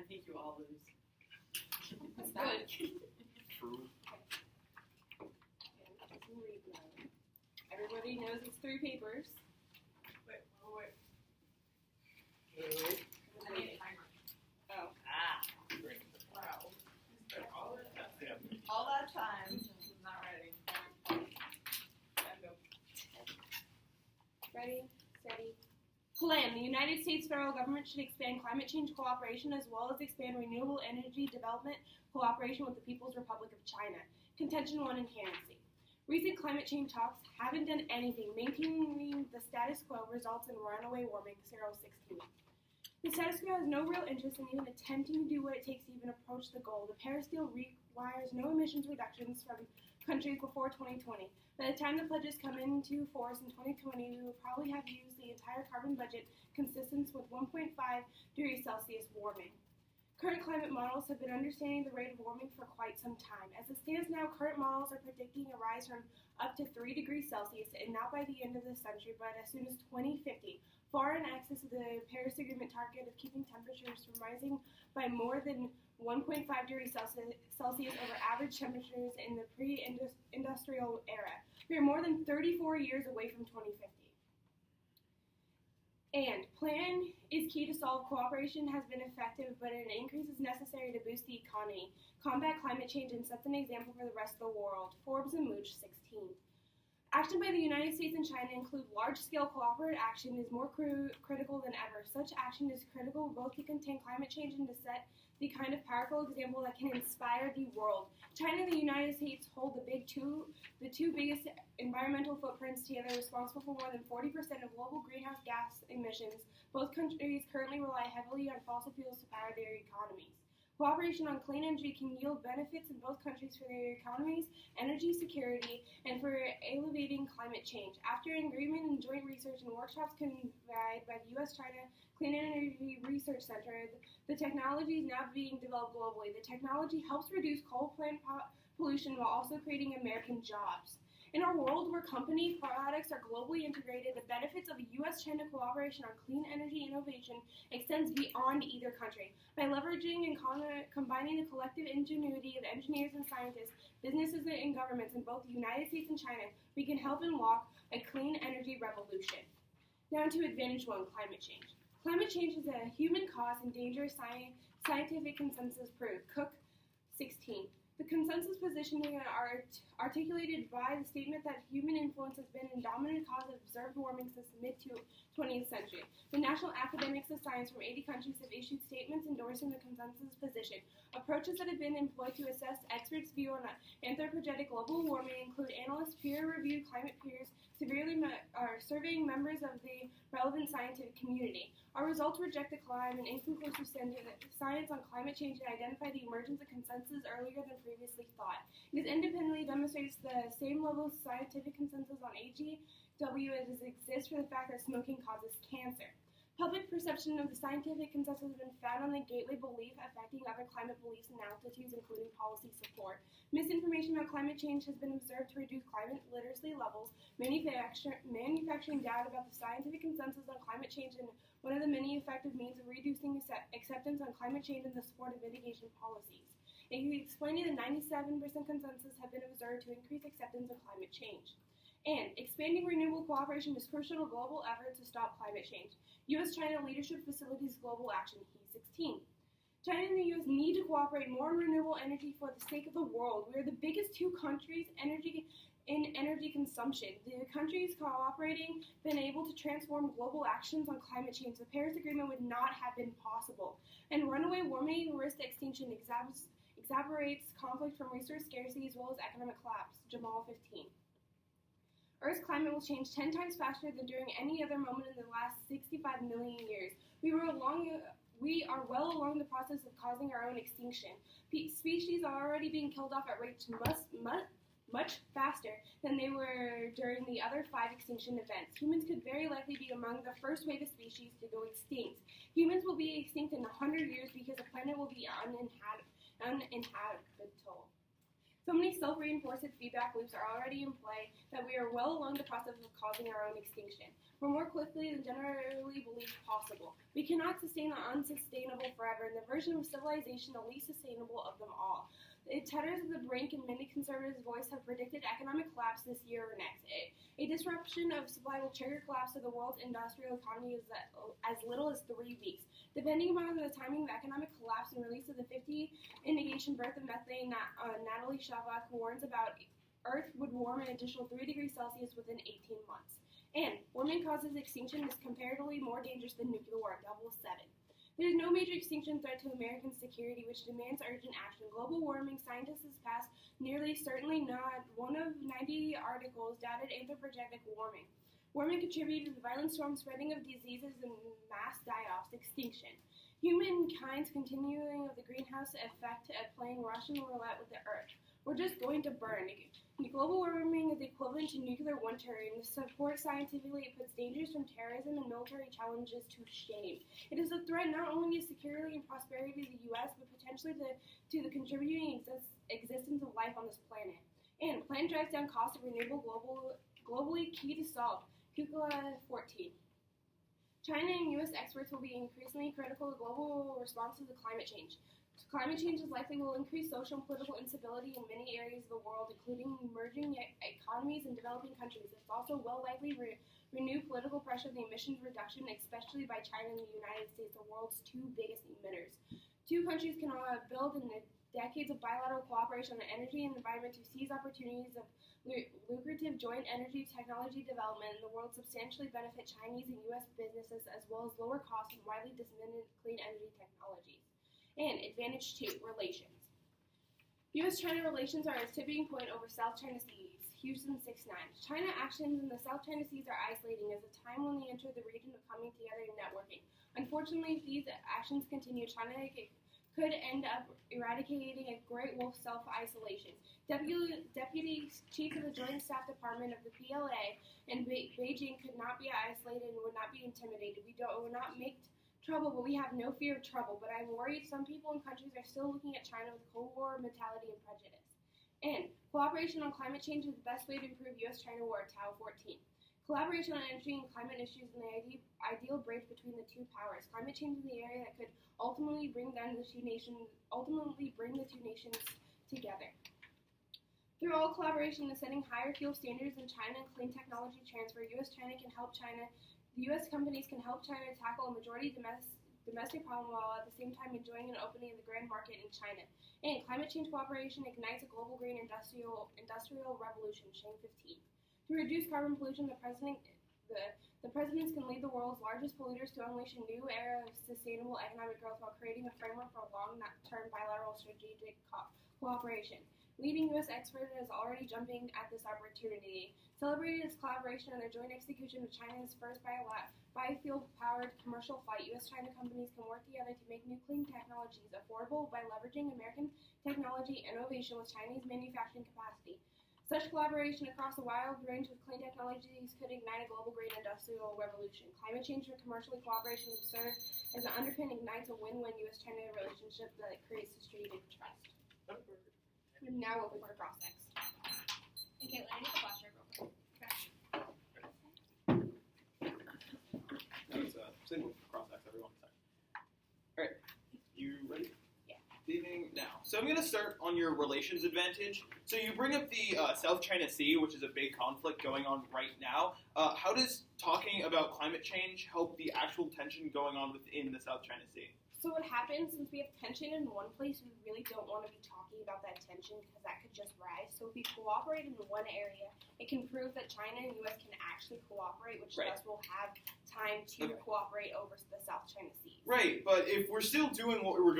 think you all lose. That's good. True. Everybody knows it's 3 papers. Wait. I need a timer. Oh. Wow. Spent all that time. Yeah. All that time. Not ready. Time go. Ready, steady. Plan. The United States federal government should expand climate change cooperation as well as expand renewable energy development cooperation with the People's Republic of China. Contention 1 inherency. Recent climate change talks haven't done anything. Maintaining the status quo results in runaway warming, 016. The status quo has no real interest in even attempting to do what it takes to even approach the goal. The Paris deal requires no emissions reductions from countries before 2020. By the time the pledges come into force in 2020, we will probably have used the entire carbon budget consistent with 1.5 degrees Celsius warming. Current climate models have been understanding the rate of warming for quite some time. As it stands now, current models are predicting a rise from up to 3 degrees Celsius, and not by the end of the century, but as soon as 2050, far in excess of the Paris Agreement target of keeping temperatures from rising by more than 1.5 degrees Celsius over average temperatures in the pre-industrial era. We are more than 34 years away from 2050. And plan is key to solve. Cooperation has been effective, but an increase is necessary to boost the economy, combat climate change, and set an example for the rest of the world. Forbes and Mooch, 16. Action by the United States and China include large-scale cooperative action is more critical than ever. Such action is critical both to contain climate change and to set the kind of powerful example that can inspire the world. China and the United States hold the two biggest environmental footprints together, responsible for more than 40% of global greenhouse gas emissions. Both countries currently rely heavily on fossil fuels to power their economies. Cooperation on clean energy can yield benefits in both countries for their economies, energy security, and for alleviating climate change. After an agreement and joint research and workshops conducted by the U.S.-China Clean Energy Research Center, the technology is now being developed globally. The technology helps reduce coal plant pollution while also creating American jobs. In our world where company products are globally integrated, the benefits of a U.S.-China cooperation on clean energy innovation extends beyond either country. By leveraging and combining the collective ingenuity of engineers and scientists, businesses and governments in both the United States and China, we can help unlock a clean energy revolution. Now to Advantage 1, climate change. Climate change is a human-caused and dangerous scientific consensus proved. Cook, 16. The consensus positioning are articulated by the statement that human influence has been a dominant cause of observed warming since the mid-20th century. The National Academics of Science from 80 countries have issued statements endorsing the consensus position. Approaches that have been employed to assess experts' view on anthropogenic global warming include analysts, peer-reviewed climate peers, surveying members of the relevant scientific community. Our results reject the climate and inconclusive science on climate change and identify the emergence of consensus earlier than previously thought. It independently demonstrates the same level of scientific consensus on HEW as exists for the fact that smoking causes cancer. Public perception of the scientific consensus has been found on the gateway belief affecting other climate beliefs and altitudes, including policy support. Misinformation about climate change has been observed to reduce climate literacy levels, manufacturing doubt about the scientific consensus on climate change, and one of the many effective means of reducing acceptance on climate change and the support of mitigation policies. It explained that 97% consensus have been observed to increase acceptance of climate change. And expanding renewable cooperation is crucial to global efforts to stop climate change. U.S.-China Leadership Facilities Global Action, He-16. China and the U.S. need to cooperate more on renewable energy for the sake of the world. We are the biggest 2 countries in energy consumption. The countries cooperating been able to transform global actions on climate change. The Paris Agreement would not have been possible. And runaway warming risk extinction exacerbates conflict from resource scarcity as well as economic collapse. Jamal, 15. Earth's climate will change 10 times faster than during any other moment in the last 65 million years. We are well along the process of causing our own extinction. Species are already being killed off at rates much faster than they were during the other 5 extinction events. Humans could very likely be among the first wave of species to go extinct. Humans will be extinct in 100 years because the planet will be uninhabitable. So many self-reinforcing feedback loops are already in play that we are well along the process of causing our own extinction. We're more quickly than generally believed possible. We cannot sustain the unsustainable forever, and the version of civilization the least sustainable of them all. The tetters of the brink and many conservatives' voice have predicted economic collapse this year or next. A disruption of supply will trigger collapse of the world's industrial economy as little as 3 weeks. Depending upon the timing of the economic collapse and release of the 50 indication birth of methane, Natalie Shavak warns about Earth would warm an additional 3 degrees Celsius within 18 months. And warming causes extinction is comparatively more dangerous than nuclear war, double 7. There is no major extinction threat to American security, which demands urgent action. Global warming, scientists have passed nearly certainly not one of 90 articles doubted anthropogenic warming. Warming contributed to the violent storm spreading of diseases and mass die-offs, extinction. Humankind's continuing of the greenhouse effect of playing Russian roulette with the earth. We're just going to burn. Global warming is equivalent to nuclear winter, and to support scientifically, it puts dangers from terrorism and military challenges to shame. It is a threat not only to security and prosperity of the U.S., but potentially to the contributing existence of life on this planet. And plan drives down costs of renewable globally key to solve. Topicality 14. China and U.S. experts will be increasingly critical of global response to climate change. Climate change is likely will increase social and political instability in many areas of the world, including emerging economies and developing countries. It's also well likely renew political pressure of the emissions reduction, especially by China and the United States, the world's 2 biggest emitters. 2 countries can build in decades of bilateral cooperation on energy and environment to seize opportunities of lucrative joint energy technology development, and the world substantially benefit Chinese and U.S. businesses as well as lower cost and widely disseminated clean energy technologies. And advantage 2, relations. U.S.-China relations are at a tipping point over South China Seas. Houston 6-9. China actions in the South China Seas are isolating as a time when they enter the region of coming together and networking. Unfortunately, if these actions continue, China could end up eradicating a great wolf self-isolation. Deputy Chief of the Joint Staff Department of the PLA and Beijing could not be isolated and would not be intimidated. We will not make trouble, but we have no fear of trouble. But I'm worried some people and countries are still looking at China with Cold War mentality and prejudice. And cooperation on climate change is the best way to improve U.S.-China war, Tau 14. Collaboration on energy and climate issues is the ideal bridge between the 2 powers. Climate change is the area that could ultimately bring the 2 nations together. Through all collaboration in setting higher fuel standards in China and clean technology transfer, U.S.-China can help China. The U.S. companies can help China tackle a majority domestic problem while at the same time enjoying an opening of the grand market in China. And climate change cooperation ignites a global green industrial revolution, Shang 15. To reduce carbon pollution, the presidents can lead the world's largest polluters to unleash a new era of sustainable economic growth while creating a framework for long-term bilateral strategic cooperation. Leading U.S. experts is already jumping at this opportunity. Celebrating this collaboration and the joint execution of China's first biofuel-powered commercial flight, U.S.-China companies can work together to make new clean technologies affordable by leveraging American technology innovation with Chinese manufacturing capacity. Such collaboration across a wide range of clean technologies could ignite a global green industrial revolution. Climate change and commercial cooperation will serve as an underpin ignites a win-win U.S.-China relationship that creates strategic trust. And now open for cross-ex. Okay, let me get the flash drive real quick. That's single cross-ex, everyone. Alright, you ready? Yeah. Leaving now. So I'm going to start on your relations advantage. So you bring up the South China Sea, which is a big conflict going on right now. How does talking about climate change help the actual tension going on within the South China Sea? So what happens, since we have tension in one place, we really don't want to be talking about that tension because that could just rise. So if we cooperate in one area, it can prove that China and U.S. can actually cooperate, which thus will have time to cooperate over the South China Sea. Right, but if we're still doing what we're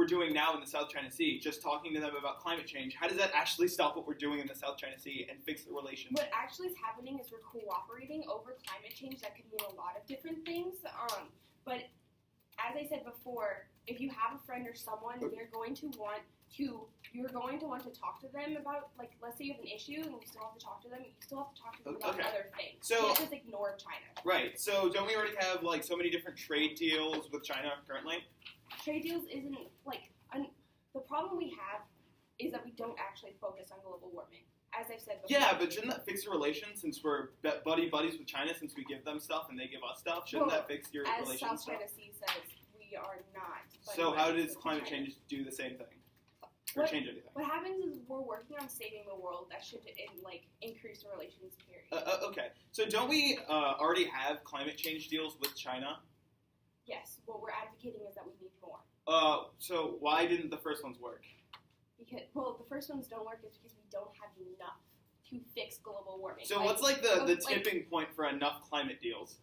doing now in the South China Sea, just talking to them about climate change, how does that actually stop what we're doing in the South China Sea and fix the relations? What actually is happening is we're cooperating over climate change. That could mean a lot of different things. But as I said before, if you have a friend or someone, you're going to want to talk to them about, like, let's say you have an issue and you still have to talk to them. You still have to talk to them about other things. So, you can't just ignore China. Right. So don't we already have like so many different trade deals with China currently? Trade deals isn't like the problem we have is that we don't actually focus on global warming, as I've said before. Yeah, but shouldn't that fix your relations since we're buddies with China since we give them stuff and they give us stuff? Shouldn't that fix your as relations? South China Sea says, we are not. So how buddies does with climate China. change do the same thing? Or change anything? What happens is we're working on saving the world. That should increase the relations period. Okay, so don't we already have climate change deals with China? Yes, what we're advocating is that we need more. So why didn't the first ones work? Because the first ones don't work is because we don't have enough to fix global warming. So what's the tipping point for enough climate deals?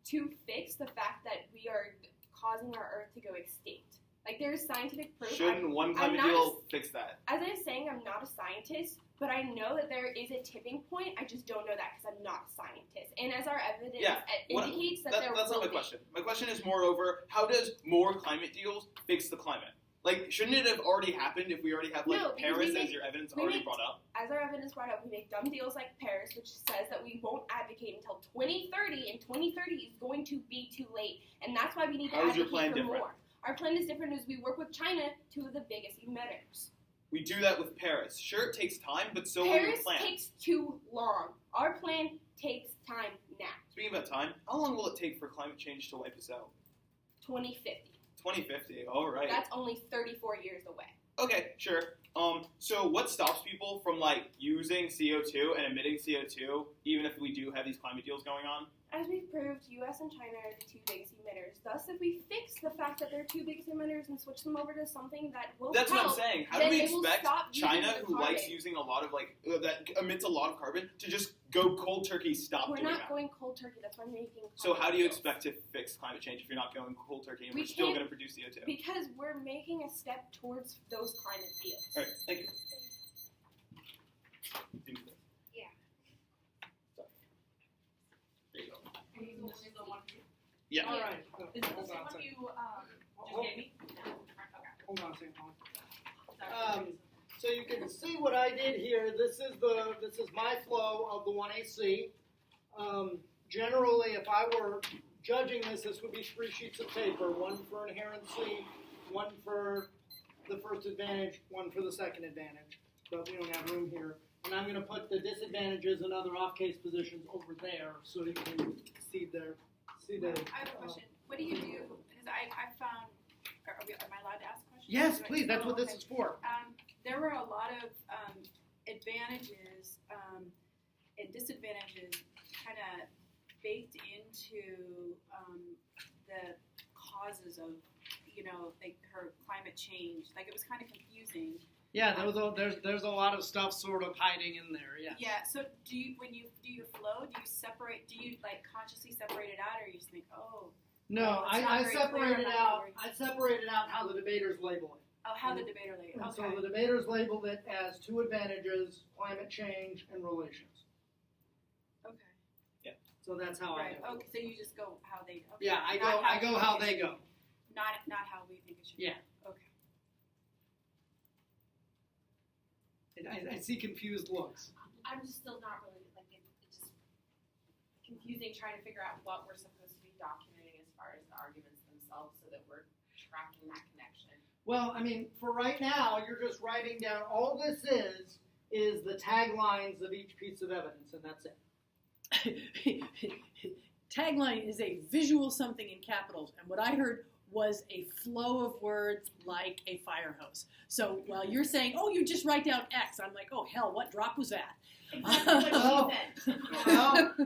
To fix the fact that we are causing our Earth to go extinct. Like, there's scientific proof. Shouldn't one climate deal fix that? As I was saying, I'm not a scientist, but I know that there is a tipping point. I just don't know that because I'm not a scientist. And as our evidence indicates that's not my question. My question is, moreover, how does more climate deals fix the climate? Like, shouldn't it have already happened if we already have, Paris as your evidence already brought up? As our evidence brought up, we make dumb deals like Paris, which says that we won't advocate until 2030, and 2030 is going to be too late. And that's why we need to advocate for more. Our plan is different as we work with China, two of the biggest emitters. We do that with Paris. Sure, it takes time, but so will your plan. Paris takes too long. Our plan takes time now. Speaking about time, how long will it take for climate change to wipe us out? 2050. 2050, all right. That's only 34 years away. Okay, sure. So what stops people from, using CO2 and emitting CO2, even if we do have these climate deals going on? As we've proved, U.S. and China are the two biggest emitters. Thus, if we fix the fact that they're two biggest emitters and switch them over to something that will That's help, what I'm saying. How do we expect China, who likes using a lot of, that emits a lot of carbon, to just go cold turkey, stop doing that? We're not going cold turkey. That's why I'm making So how do you expect to fix climate change if you're not going cold turkey and we're still going to produce CO2? Because we're making a step towards those climate deals. All right, thank you. Yeah. There you go. This is the one. Yeah. All right. Is this the one you just gave me? Hold on a second. Sorry. So you can see what I did here. This is my flow of the 1AC. Generally, if I were judging this would be 3 sheets of paper: one for inherency, one for the first advantage, one for the second advantage. But we don't have room here. And I'm going to put the disadvantages and other off-case positions over there, so you can see the. I have a question. What do you do? Because I found. Am I allowed to ask questions? Yes, please. That's what this is for. There were a lot of advantages and disadvantages kind of baked into the causes of, her climate change. Like, it was kind of confusing. Yeah, there's a lot of stuff sort of hiding in there. Yeah. Yeah. So when you do your flow, do you consciously separate it out, or you just think, oh? No, it's not I very separated clear out. I separated out how the debaters label it. Oh, how the debater laid. And Okay. so the debaters labeled it as 2 advantages: climate change and relations. Okay. So that's how Right. I do it. Okay. So you just go how they. Okay. Yeah, I go how they go. Not how we think it should. Yeah. Be. Okay. I see confused looks. I'm just still not really, it's just confusing trying to figure out what we're supposed to be documenting as far as the arguments themselves so that we're tracking that connection. Well, I mean, for right now, you're just writing down, all this is the taglines of each piece of evidence, and that's it. Tagline is a visual something in capitals, and what I heard was a flow of words like a fire hose. So while you're saying, oh, you just write down X, I'm like, oh, hell, what drop was that? Exactly what she said.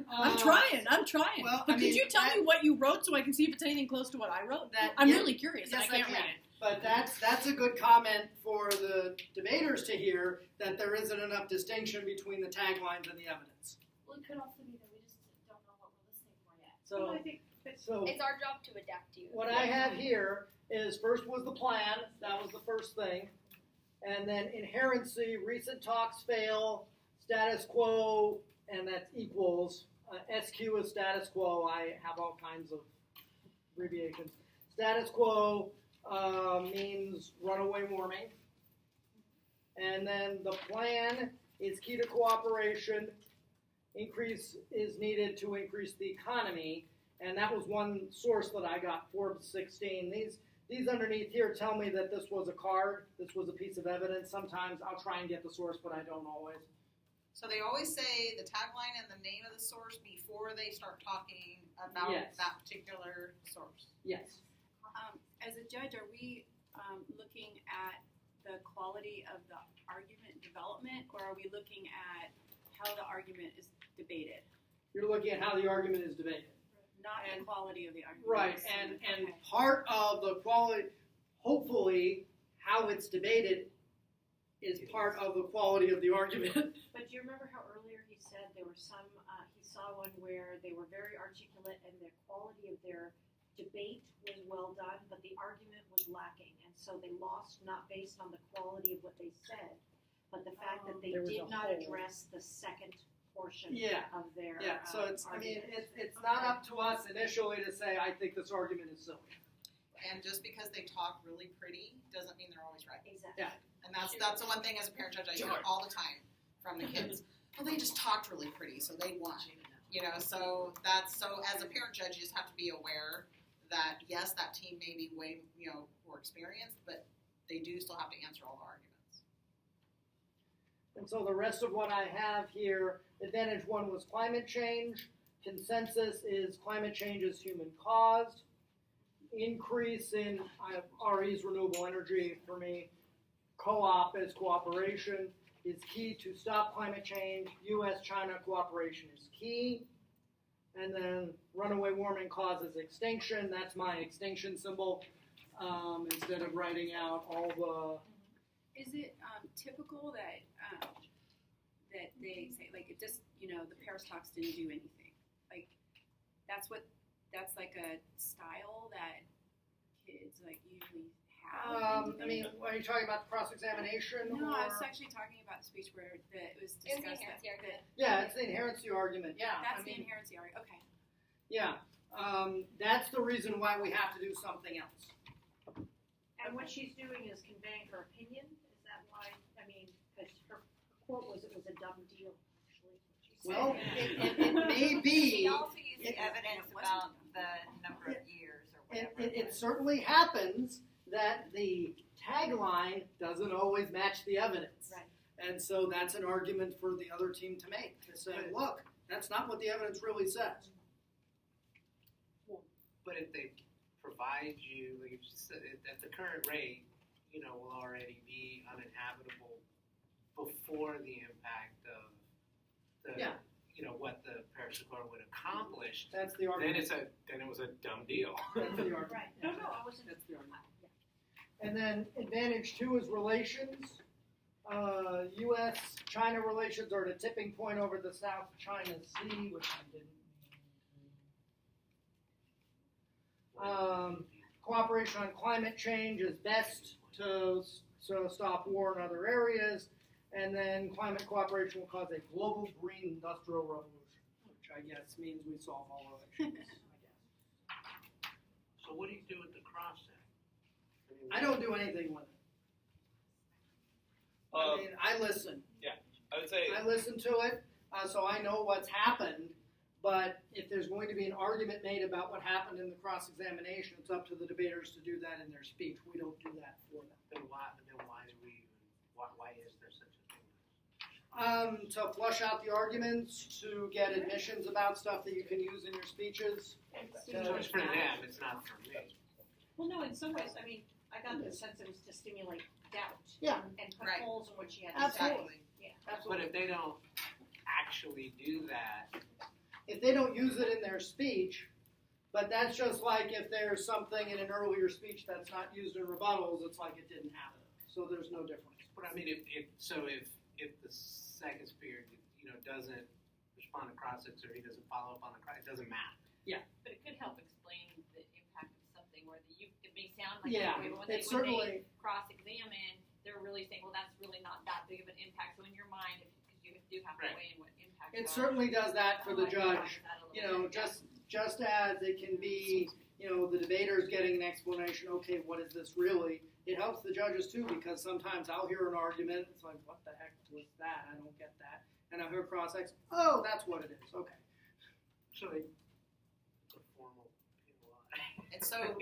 I'm trying. Well, but could you tell me what you wrote so I can see if it's anything close to what I wrote? I'm really curious. Yes, I can't read it. But that's a good comment for the debaters to hear, that there isn't enough distinction between the taglines and the evidence. Well, it could also be that we just don't know what we're listening for yet. So, I think so It's our job to adapt to you. what I have here is, first was the plan. That was the first thing. And then inherency, recent talks fail, status quo, and that's equals. SQ is status quo. I have all kinds of abbreviations. Status quo means runaway warming. And then the plan is key to cooperation. Increase is needed to increase the economy. And that was one source that I got, Forbes 16. these underneath here tell me that this was a card, this was a piece of evidence. Sometimes I'll try and get the source, but I don't always. So they always say the tagline and the name of the source before they start talking about Yes. that particular source. Yes. As a judge, are we looking at the quality of the argument development, or are we looking at how the argument is debated? You're looking at how the argument is debated. Not the quality of the argument. Right, and part of the quality, hopefully, how it's debated is part of the quality of the argument. But do you remember how earlier he said there were some, he saw one where they were very articulate and the quality of their debate was well done, but the argument was lacking. And so they lost not based on the quality of what they said, but the fact that they There was did a not hole. address the second portion Yeah. of their Yeah, so it's, I mean, argument. it's not up to us initially to say, I think this argument is silly. And just because they talk really pretty doesn't mean they're always right. Exactly. Yeah. And that's the one thing as a parent judge I hear all the time from the kids. Well, they just talked really pretty, so they won. You know, so as a parent judge, you just have to be aware that yes, that team may be way more experienced, but they do still have to answer all the arguments. And so the rest of what I have here, advantage one was climate change. Consensus is climate change is human caused. Increase in RE's renewable energy for me. Co-op is cooperation is key to stop climate change. U.S.-China cooperation is key. And then runaway warming causes extinction. That's my extinction symbol. Instead of writing out all the... Is it typical that that they say, like, it just, the Paris talks didn't do anything? Like, that's like a style that kids, like, usually have? I mean, are you talking about the cross-examination? No, or? I was actually talking about the speech where it was discussed that Yeah, it's the inherency argument, yeah. that's I mean, the inherency argument. Okay. Yeah, that's the reason why we have to do something else. And what she's doing is conveying her opinion. Is that why? I mean, because her quote was, "It was a dumb deal." Actually, she said. Well, it may be, She also used it- evidence it wasn't about enough. the number of years or it, whatever. it certainly happens that the tagline doesn't always match the evidence. Right. And so that's an argument for the other team to make, to say, look, that's not what the evidence really says. But if they provide you, like you just said, at the current rate, will already be uninhabitable before the impact of the, Yeah. what the Paris Accord would accomplish. That's the argument. Then it was a dumb deal. That's the argument. Right. No, I wasn't. That's the argument. And then advantage two is relations. U.S.-China relations are at a tipping point over the South China Sea, which I didn't. Cooperation on climate change is best to stop war in other areas. And then climate cooperation will cause a global green industrial revolution, which I guess means we solve all our issues, I guess. So what do you do with the cross then? I don't do anything with it. I mean, I listen. I would say I listen to it, so I know what's happened. But if there's going to be an argument made about what happened in the cross-examination, it's up to the debaters to do that in their speech. We don't do that for them. Then why is there such a thing? To flush out the arguments, to get admissions about stuff that you can use in your speeches. It's for them, it's not for me. Well, no, in some ways, I mean, I got the sense it was to stimulate doubt. Yeah. And put Right. holes in what she had to say. Absolutely. Yeah. But Absolutely. if they don't actually do that, If they don't use it in their speech, but that's just like if there's something in an earlier speech that's not used in rebuttals, it's like it didn't happen. So there's no difference. but I mean, if the second speaker, doesn't respond to cross-ex or he doesn't follow up on the cross, it doesn't matter. But it could help explain the impact of something where it may sound like Yeah, that way, but when it they certainly. cross-examine, they're really saying, well, that's really not that big of an impact. So in your mind, because you do have to Right. weigh in what impact. It certainly does that for the judge. Just Just as it can be, the debaters getting an explanation, okay, what is this really? It helps the judges too, because sometimes I'll hear an argument, it's like, what the heck was that? I don't get that. And I'll hear cross-ex, oh, that's what it is, okay. So they, the formal PLI. And so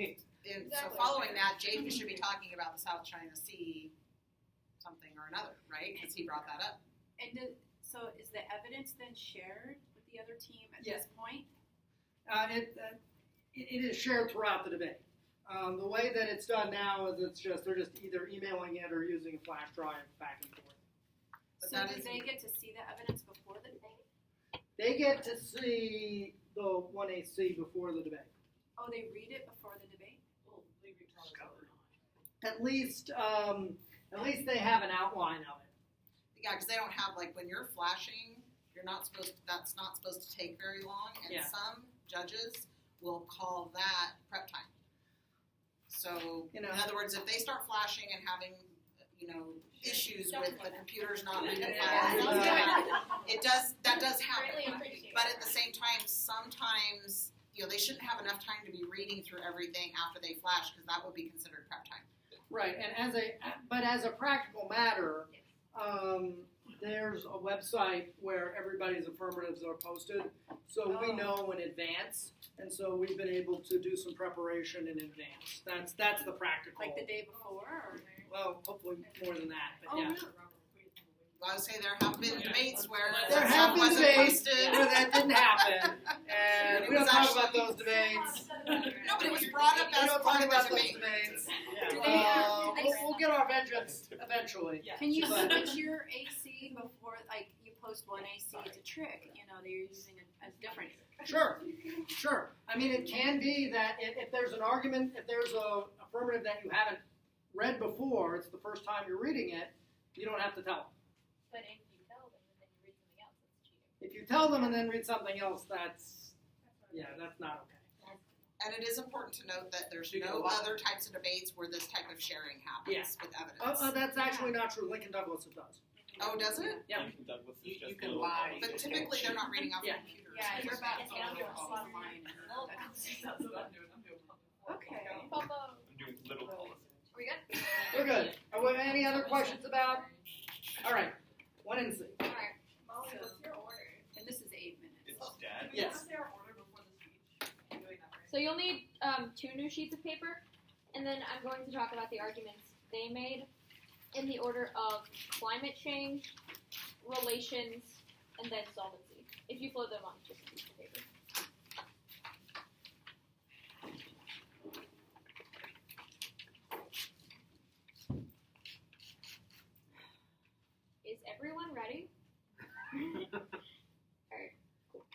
so Exactly. following that, Jaden should be talking about the South China Sea something or another, right? Because he brought that up. And so is the evidence then shared with the other team at Yeah. this point? It is shared throughout the debate. The way that it's done now is they're just either emailing it or using a flash drive back and forth. But So that do is- they get to see the evidence before the debate? They get to see the 1AC before the debate. Oh, they read it before the debate? At least they have an outline of it. Yeah, because they don't have, like, when you're flashing, that's not supposed to take very long, and Yeah. some judges will call that prep time. So, You know- in other words, if they start flashing and having, issues Don't with do the that. computers not reading Yeah. files, that does Greatly happen. appreciate But it. at the same time, sometimes, they shouldn't have enough time to be reading through everything after they flash, because that would be considered prep time. Right, and as a practical matter, there's a website where everybody's affirmatives are posted, so we know in advance, and so we've been able to do some preparation in advance. That's the practical. Like the day before? Or? Well, hopefully more than that, but Oh, yeah. really? I would say there have been debates where There that have been wasn't debates posted. where that didn't happen, and It we don't was talk about actually- those debates. No, but it was brought up We as don't part talk of about the those debate. debates. they- We'll get our vengeance eventually. Can you But- switch your AC before, like, you post one AC to trick? They're using a different. Sure. I mean, it can be that if there's an argument, if there's a affirmative that you haven't read before, it's the first time you're reading it, you don't have to tell them. But if you tell them and then you read something else, it's cheating. If you tell them and then read something else, that's not okay. And it is important to note that there's You can no lie. other types of debates where this type of sharing happens Yeah. with evidence. That's actually not true. Lincoln Douglas it does. Oh, does it? Yeah. Lincoln Douglas is You just can a little lie. policy. But typically they're not reading off Yeah. computers. Yeah, you're about It's to not go doing online. Okay. Bobo. I'm doing little policy. Are we good? We're good. Are there any other questions about? All right. 1 and C. All right. Molly, what's your order? And this is 8 minutes. It's dad. Yes. What's your order before the speech? I'm doing that right. So you'll need 2 new sheets of paper, and then I'm going to talk about the arguments they made in the order of climate change, relations, and then solvency. If you flow them on just a piece of paper. Is everyone ready? Alright, cool.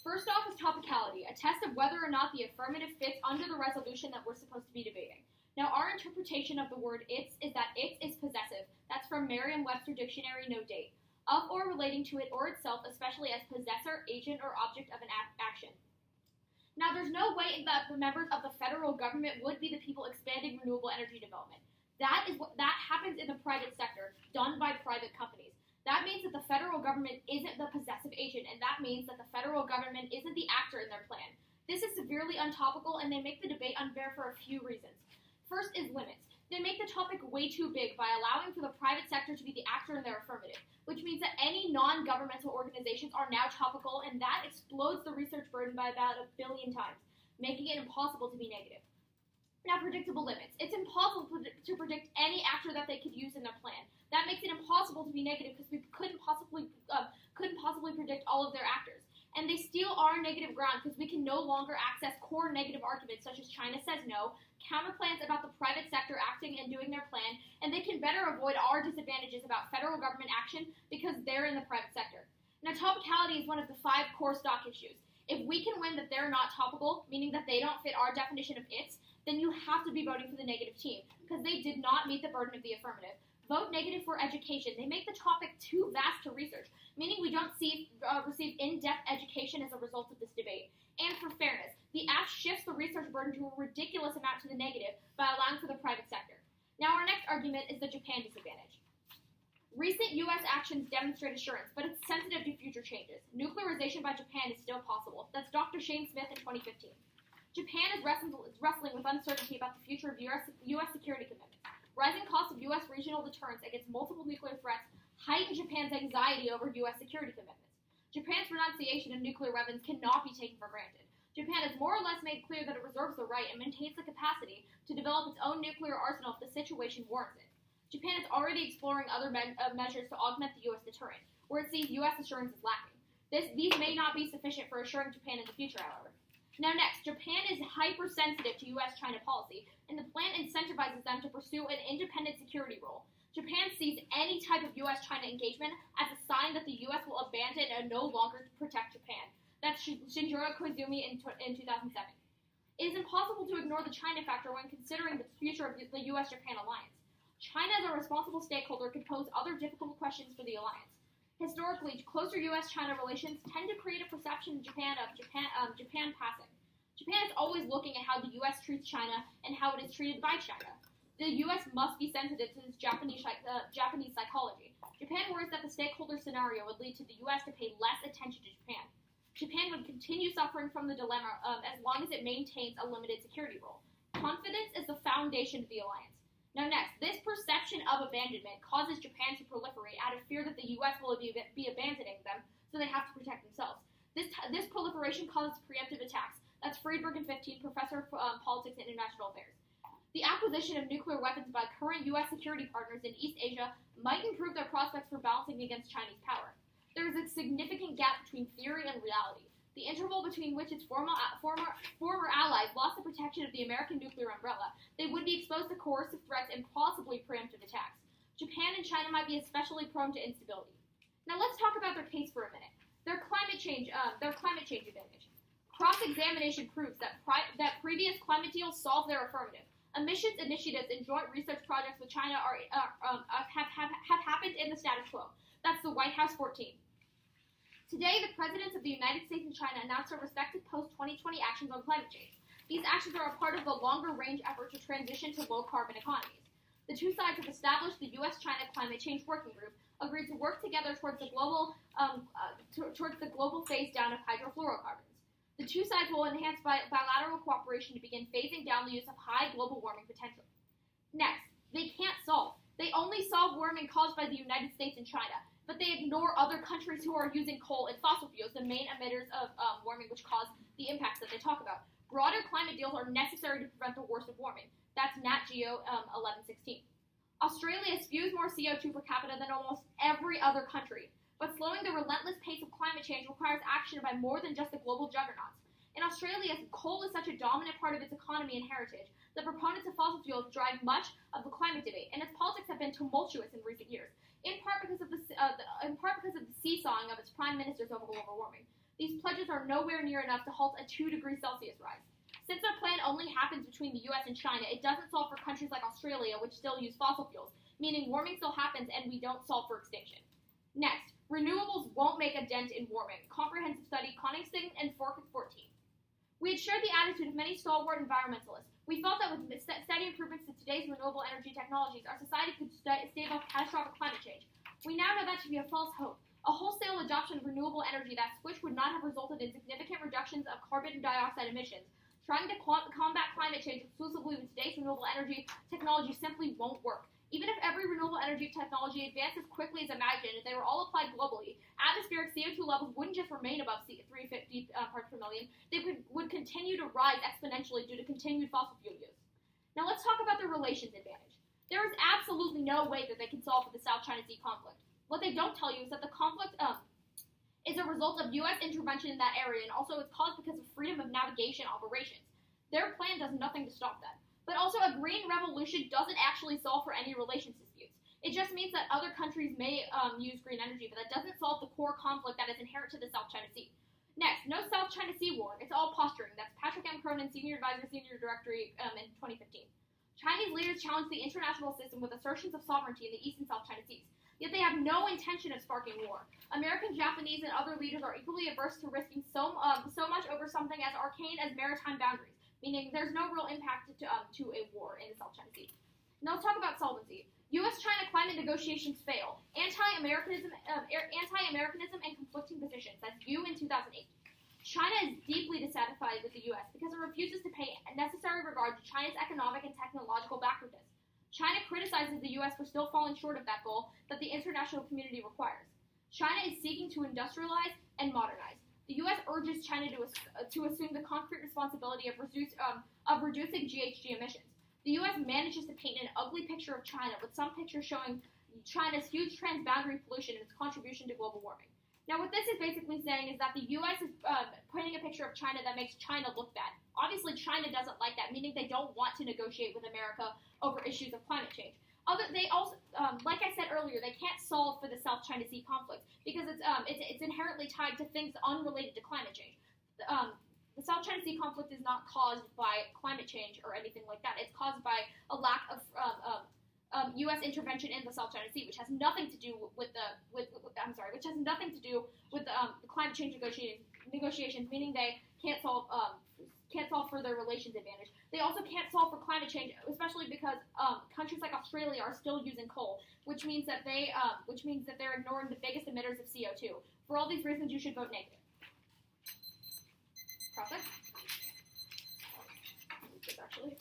First off is topicality, a test of whether or not the affirmative fits under the resolution that we're supposed to be debating. Now, our interpretation of the word its is that its is possessive. That's from Merriam-Webster Dictionary, no date. Of or relating to it or itself, especially as possessor, agent, or object of an action. Now, there's no way that the members of the federal government would be the people expanding renewable energy development. That happens in the private sector, done by private companies. That means that the federal government isn't the possessive agent, and that means that the federal government isn't the actor in their plan. This is severely untopical, and they make the debate unfair for a few reasons. First is limits. They make the topic way too big by allowing for the private sector to be the actor in their affirmative, which means that any non-governmental organizations are now topical, and that explodes the research burden by about 1 billion times, making it impossible to be negative. Now, predictable limits. It's impossible to predict any actor that they could use in their plan. That makes it impossible to be negative because we couldn't possibly predict all of their actors. And they steal our negative ground because we can no longer access core negative arguments such as China says no, counterplans about the private sector acting and doing their plan, and they can better avoid our disadvantages about federal government action because they're in the private sector. Now, topicality is one of the 5 core stock issues. If we can win that they're not topical, meaning that they don't fit our definition of its, then you have to be voting for the negative team because they did not meet the burden of the affirmative. Vote negative for education. They make the topic too vast to research, meaning we don't receive in-depth education as a result of this debate. And for fairness, the act shifts the research burden to a ridiculous amount to the negative by allowing for the private sector. Now, our next argument is the Japan disadvantage. Recent U.S. actions demonstrate assurance, but it's sensitive to future changes. Nuclearization by Japan is still possible. That's Dr. Shane Smith in 2015. Japan is wrestling with uncertainty about the future of U.S. security commitments. Rising costs of U.S. regional deterrence against multiple nuclear threats heighten Japan's anxiety over U.S. security commitments. Japan's renunciation of nuclear weapons cannot be taken for granted. Japan has more or less made clear that it reserves the right and maintains the capacity to develop its own nuclear arsenal if the situation warrants it. Japan is already exploring other measures to augment the U.S. deterrent, where it sees U.S. assurance is lacking. These may not be sufficient for assuring Japan in the future, however. Now next, Japan is hypersensitive to U.S.-China policy, and the plan incentivizes them to pursue an independent security role. Japan sees any type of U.S.-China engagement as a sign that the U.S. will abandon and no longer protect Japan. That's Shinjiro Koizumi in 2007. It is impossible to ignore the China factor when considering the future of the U.S.-Japan alliance. China as a responsible stakeholder could pose other difficult questions for the alliance. Historically, closer U.S.-China relations tend to create a perception in Japan of Japan passive. Japan is always looking at how the U.S. treats China and how it is treated by China. The U.S. must be sensitive to this Japanese psychology. Japan worries that the stakeholder scenario would lead to the U.S. to pay less attention to Japan. Japan would continue suffering from the dilemma as long as it maintains a limited security role. Confidence is the foundation of the alliance. Now next, this perception of abandonment causes Japan to proliferate out of fear that the U.S. will be abandoning them, so they have to protect themselves. This proliferation causes preemptive attacks. That's Friedberg and 15, professor of politics and international affairs. The acquisition of nuclear weapons by current U.S. security partners in East Asia might improve their prospects for balancing against Chinese power. There is a significant gap between theory and reality, the interval between which its former allies lost the protection of the American nuclear umbrella. They would be exposed to coercive threats and possibly preemptive attacks. Japan and China might be especially prone to instability. Now let's talk about their case for a minute. Their climate change advantage. Cross-examination proves that previous climate deals solve their affirmative. Emissions initiatives and joint research projects with China have happened in the status quo. That's the White House 14. Today, the presidents of the United States and China announced their respective post-2020 actions on climate change. These actions are a part of the longer-range effort to transition to low-carbon economies. The two sides have established the U.S.-China Climate Change Working Group, agreed to work together towards the global phase-down of hydrofluorocarbons. The two sides will enhance bilateral cooperation to begin phasing down the use of high global warming potential. Next, they can't solve. They only solve warming caused by the United States and China, but they ignore other countries who are using coal and fossil fuels, the main emitters of warming, which cause the impacts that they talk about. Broader climate deals are necessary to prevent the worst of warming. That's Nat Geo 1116. Australia spews more CO2 per capita than almost every other country, but slowing the relentless pace of climate change requires action by more than just the global juggernauts. In Australia, coal is such a dominant part of its economy and heritage, the proponents of fossil fuels drive much of the climate debate, and its politics have been tumultuous in recent years, in part because of the seesawing of its prime ministers over global warming. These pledges are nowhere near enough to halt a 2-degree Celsius rise. Since their plan only happens between the U.S. and China, it doesn't solve for countries like Australia, which still use fossil fuels, meaning warming still happens and we don't solve for extinction. Next, renewables won't make a dent in warming. Comprehensive study, Coningston and 14. We had shared the attitude of many stalwart environmentalists. We felt that with steady improvements to today's renewable energy technologies, our society could stave off catastrophic climate change. We now know that to be a false hope. A wholesale adoption of renewable energy that switch would not have resulted in significant reductions of carbon dioxide emissions. Trying to combat climate change exclusively with today's renewable energy technology simply won't work. Even if every renewable energy technology advanced as quickly as imagined and they were all applied globally, atmospheric CO2 levels wouldn't just remain above 350 parts per million, they would continue to rise exponentially due to continued fossil fuel use. Now let's talk about the relations advantage. There is absolutely no way that they can solve for the South China Sea conflict. What they don't tell you is that the conflict is a result of U.S. intervention in that area and also is caused because of freedom of navigation operations. Their plan does nothing to stop that. But also, a green revolution doesn't actually solve for any relations disputes. It just means that other countries may use green energy, but that doesn't solve the core conflict that is inherent to the South China Sea. Next, no South China Sea war. It's all posturing. That's Patrick M. Cronin, Senior Advisor, Senior Directory in 2015. Chinese leaders challenge the international system with assertions of sovereignty in the East and South China Seas. Yet they have no intention of sparking war. American, Japanese, and other leaders are equally averse to risking so much over something as arcane as maritime boundaries, meaning there's no real impact to a war in the South China Sea. Now let's talk about solvency. U.S.-China climate negotiations fail. Anti-Americanism and conflicting positions. That's you in 2008. China is deeply dissatisfied with the U.S. because it refuses to pay necessary regard to China's economic and technological backwardness. China criticizes the U.S. for still falling short of that goal that the international community requires. China is seeking to industrialize and modernize. The U.S. urges China to assume the concrete responsibility of reducing GHG emissions. The U.S. manages to paint an ugly picture of China, with some pictures showing China's huge transboundary pollution and its contribution to global warming. Now, what this is basically saying is that the U.S. is painting a picture of China that makes China look bad. Obviously, China doesn't like that, meaning they don't want to negotiate with America over issues of climate change. They also, like I said earlier, they can't solve for the South China Sea conflict because it's inherently tied to things unrelated to climate change. The South China Sea conflict is not caused by climate change or anything like that. It's caused by a lack of U.S. intervention in the South China Sea, which has nothing to do with the climate change negotiations, meaning they can't solve for their relations advantage. They also can't solve for climate change, especially because countries like Australia are still using coal, which means that they're ignoring the biggest emitters of CO2. For all these reasons, you should vote negative. Process? This actually.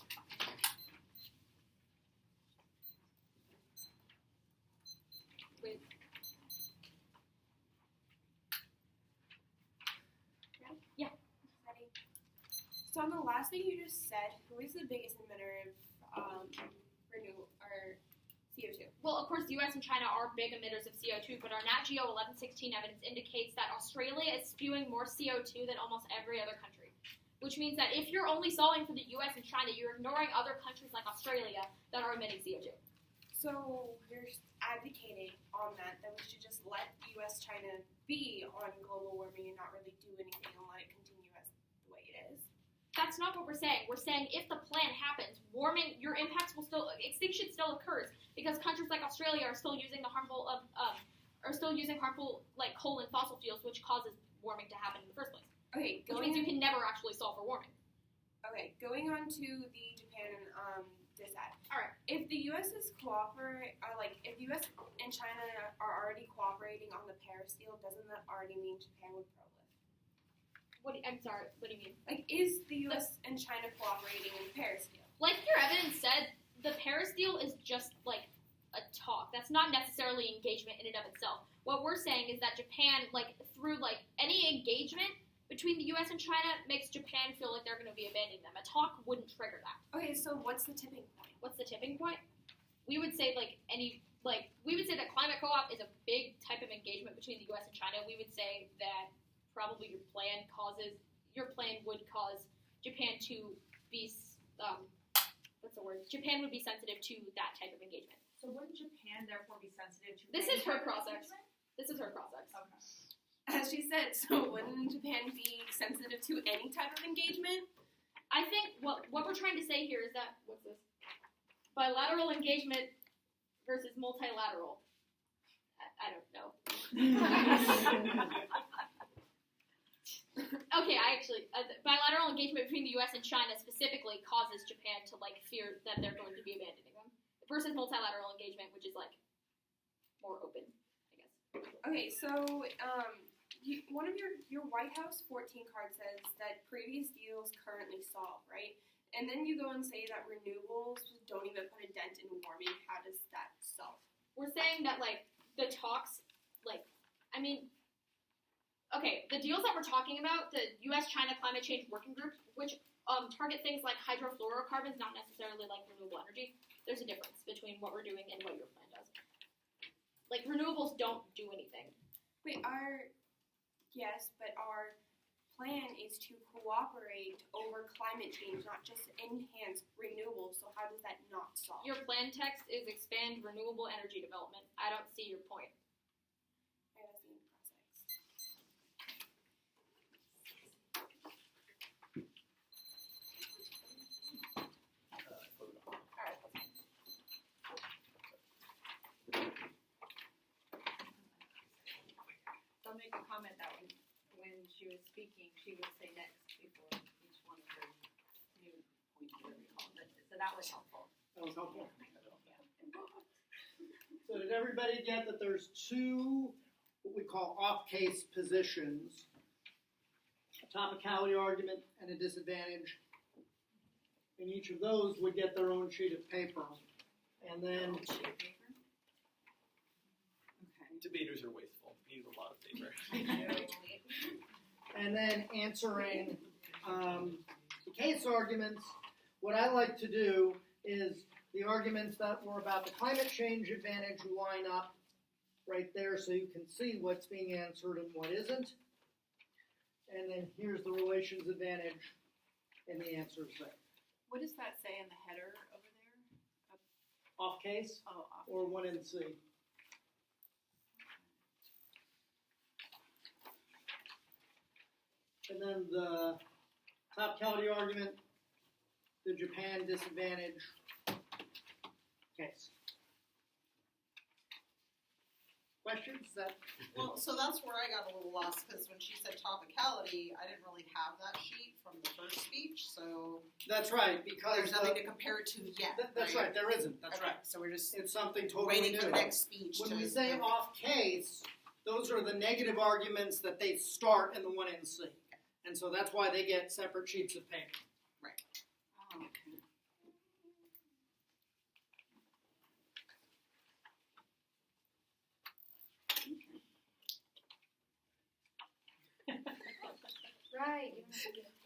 Wait. Yeah. So on the last thing you just said, who is the biggest emitter of CO2? Well, of course, the U.S. and China are big emitters of CO2, but our Nat Geo 1116 evidence indicates that Australia is spewing more CO2 than almost every other country, which means that if you're only solving for the U.S. and China, you're ignoring other countries like Australia that are emitting CO2. So you're advocating on that we should just let U.S.-China be on global warming and not really do anything and let it continue as the way it is? That's not what we're saying. We're saying if the plan happens, extinction still occurs because countries like Australia are still using harmful like coal and fossil fuels, which causes warming to happen in the first place. Okay, which means you can never actually solve for warming. Okay, going on to the Japan dissat. All right. If the U.S. if the U.S. and China are already cooperating on the Paris deal, doesn't that already mean Japan would pro-lift? I'm sorry. What do you mean? Like, is the U.S. and China cooperating in the Paris deal? Like your evidence said, the Paris deal is just like a talk. That's not necessarily engagement in and of itself. What we're saying is that Japan, through any engagement between the U.S. and China, makes Japan feel like they're going to be abandoning them. A talk wouldn't trigger that. Okay, so what's the tipping point? What's the tipping point? We would say that climate co-op is a big type of engagement between the U.S. and China. We would say that probably your plan would cause Japan to be Japan would be sensitive to that type of engagement. So wouldn't Japan therefore be sensitive to This is her process. This is her process. Okay. As she said, so wouldn't Japan be sensitive to any type of engagement? I think what we're trying to say here is that what's this? Bilateral engagement versus multilateral. I don't know. Okay, bilateral engagement between the U.S. and China specifically causes Japan to fear that they're going to be abandoning them, versus multilateral engagement, which is more open, I guess. Okay, so one of your White House 14 card says that previous deals currently solve, right? And then you go and say that renewables don't even put a dent in warming. How does that solve? We're saying that the talks, okay, the deals that we're talking about, the U.S.-China Climate Change Working Group, which target things like hydrofluorocarbons, not necessarily renewable energy. There's a difference between what we're doing and what your plan does. Renewables don't do anything. Wait, our plan is to cooperate over climate change, not just enhance renewables. So how does that not solve? Your plan text is expand renewable energy development. I don't see your point. I'll make a comment that when she was speaking, she would say next before each one of her new points, whatever you call it. So that was helpful. That was helpful. So did everybody get that there's two what we call off-case positions, a topicality argument and a disadvantage, and each of those would get their own sheet of paper. And then Debaters are wasteful. We use a lot of paper. and then answering the case arguments. What I like to do is the arguments that were about the climate change advantage line up right there so you can see what's being answered and what isn't. And then here's the relations advantage and the answers there. What does that say in the header over there? Off case Oh, off. or 1 and C? And then the Topicality argument, the Japan disadvantage case. Questions? Well, so that's where I got a little lost because when she said topicality, I didn't really have that sheet from the first speech, so That's right, because there's nothing to compare it to yet. that's right. There isn't. That's Okay, right. So we're just It's something totally waiting new. for the next speech. When to we say off case, those are the negative arguments that they start in the 1 and C, and so that's why they get separate sheets of paper. Oh, okay. Right.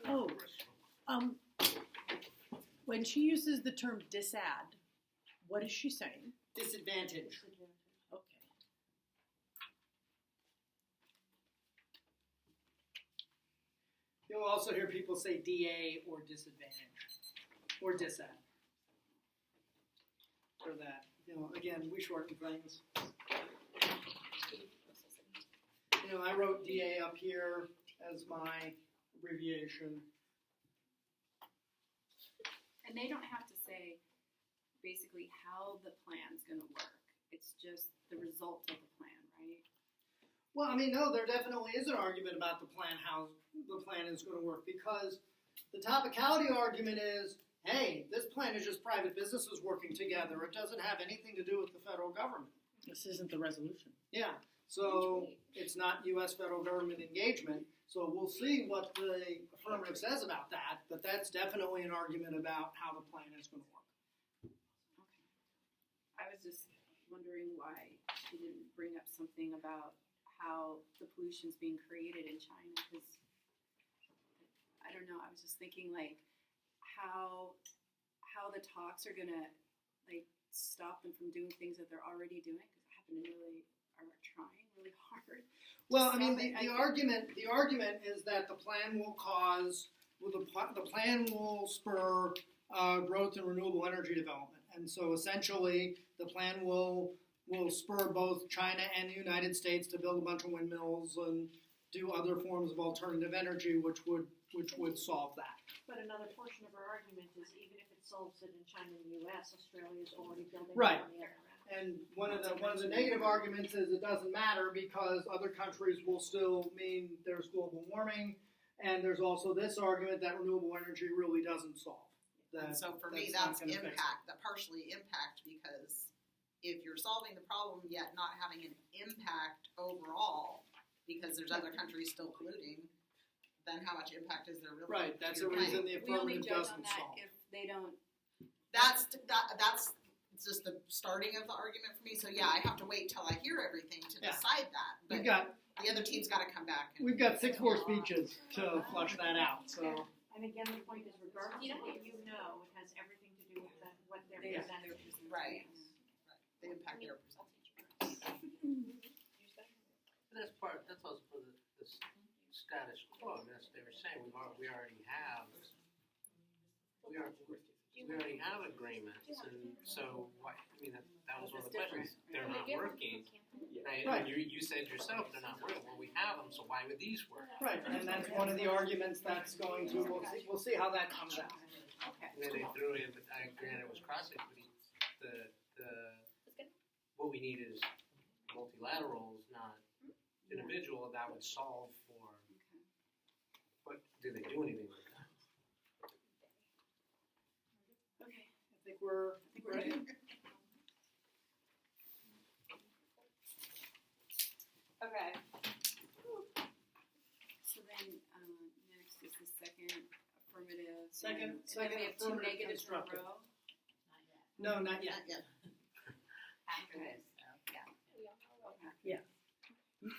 Oh, when she uses the term disad, what is she saying? Disadvantage. Okay. You'll also hear people say DA or disadvantage or disad. For that, again, we shorten things. I wrote DA up here as my abbreviation. And they don't have to say basically how the plan's going to work. It's just the result of the plan, right? Well, no, there definitely is an argument about the plan, how the plan is going to work, because the topicality argument is, hey, this plan is just private businesses working together. It doesn't have anything to do with the federal government. This isn't the resolution. Yeah, so it's not U.S. federal government engagement. So we'll see what the affirmative says about that, but that's definitely an argument about how the plan is going to work. Okay. I was just wondering why she didn't bring up something about how the pollution's being created in China, because I don't know, I was just thinking how the talks are going to stop them from doing things that they're already doing, because I happen to know they are trying really hard. Well, the argument is that the plan will the plan will spur growth in renewable energy development, and so essentially the plan will spur both China and the United States to build a bunch of windmills and do other forms of alternative energy, which would solve that. But another portion of our argument is even if it solves it in China and the U.S., Australia is already building Right. on the other end. And one of the negative arguments is it doesn't matter because other countries will still mean there's global warming, and there's also this argument that renewable energy really doesn't solve. And so for me, that's impact, that partially impact, because if you're solving the problem yet not having an impact overall, because there's other countries still polluting, then how much impact is there really? Right, that's to the your reason plan? the We only affirmative judge on doesn't that solve. if they don't. That's just the starting of the argument for me. So yeah, I have to wait till I hear everything to Yeah. decide that. But the other team's got to come back. We've got 6 more speeches to flush that out. So And again, the point is, regardless of what you know, it has everything to do with what they're Yeah. presenting. Right. The impact they're presenting. That's also for the status quo. That's they were saying we already have agreements, and so why? That was one of the questions. They're not working, right? Right. And you said yourself they're not working. Well, we have them, so why would these work? right, and that's one of the arguments that's going to. We'll see how that comes out. Okay. And then they threw in, but granted it was cross equity. What we need is multilaterals, not individual. That would solve for. But do they do anything with that? Okay. I think we're ready. Okay. So then next is the second affirmative. Second and then we have two affirmative negatives in a constructive. row. No, not yet. Not yet. After this, Okay.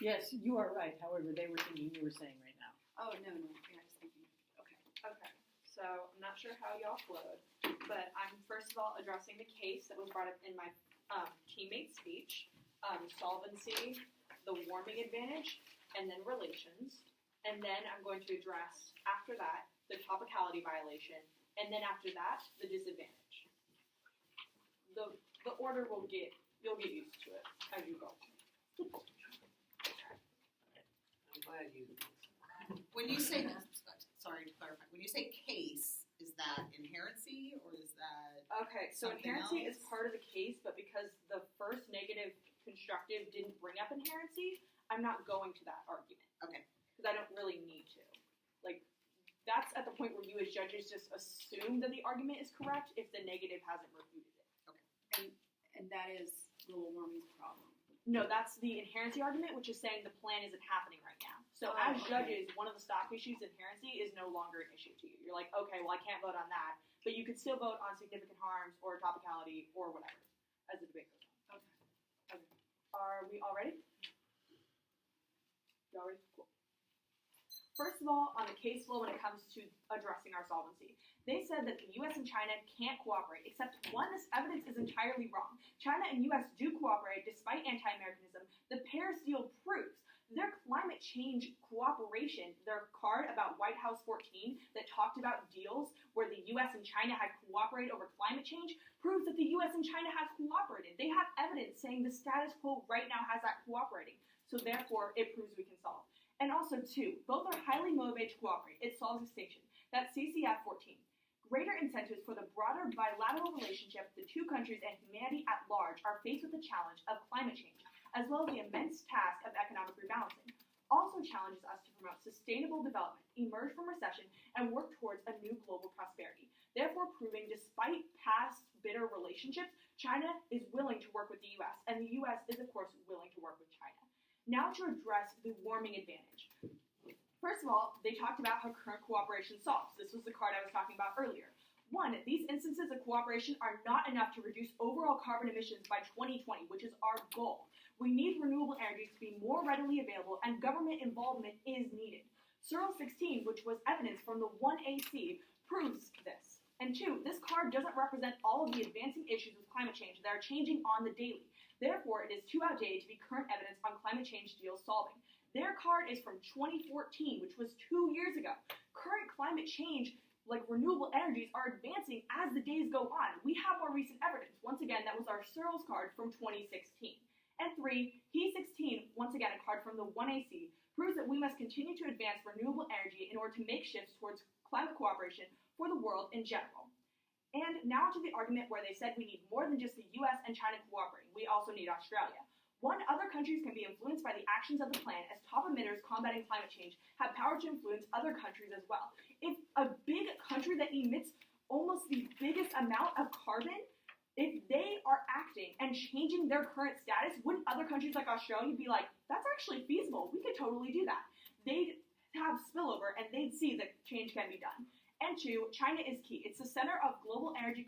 Yes, you are right. However, they were thinking you were saying right now. Oh, no, yeah, just thinking. Okay. Okay, so I'm not sure how y'all flowed, but I'm first of all addressing the case that was brought up in my teammate's speech, solvency, the warming advantage, and then relations. And then I'm going to address, after that, the topicality violation, and then after that, the disadvantage. The order you'll get used to it as you go. I'm glad you. When you say, sorry to clarify, when you say case, is that inherency or is that Okay, so something inherency else? is part of the case, but because the first negative constructive didn't bring up inherency, I'm not going to that argument. Okay. Because I don't really need to. Like, that's at the point where you as judges just assume that the argument is correct if the negative hasn't refuted it. And that is global warming's problem. No, that's the inherency argument, which is saying the plan isn't happening right now. So Oh, as okay. judges, one of the stock issues, inherency, is no longer an issue to you. You're like, okay, well, I can't vote on that, but you could still vote on significant harms or topicality or whatever as the debate goes on. Okay. Are we all ready? Y'all ready? Cool. First of all, on the case flow when it comes to addressing our solvency, they said that the U.S. and China can't cooperate, except one, this evidence is entirely wrong. China and U.S. do cooperate despite anti-Americanism. The Paris deal proves their climate change cooperation, their card about White House 14 that talked about deals where the U.S. and China had cooperated over climate change, proves that the U.S. and China have cooperated. They have evidence saying the status quo right now has that cooperating. So therefore, it proves we can solve. And also, two, both are highly motivated to cooperate. It solves extinction. That's CCF 14. Greater incentives for the broader bilateral relationship the two countries and humanity at large are faced with the challenge of climate change, as well as the immense task of economic rebalancing. Also challenges us to promote sustainable development, emerge from recession, and work towards a new global prosperity. Therefore, proving despite past bitter relationships, China is willing to work with the U.S., and the U.S. is, of course, willing to work with China. Now to address the warming advantage. First of all, they talked about how current cooperation solves. This was the card I was talking about earlier. One, these instances of cooperation are not enough to reduce overall carbon emissions by 2020, which is our goal. We need renewable energies to be more readily available, and government involvement is needed. SUDL 16, which was evidence from the 1AC, proves this. And two, this card doesn't represent all of the advancing issues with climate change that are changing on the daily. Therefore, it is too outdated to be current evidence on climate change deal solving. Their card is from 2014, which was 2 years ago. Current climate change, like renewable energies, are advancing as the days go on. We have more recent evidence. Once again, that was our SUDL's card from 2016. And three, P16, once again a card from the 1AC, proves that we must continue to advance renewable energy in order to make shifts towards climate cooperation for the world in general. And now to the argument where they said we need more than just the U.S. and China cooperating. We also need Australia. One, other countries can be influenced by the actions of the plan, as top emitters combating climate change have power to influence other countries as well. If a big country that emits almost the biggest amount of carbon, if they are acting and changing their current status, wouldn't other countries like Australia be like, that's actually feasible, we could totally do that? They'd have spillover and they'd see that change can be done. And two, China is key. It's the center of global energy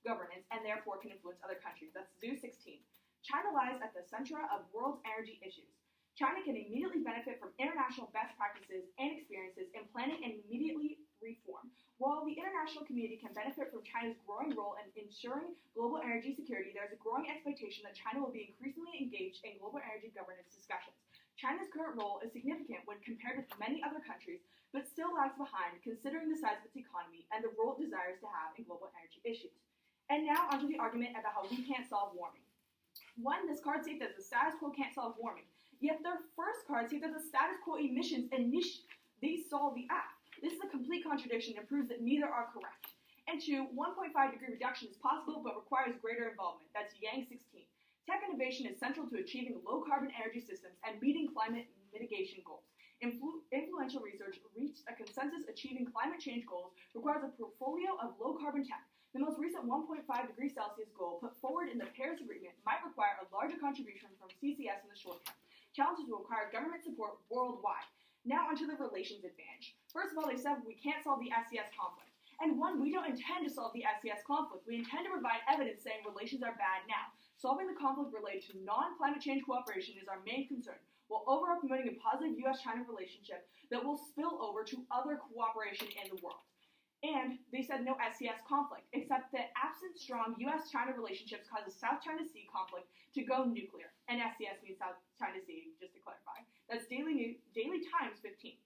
governance and therefore can influence other countries. That's ZOO 16. China lies at the center of world energy issues. China can immediately benefit from international best practices and experiences in planning and immediately reform. While the international community can benefit from China's growing role in ensuring global energy security, there is a growing expectation that China will be increasingly engaged in global energy governance discussions. China's current role is significant when compared with many other countries, but still lags behind considering the size of its economy and the role it desires to have in global energy issues. And now onto the argument about how we can't solve warming. One, this card states that the status quo can't solve warming, yet their first card states that the status quo emissions they solve the act. This is a complete contradiction and proves that neither are correct. And two, 1.5 degree reduction is possible but requires greater involvement. That's Yang 16. Tech innovation is central to achieving low-carbon energy systems and meeting climate mitigation goals. Influential research reached a consensus achieving climate change goals requires a portfolio of low-carbon tech. The most recent 1.5 degrees Celsius goal put forward in the Paris Agreement might require a larger contribution from CCS in the short term. Challenges will require government support worldwide. Now onto the relations advantage. First of all, they said we can't solve the SES conflict. And one, we don't intend to solve the SES conflict. We intend to provide evidence saying relations are bad now. Solving the conflict related to non-climate change cooperation is our main concern. while overall promoting a positive U.S.-China relationship that will spill over to other cooperation in the world. And they said no SCS conflict, except that absent strong U.S.-China relationships causes South China Sea conflict to go nuclear. And SCS means South China Sea, just to clarify. That's Daily Times 15.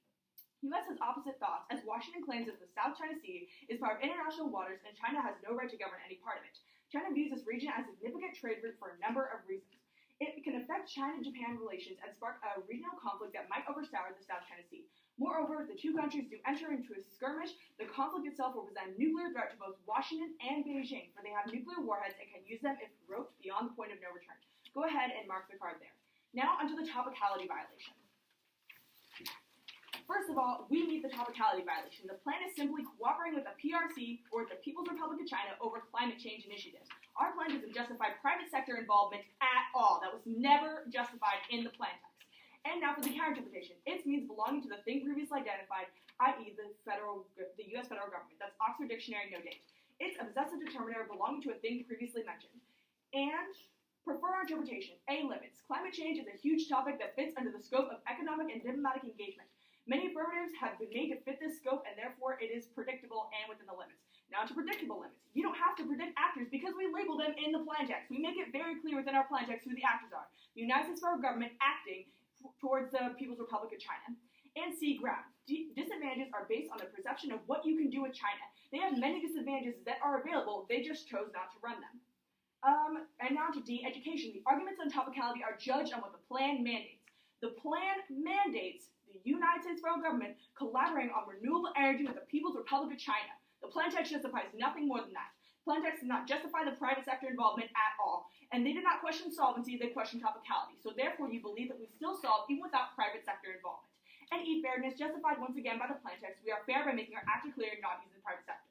U.S. has opposite thoughts, as Washington claims that the South China Sea is part of international waters and China has no right to govern any part of it. China views this region as a significant trade route for a number of reasons. It can affect China-Japan relations and spark a regional conflict that might overshadow the South China Sea. Moreover, if the two countries do enter into a skirmish, the conflict itself will present a nuclear threat to both Washington and Beijing, for they have nuclear warheads and can use them if roped beyond the point of no return. Go ahead and mark the card there. Now onto the topicality violation. First of all, we meet the topicality violation. The plan is simply cooperating with the PRC or the People's Republic of China over climate change initiatives. Our plan doesn't justify private sector involvement at all. That was never justified in the plan text. And now for the counter-interpretation. It means belonging to the thing previously identified, i.e. the U.S. federal government. That's Oxford Dictionary, no date. It's a possessive determiner belonging to a thing previously mentioned. And prefer our interpretation. A, limits. Climate change is a huge topic that fits under the scope of economic and diplomatic engagement. Many affirmatives have been made to fit this scope, and therefore it is predictable and within the limits. Now to predictable limits. You don't have to predict actors because we label them in the plan text. We make it very clear within our plan text who the actors are. The United States federal government acting towards the People's Republic of China. And C, ground. Disadvantages are based on the perception of what you can do with China. They have many disadvantages that are available, they just chose not to run them. And now to D, education. The arguments on topicality are judged on what the plan mandates. The plan mandates the United States federal government collaborating on renewable energy with the People's Republic of China. The plan text justifies nothing more than that. The plan text does not justify the private sector involvement at all. And they did not question solvency, they questioned topicality. So therefore you believe that we still solve even without private sector involvement. And E, fairness, justified once again by the plan text. We are fair by making our actor clear and not using the private sector.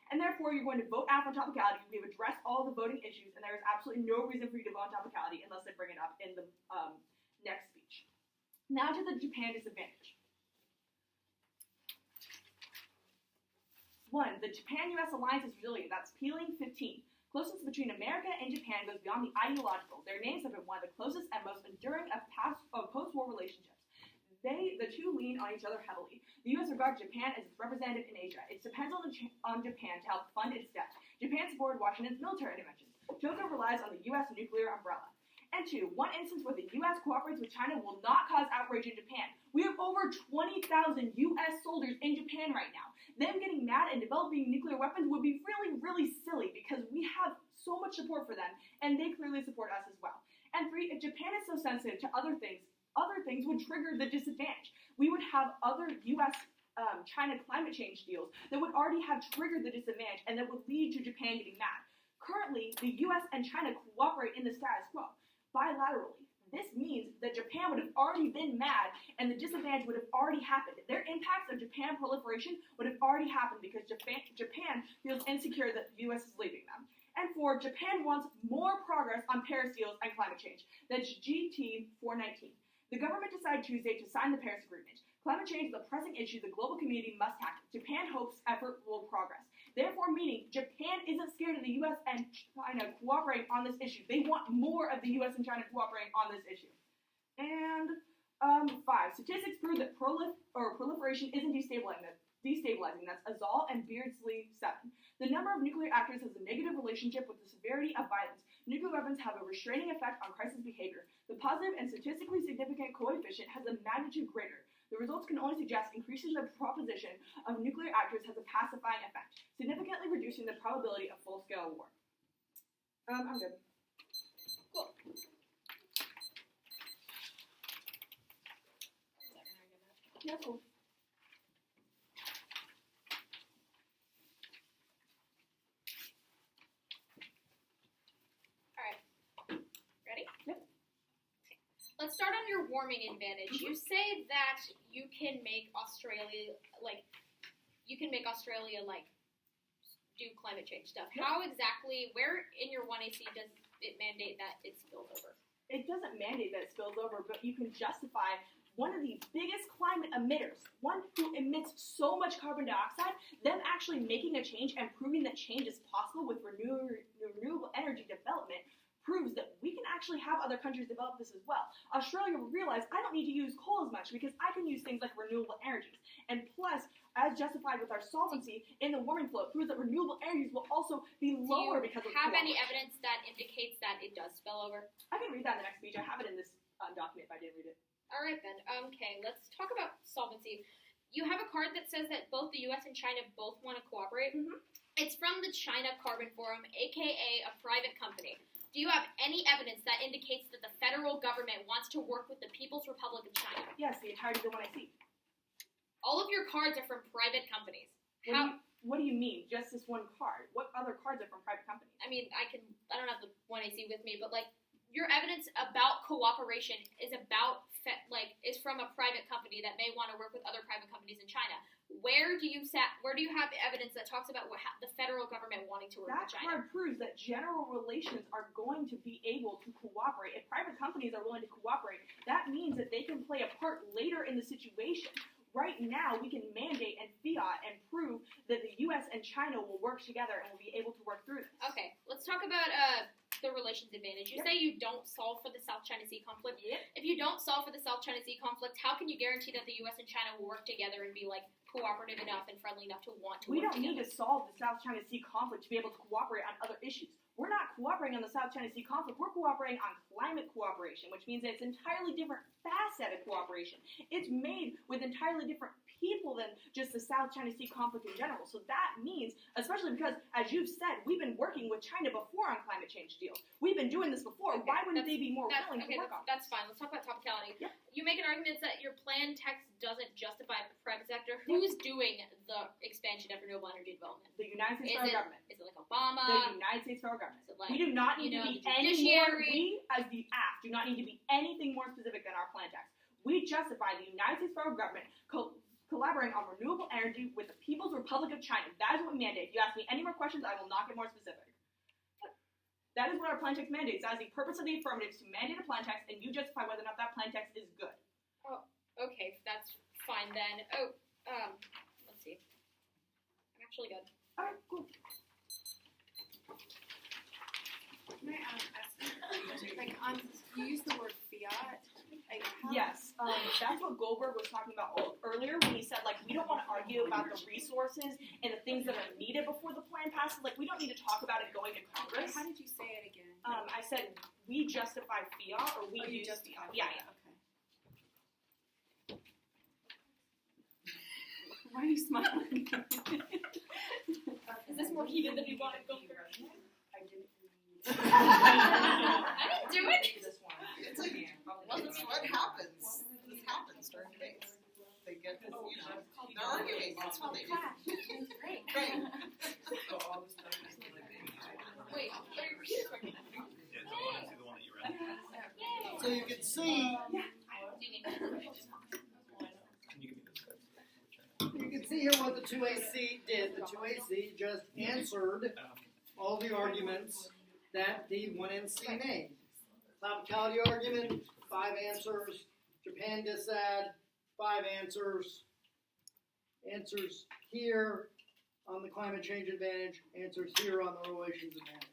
And therefore you're going to vote F on topicality. We have addressed all the voting issues and there is absolutely no reason for you to vote on topicality unless I bring it up in the next speech. Now to the Japan disadvantage. 1. The Japan-US alliance is resilient. That's Peeling 15. Closeness between America and Japan goes beyond the ideological. Their names have been one of the closest and most enduring of post-war relationships. The two lean on each other heavily. The U.S. regards Japan as its representative in Asia. It depends on Japan to help fund its debt. Japan supported Washington's military interventions. Tokyo relies on the U.S. nuclear umbrella. And 2, one instance where the U.S. cooperates with China will not cause outrage in Japan. We have over 20,000 U.S. soldiers in Japan right now. Them getting mad and developing nuclear weapons would be really, really silly because we have so much support for them, and they clearly support us as well. And 3, if Japan is so sensitive to other things would trigger the disadvantage. We would have other U.S. China climate change deals that would already have triggered the disadvantage and that would lead to Japan getting mad. Currently, the U.S. and China cooperate in the status quo bilaterally. This means that Japan would have already been mad and the disadvantage would have already happened. Their impacts of Japan proliferation would have already happened because Japan feels insecure that the U.S. is leaving them. And 4, Japan wants more progress on Paris deals and climate change. That's GT 419. The government decided Tuesday to sign the Paris Agreement. Climate change is a pressing issue the global community must tackle. Japan hopes effort will progress. Therefore, meaning Japan isn't scared of the U.S. and China cooperating on this issue. They want more of the U.S. and China cooperating on this issue. And 5, statistics prove that proliferation isn't destabilizing. That's Azal and Beardsley 7. The number of nuclear actors has a negative relationship with the severity of violence. Nuclear weapons have a restraining effect on crisis behavior. The positive and statistically significant coefficient has a magnitude greater. The results can only suggest increasing the proposition of nuclear actors has a pacifying effect, significantly reducing the probability of full-scale war. I'm good. Cool. Yeah, cool. Let's start on your warming advantage. You say that you can make Australia do climate change stuff. Yep. How exactly, where in your 1AC does it mandate that it spills over? It doesn't mandate that it spills over, but you can justify one of the biggest climate emitters, one who emits so much carbon dioxide, them actually making a change and proving that change is possible with renewable energy development proves that we can actually have a other countries develop this as well. Australia will realize I don't need to use coal as much because I can use things like renewable energies. And plus, as justified with our solvency in the warming flow, proves that renewable energies will also be lower because of have any cooperation. evidence that indicates that it does spill over? I can read that in the next speech. I have it in this document if I didn't read it. All right then. Okay, let's talk about solvency. You have a card that says that both the U.S. and China both want to cooperate. Mm-hmm. It's from the China Carbon Forum, aka a private company. Do you have any evidence that indicates that the federal government wants to work with the People's Republic of China? Yes, the entirety of the one I see. All of your cards are from private companies. What do you mean? Just this one card? What other cards are from private companies? I mean, I don't have the one I see with me, but like your evidence about cooperation is is from a private company that may want to work with other private companies in China. Where do you have evidence that talks about the federal government wanting to work That with China? card proves that general relations are going to be able to cooperate. If private companies are willing to cooperate, that means that they can play a part later in the situation. Right now, we can mandate and fiat and prove that the U.S. and China will work together and will be able to work through this. Okay, let's talk about the relations advantage. You say you don't solve for the South China Sea conflict. If you don't solve for the South China Sea conflict, how can you guarantee that the U.S. and China will work together and be cooperative enough and friendly enough to want to We work don't together? need to solve the South China Sea conflict to be able to cooperate on other issues. We're not cooperating on the South China Sea conflict. We're cooperating on climate cooperation, which means that it's an entirely different facet of cooperation. It's made with entirely different people than just the South China Sea conflict in general. So that means, especially because, as you've said, we've been working with China before on climate change deals. We've been doing this before. Okay, Why wouldn't they be more willing to work on that's fine. Let's talk about topicality. Yep. You make an argument that your plan text doesn't justify the private sector. Who's doing the expansion of renewable energy development? The United States federal government. Is it like Obama? The United States federal government. Is it like, We do not need to be the any more. judiciary? We, as the act, do not need to be anything more specific than our plan text. We justify the United States federal government collaborating on renewable energy with the People's Republic of China. That is what we mandate. If you ask me any more questions, I will not get more specific. That is what our plan text mandates. That is the purpose of the affirmative, to mandate a plan text, and you justify whether or not that plan text is good. Oh, okay, that's fine then. Let's see. I'm actually good. All right, cool. Can I ask, you use the word fiat? Yes, that's what Goldberg was talking about earlier when he said, we don't want to argue about the resources and the things that are needed before the plan passes. We don't need to talk about it going to Congress. How did you say it again? I said we justify fiat, or we use justify fiat. fiat. Okay. Why are you smiling? Is this more heated than you want it, Goldberg? I didn't I didn't do it. It's well, it's what happens. This happens during debates. They get, they're arguing. That's what they do. Great. Great. Wait, what are you talking about? So you can see, here what the 2AC did. The 2AC just answered all the arguments that the 1NC made. Topicality argument, 5 answers. Japan dissad, 5 answers. Answers here on the climate change advantage. Answers here on the relations advantage.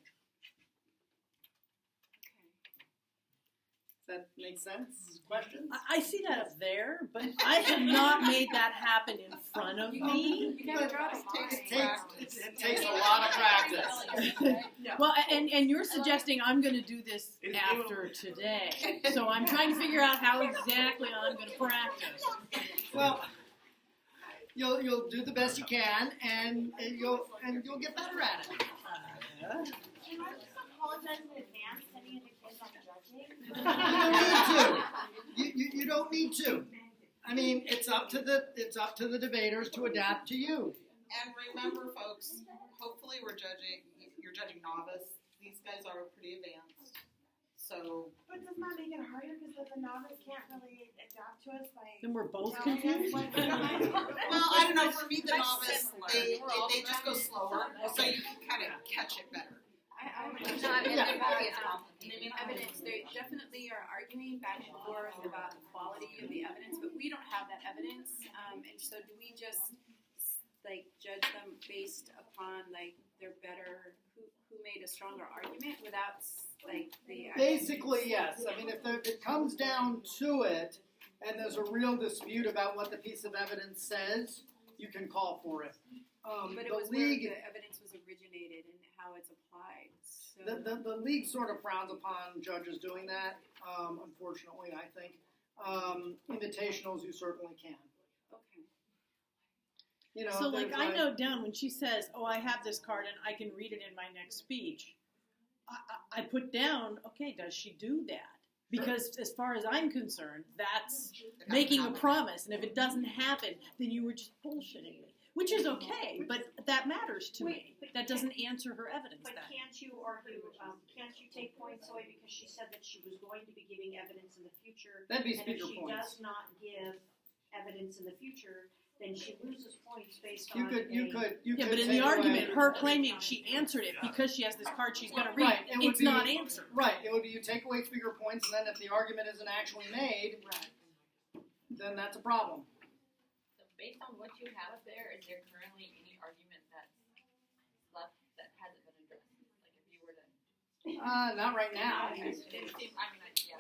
Does that make sense? Questions? I see that up there, but I have not made that happen in front of me. You gotta draw the line. It takes a lot of practice. Well, and you're suggesting I'm going to do this after today, so I'm trying to figure out how exactly I'm going to practice. Well, you'll do the best you can, and you'll get better at it. Can I just apologize in advance to any of the kids I'm judging? You don't need to. I mean, it's up to the debaters to adapt to you. And remember, folks, hopefully you're judging novice. These guys are pretty advanced. So. But doesn't that make it harder because the novice can't really adapt to us by. Then we're both telling us confused. what we're doing? Well, I don't know. For me, the novice, they just go slower, so you can kind of catch it better. Evidence. They definitely are arguing back and forth about the quality of the evidence, but we don't have that evidence. And so, do we just judge them based upon their better who made a stronger argument without like the Basically, yes. I mean, if it comes down to it, and there's a real dispute about what the piece of evidence says, you can call for it. but it The was league, where the evidence was originated and how it's applied. So the league sort of frowns upon judges doing that. Unfortunately, I think invitationals you certainly can. okay. You know, So, like, there's I note down when she says, "Oh, I have this card and I can read it in my next speech." I put down, okay, does she do that? Because as far as I'm concerned, that's making a promise, and if it doesn't happen, then you were just bullshitting me, which is okay, but that matters to me. That doesn't answer her evidence. But Then can't you argue, can't you take points away because she said that she was going to be giving evidence in the future? that'd be And if speaker she points. does not give evidence in the future, then she loses points based You on could yeah, but in take the argument, away- her claiming she answered it because she has this card she's going to read, Right, it would it's be- not answered. Right, it would be you take away speaker points, and then if the argument isn't actually made, then that's a problem. So based on what you have there, is there currently any argument that's left that hasn't been addressed? Like if you were to. Not right now. It seemed,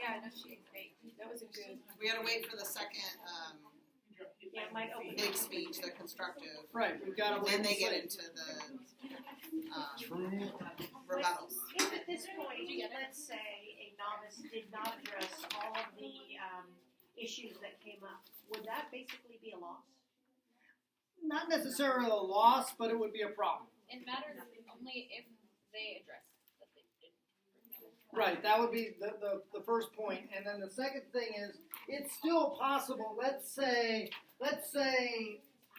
Yeah, no, she great. That was a good. We gotta wait for the second Yeah, it might open. big speech, the constructive. Right, we've got to wait Then they and get see. into the rebuttals. If at this point, let's say a novice did not address all of the issues that came up, would that basically be a loss? Not necessarily a loss, but it would be a problem. It matters only if they address that they didn't. Right, that would be the first point. And then the second thing is, it's still possible, let's say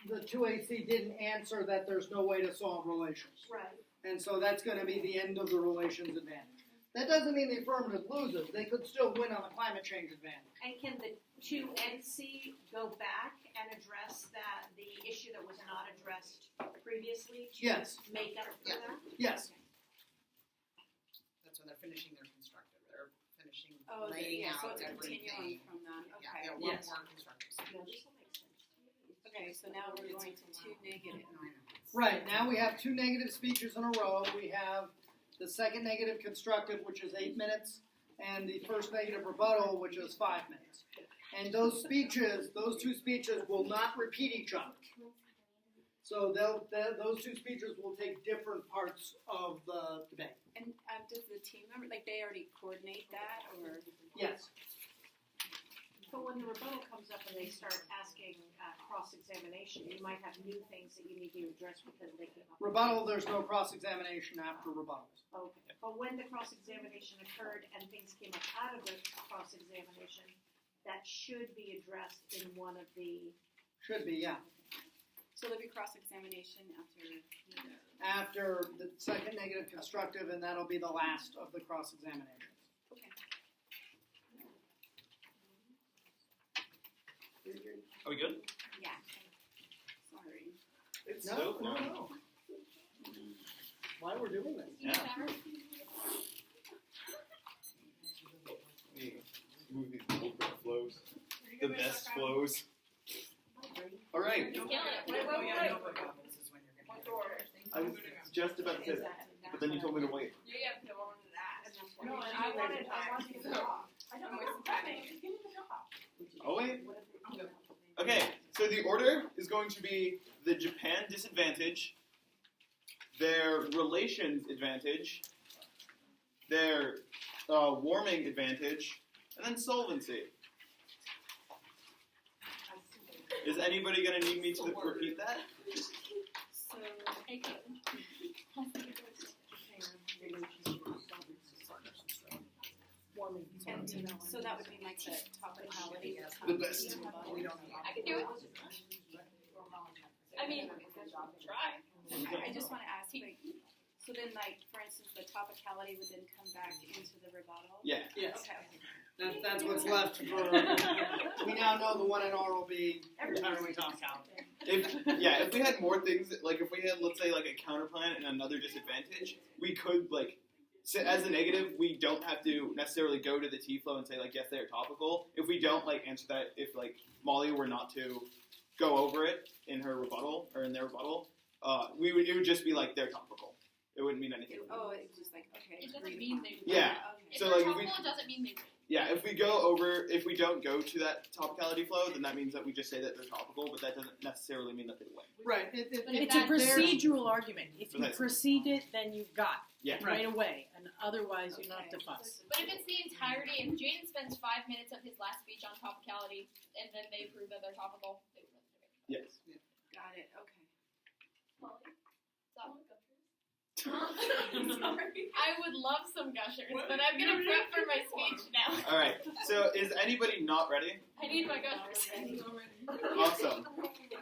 the 2AC didn't answer that there's no way to solve relations. Right. And so that's going to be the end of the relations advantage. That doesn't mean the affirmative loses. They could still win on the climate change advantage. And can the 2NC go back and address the issue that was not addressed previously to Yes. make up for Yeah. that? Yes. That's when they're finishing their constructive. They're finishing Oh, laying yeah, so out it's a continuum everything. from that. Yeah, Okay. yeah, one Yes. more constructive. No, this will make sense. Okay, so now we're going to two negative. Right, now we have two negative speeches in a row. We have the second negative constructive, which is 8 minutes, and the first negative rebuttal, which is 5 minutes. And those two speeches will not repeat each other. So those two speeches will take different parts of the debate. And does the team member, like they already coordinate that or? Yes. But when the rebuttal comes up and they start asking cross-examination, you might have new things that you need to address because they came up. Rebuttal, there's no cross-examination after rebuttals. Okay. But when the cross-examination occurred and things came up out of the cross-examination, that should be addressed in one of the. Should be, yeah. So there'll be cross-examination after. After the second negative constructive, and that'll be the last of the cross-examinations. Okay. Are we good? Yeah. Sorry. It's No. Why we're doing this? Yeah. Move these little bit flows. The best flows. All right. This is when you're I was just about to say that, but then you told me to wait. No, and I wanted to talk. I don't know what's happening. Give me the job. Oh wait. Okay, so the order is going to be the Japan disadvantage, their relations advantage, their warming advantage, and then solvency. Is anybody going to need me to repeat that? So, and so that would be like the topicality. The best. I can do it. I mean, try. I just want to ask, like, so then, like, for instance, the topicality would then come back into the rebuttal? Yeah. Yes. Okay. That's what's left for. We now know the 1NR will be entirely topicality. If we had more things, like if we had, let's say, like a counterplan and another disadvantage, we could, like, so as a negative, we don't have to necessarily go to the T-flow and say, like, yes, they're topical. If we don't, like, answer that, if, like, Molly were not to go over it in her rebuttal, or in their rebuttal, it would just be, like, they're topical. It wouldn't mean anything. It's just like, okay. It doesn't agreed mean upon. they Yeah. If So, they're like, if we- topical, it doesn't mean they win. Yeah, if we don't go to that topicality flow, then that means that we just say that they're topical, but that doesn't necessarily mean that they win. Right. But if It's a that- procedural argument. If you Precisely. precede it, then you've got Yeah. right away, and otherwise you don't have to fuss. But if it's the entirety, if Jaden spends 5 minutes of his last speech on topicality, and then they prove that they're topical, they win the debate. Yes. Got it. Okay. I would love some gushers, but I'm gonna prep for my speech now. All right. So is anybody not ready? I need my gushers. Awesome.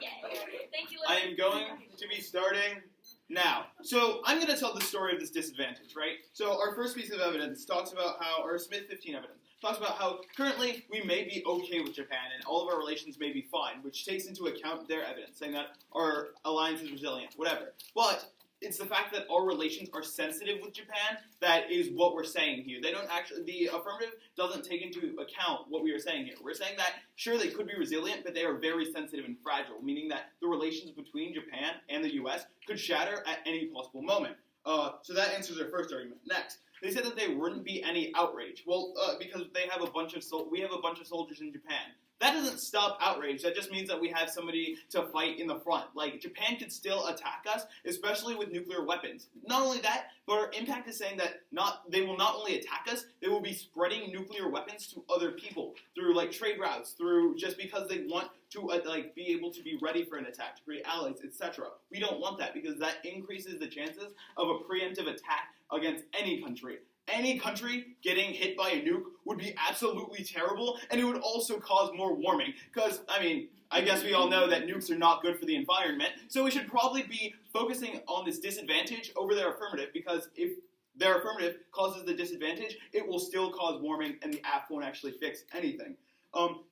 Yay. Thank you, I Liz. am going to be starting now. So I'm going to tell the story of this disadvantage, right? So our first piece of evidence talks about how, or Smith 15 evidence, talks about how currently we may be okay with Japan and all of our relations may be fine, which takes into account their evidence, saying that our alliance is resilient, whatever. But it's the fact that our relations are sensitive with Japan that is what we're saying here. They don't actually, the affirmative doesn't take into account what we are saying here. We're saying that, sure, they could be resilient, but they are very sensitive and fragile, meaning that the relations between Japan and the U.S. could shatter at any possible moment. So that answers our first argument. Next, they said that there wouldn't be any outrage. Well, because they have we have a bunch of soldiers in Japan. That doesn't stop outrage. That just means that we have somebody to fight in the front. Like, Japan could still attack us, especially with nuclear weapons. Not only that, but our impact is saying that they will not only attack us, they will be spreading nuclear weapons to other people through, like, trade routes, through just because they want to, be able to be ready for an attack, to create allies, etc. We don't want that because that increases the chances of a preemptive attack against any country. Any country getting hit by a nuke would be absolutely terrible, and it would also cause more warming. Because, I guess we all know that nukes are not good for the environment, so we should probably be focusing on this disadvantage over their affirmative, because if their affirmative causes the disadvantage, it will still cause warming, and the app won't actually fix anything.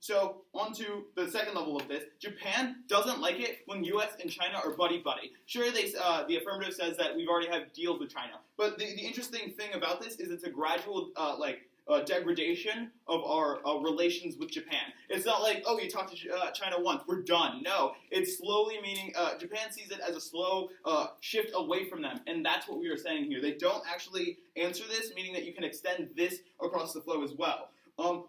So, on to the second level of this. Japan doesn't like it when U.S. and China are buddy-buddy. Sure, the affirmative says that we've already have deals with China. But the interesting thing about this is it's a gradual, degradation of our relations with Japan. It's not like, oh, you talked to China once, we're done. No, it's slowly meaning, Japan sees it as a slow shift away from them, and that's what we are saying here. They don't actually answer this, meaning that you can extend this across the flow as well.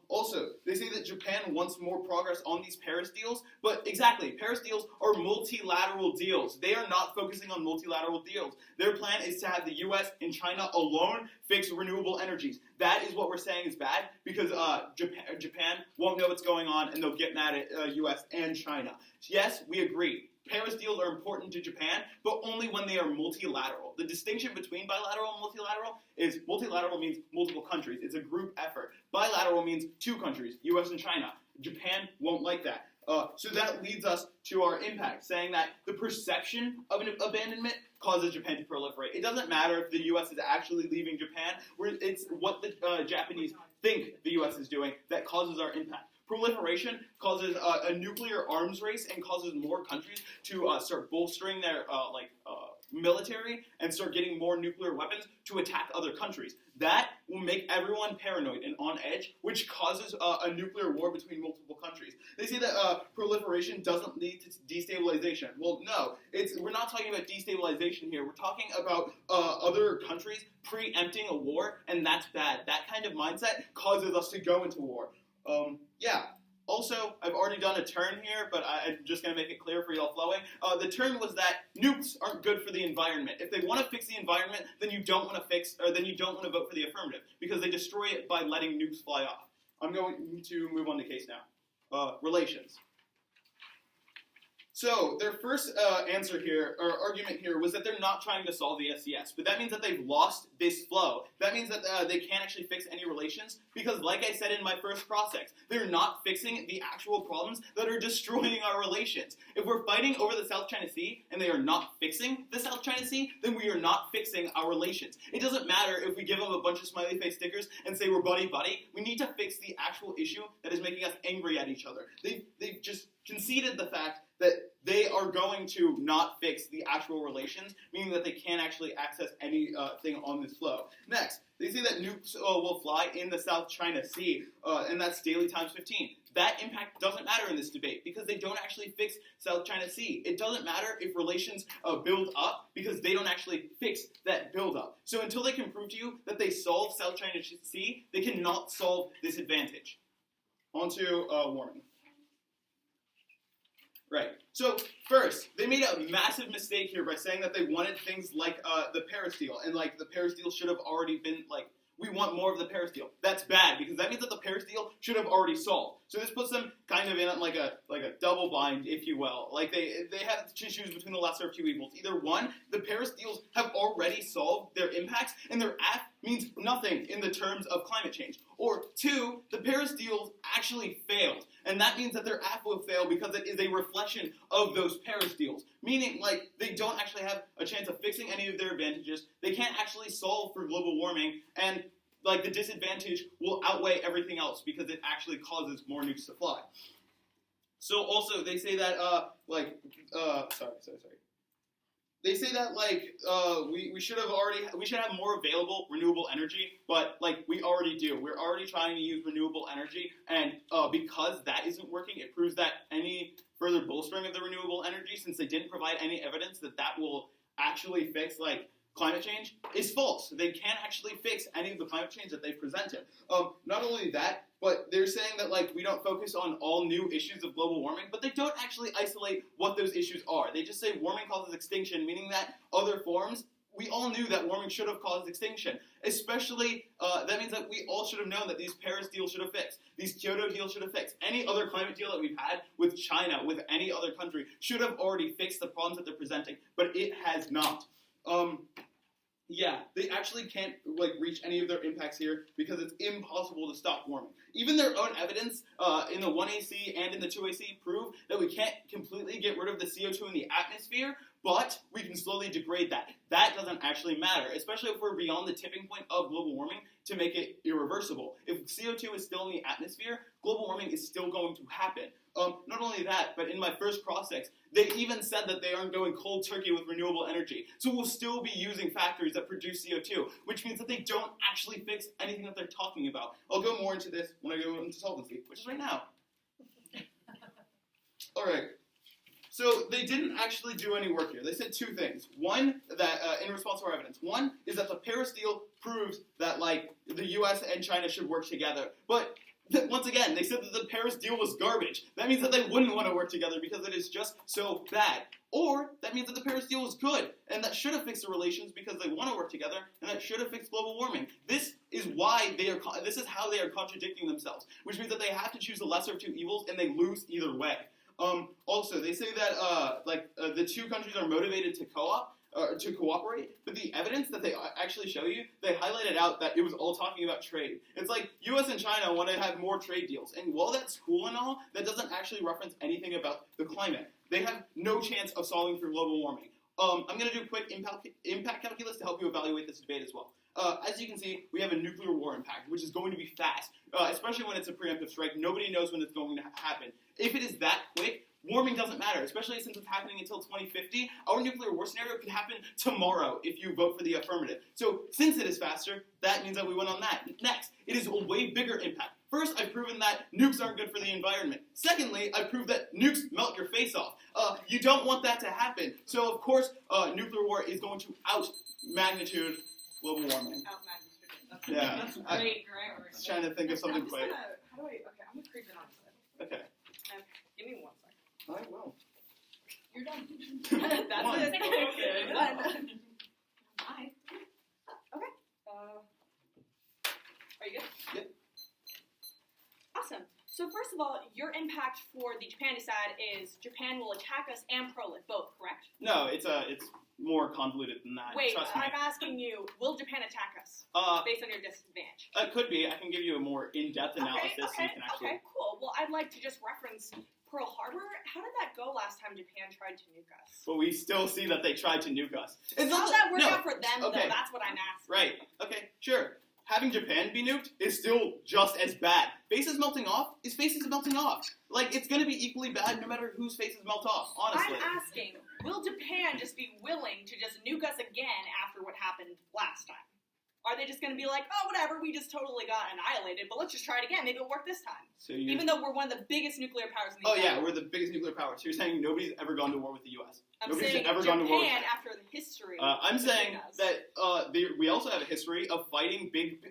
Also, they say that Japan wants more progress on these Paris deals, but exactly, Paris deals are multilateral deals. They are not focusing on multilateral deals. Their plan is to have the U.S. and China alone fix renewable energies. That is what we're saying is bad, because Japan won't know what's going on, and they'll get mad at U.S. and China. Yes, we agree. Paris deals are important to Japan, but only when they are multilateral. The distinction between bilateral and multilateral is multilateral means multiple countries. It's a group effort. Bilateral means two countries, U.S. and China. Japan won't like that. So that leads us to our impact, saying that the perception of an abandonment causes Japan to proliferate. It doesn't matter if the U.S. is actually leaving Japan. It's what the Japanese think the U.S. is doing that causes our impact. Proliferation causes a nuclear arms race and causes more countries to start bolstering their military and start getting more nuclear weapons to attack other countries. That will make everyone paranoid and on edge, which causes a nuclear war between multiple countries. They say that proliferation doesn't lead to destabilization. Well, no, we're not talking about destabilization here. We're talking about other countries preempting a war, and that's bad. That kind of mindset causes us to go into war. Also, I've already done a turn here, but I'm just going to make it clear for y'all flowing. The turn was that nukes aren't good for the environment. If they want to fix the environment, then you don't want to vote for the affirmative, because they destroy it by letting nukes fly off. I'm going to move on to case now. Relations. So their first answer here, or argument here, was that they're not trying to solve the SES, but that means that they've lost this flow. That means that they can't actually fix any relations, because like I said in my first cross-ex, they're not fixing the actual problems that are destroying our relations. If we're fighting over the South China Sea, and they are not fixing the South China Sea, then we are not fixing our relations. It doesn't matter if we give them a bunch of smiley face stickers and say we're buddy-buddy. We need to fix the actual issue that is making us angry at each other. They've just conceded the fact that they are going to not fix the actual relations, meaning that they can't actually access anything on this flow. Next, they say that nukes will fly in the South China Sea, and that's daily times 15. That impact doesn't matter in this debate because they don't actually fix South China Sea. It doesn't matter if relations build up because they don't actually fix that build-up. So until they can prove to you that they solve South China Sea, they cannot solve this advantage. On to warming. Right. So first, they made a massive mistake here by saying that they wanted things like the Paris deal, and like the Paris deal should have already been like, we want more of the Paris deal. That's bad because that means that the Paris deal should have already solved. So this puts them kind of in like a double bind, if you will. Like they have to choose between the lesser of two evils. Either one, the Paris deals have already solved their impacts, and their act means nothing in the terms of climate change. Or two, the Paris deals actually failed, and that means that their act will fail because it is a reflection of those Paris deals. Meaning, like, they don't actually have a chance of fixing any of their advantages. They can't actually solve for global warming, and like the disadvantage will outweigh everything else because it actually causes more nukes to fly. So also they say that They say that we should have more available renewable energy, but like we already do. We're already trying to use renewable energy, and because that isn't working, it proves that any further bolstering of the renewable energy, since they didn't provide any evidence that that will actually fix like climate change, is false. They can't actually fix any of the climate change that they presented. Not only that, but they're saying that like we don't focus on all new issues of global warming, but they don't actually isolate what those issues are. They just say warming causes extinction, meaning that other forms, we all knew that warming should have caused extinction. Especially, that means that we all should have known that these Paris deals should have fixed, these Kyoto deals should have fixed, any other climate deal that we've had with China, with any other country, should have already fixed the problems that they're presenting, but it has not. Yeah, they actually can't like reach any of their impacts here because it's impossible to stop warming. Even their own evidence in the 1AC and in the 2AC prove that we can't completely get rid of the CO2 in the atmosphere, but we can slowly degrade that. That doesn't actually matter, especially if we're beyond the tipping point of global warming to make it irreversible. If CO2 is still in the atmosphere, global warming is still going to happen. Not only that, but in my first cross-ex, they even said that they aren't going cold turkey with renewable energy. So we'll still be using factories that produce CO2, which means that they don't actually fix anything that they're talking about. I'll go more into this when I go into solvency, which is right now. All right. So they didn't actually do any work here. They said two things. One, that in response to our evidence. One is that the Paris deal proves that like the U.S. and China should work together. But once again, they said that the Paris deal was garbage. That means that they wouldn't want to work together because it is just so bad. Or that means that the Paris deal was good, and that should have fixed the relations because they want to work together, and that should have fixed global warming. This is why this is how they are contradicting themselves, which means that they have to choose the lesser of two evils, and they lose either way. Also, they say that the two countries are motivated to cooperate, but the evidence that they actually show you, they highlighted out that it was all talking about trade. It's like U.S. and China want to have more trade deals, and while that's cool and all, that doesn't actually reference anything about the climate. They have no chance of solving for global warming. I'm going to do a quick impact calculus to help you evaluate this debate as well. As you can see, we have a nuclear war impact, which is going to be fast, especially when it's a preemptive strike. Nobody knows when it's going to happen. If it is that quick, warming doesn't matter, especially since it's happening until 2050. Our nuclear war scenario could happen tomorrow if you vote for the affirmative. So since it is faster, that means that we win on that. Next, it is a way bigger impact. First, I've proven that nukes aren't good for the environment. Secondly, I've proved that nukes melt your face off. You don't want that to happen. So, of course, nuclear war is going to out-magnitude global warming. Out-magnitude. Yeah. That's great grammar. I was trying to think of something quick. I'm gonna creep it on this. Okay. Give me 1 second. I will. You're done. That's One. it. Okay. One. Bye. Okay. Are you good? Yep. Awesome. So first of all, your impact for the Japan side is Japan will attack us and prolif both, correct? No, it's more convoluted than that. Wait, Trust me. I'm asking you, will Japan attack us based on your disadvantage? It could be. I can give you a more in-depth analysis so you can actually... Okay, cool. Well, I'd like to just reference Pearl Harbor. How did that go last time Japan tried to nuke us? But we still see that they tried to nuke us. It's How not did that work no. out for them, Okay. though? That's what I'm asking. Right. Okay, sure. having Japan be nuked is still just as bad. Faces melting off is faces melting off. Like, it's gonna be equally bad no matter whose faces melt off, honestly. I'm asking, will Japan just be willing to just nuke us again after what happened last time? Are they just going to be like, oh, whatever, we just totally got annihilated, but let's just try it again. Maybe it'll work this time. So Even though we're one of the biggest nuclear powers in the Oh universe. yeah, we're the biggest nuclear power. So you're saying nobody's ever gone to war with the U.S.? I'm Nobody's saying ever gone to war with Japan, China. after the history. I'm saying has. that we also have a history of fighting big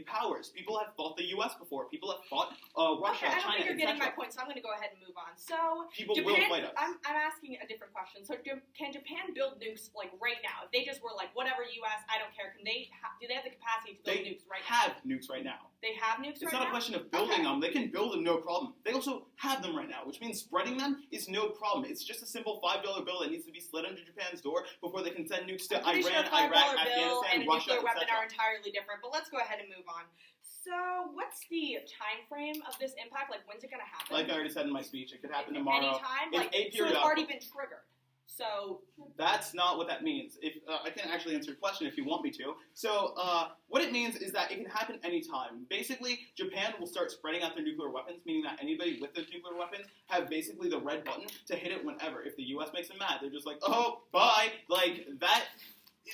powers. People have fought the U.S. before. People have fought Russia, Okay, I don't China, think you're getting my etc. point, so I'm going to go ahead and move on. So, People Japan, will fight us. I'm asking a different question. So, can Japan build nukes, like, right now? If they just were like, whatever, U.S., I don't care, can they, do they have the capacity to build nukes right now? Have nukes right now. They have nukes It's right not now? a question of building them. They can build them, no problem. They also have them right now, which means spreading them is no problem. It's just a simple $5 bill that needs to be slid under Japan's door before they can send nukes to I'm pretty Iran, sure a $5 Iraq, bill Afghanistan, and a Russia, nuclear weapon etc. are entirely different, but let's go ahead and move on. So, what's the time frame of this impact? Like, when's it going to happen? Like I already said in my speech, it could happen tomorrow. Anytime? It's Like, so it's aperiodical. already been triggered. So, That's not what that means. If I can actually answer your question if you want me to. So, what it means is that it can happen anytime. Basically, Japan will start spreading out their nuclear weapons, meaning that anybody with those nuclear weapons have basically the red button to hit it whenever. If the U.S. makes them mad, they're just like, oh, bye. Like, that.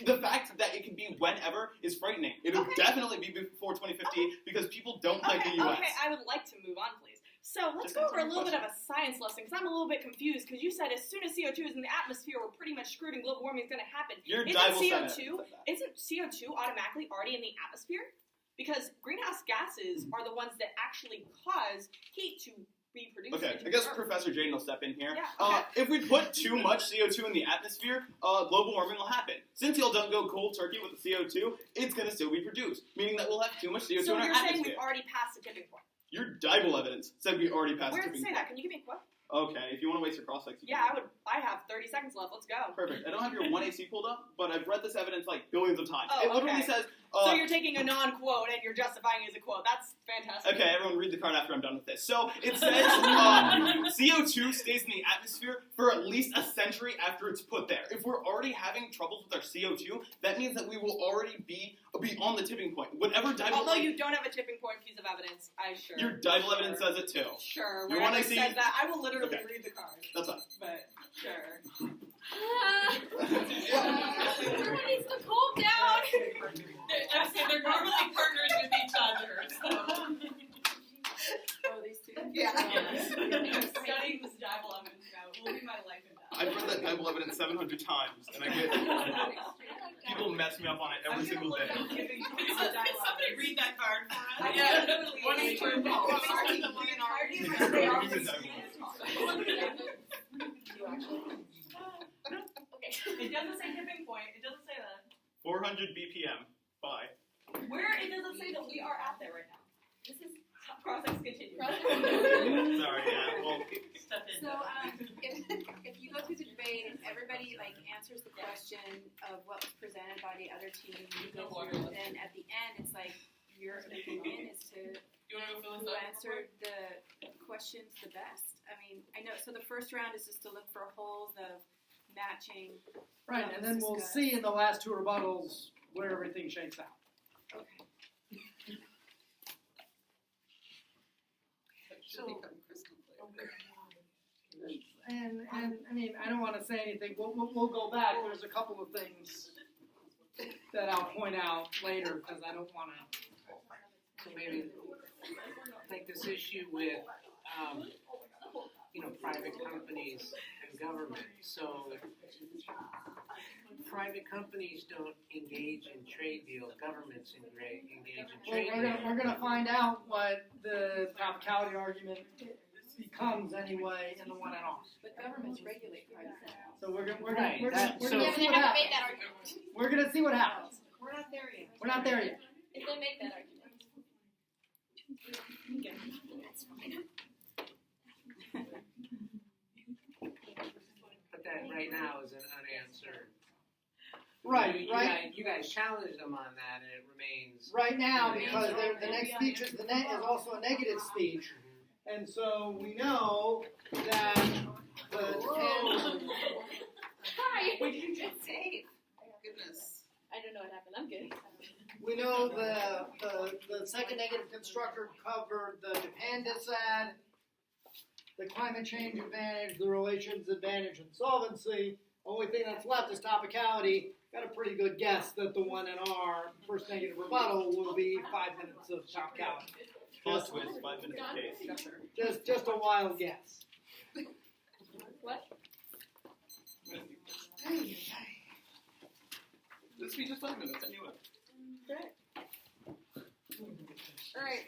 The fact that it can be whenever is frightening. It'll definitely be before 2050 because people don't like the U.S. Okay, I would like to move on, please. So let's go over a little bit of a science lesson, because I'm a little bit confused, because you said as soon as CO2 is in the atmosphere, we're pretty much screwed and global warming is going to happen. Isn't CO2 automatically already in the atmosphere? Because greenhouse gases are the ones that actually cause heat to be produced. Okay, I guess Professor Jaden will step in here. Yeah, okay. If we put too much CO2 in the atmosphere, global warming will happen. Since y'all don't go cold turkey with the CO2, it's going to still be produced, meaning that we'll have too much CO2 So in our you're saying atmosphere. we've already passed the tipping point? Your Dibble evidence said we already passed Where the does it tipping say point. that? Can you give me a quote? Okay, if you want to waste your cross-legs. Yeah, I have 30 seconds left. Let's go. Perfect. I don't have your 1AC pulled up, but I've read this evidence like billions of times. Oh, It literally okay. says... So you're taking a non-quote and you're justifying it as a quote. That's fantastic. Okay, everyone read the card after I'm done with this. So it says CO2 stays in the atmosphere for at least a century after it's put there. If we're already having troubles with our CO2, that means that we will already be on the tipping point. Whatever Dibble... Although you don't have a tipping point piece of evidence, Your Dibble evidence says it too. Sure, Your wherever it 1AC says that, I will literally Okay. read the card. That's fine. But, sure. Everyone needs to calm down. They're normally partners with each other. So. Oh, these two? Yeah. Studying this Bible evidence now will be my life and death. I've read that Dibble evidence 700 times, and I get... People mess me up on it every single day. Somebody read that card for us. Yeah. One is for It doesn't say tipping point. It doesn't say that. 400 BPM. Bye. Where it doesn't say that we are at there right now. This is process continues. Sorry, yeah. Well, So, if you go through the debate and everybody answers the question of what was presented by the other team, then at the end it's like your opinion is to You want to go who answered the questions the best. I mean, I know. So the first round is just to look for holes of matching. Right, and then we'll see in the last two rebuttals where everything shakes out. Okay. Should become crystal clear. And I mean, I don't want to say anything. We'll go back. There's a couple of things that I'll point out later because I don't want to. So maybe like this issue with, private companies and government. So private companies don't engage in trade deals. Governments engage in trade deals. We're gonna find out what the Topicality argument becomes anyway in the one and off. But governments regulate private sector. So we're gonna They see what haven't made happens. that argument. We're gonna see what happens. We're not there yet. We're not there yet. If they make that argument. But that right now is an unanswered. Right, right. You guys challenged them on that, and it remains. Right now, because the next speech is also a negative speech, and so we know that the 10. Hi. What did you just say? Goodness. I don't know what happened. I'm good. We know the second negative constructor covered the dependence ad, the climate change advantage, the relations advantage, and solvency. Only thing that's left is topicality. Got a pretty good guess that the one in our first negative rebuttal will be 5 minutes of topicality. Plus with 5 minutes of case. Just a wild guess. What? This speech is 5 minutes anyway. Alright.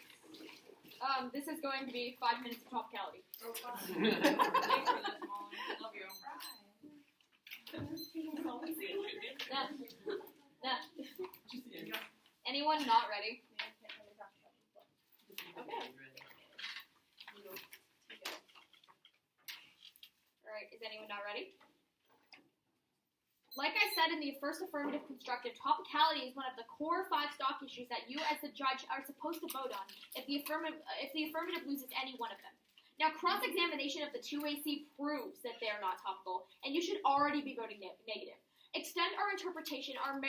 This is going to be 5 minutes of topicality. Thanks for this, Molly. Love you. Nah. Anyone not ready? Okay. Alright, is anyone not ready? Like I said in the first affirmative constructive, topicality is one of the core 5 stock issues that you as the judge are supposed to vote on if the affirmative loses any one of them. Now, cross-examination of the 2AC proves that they are not topical, and you should already be voting negative. Extend our interpretation, our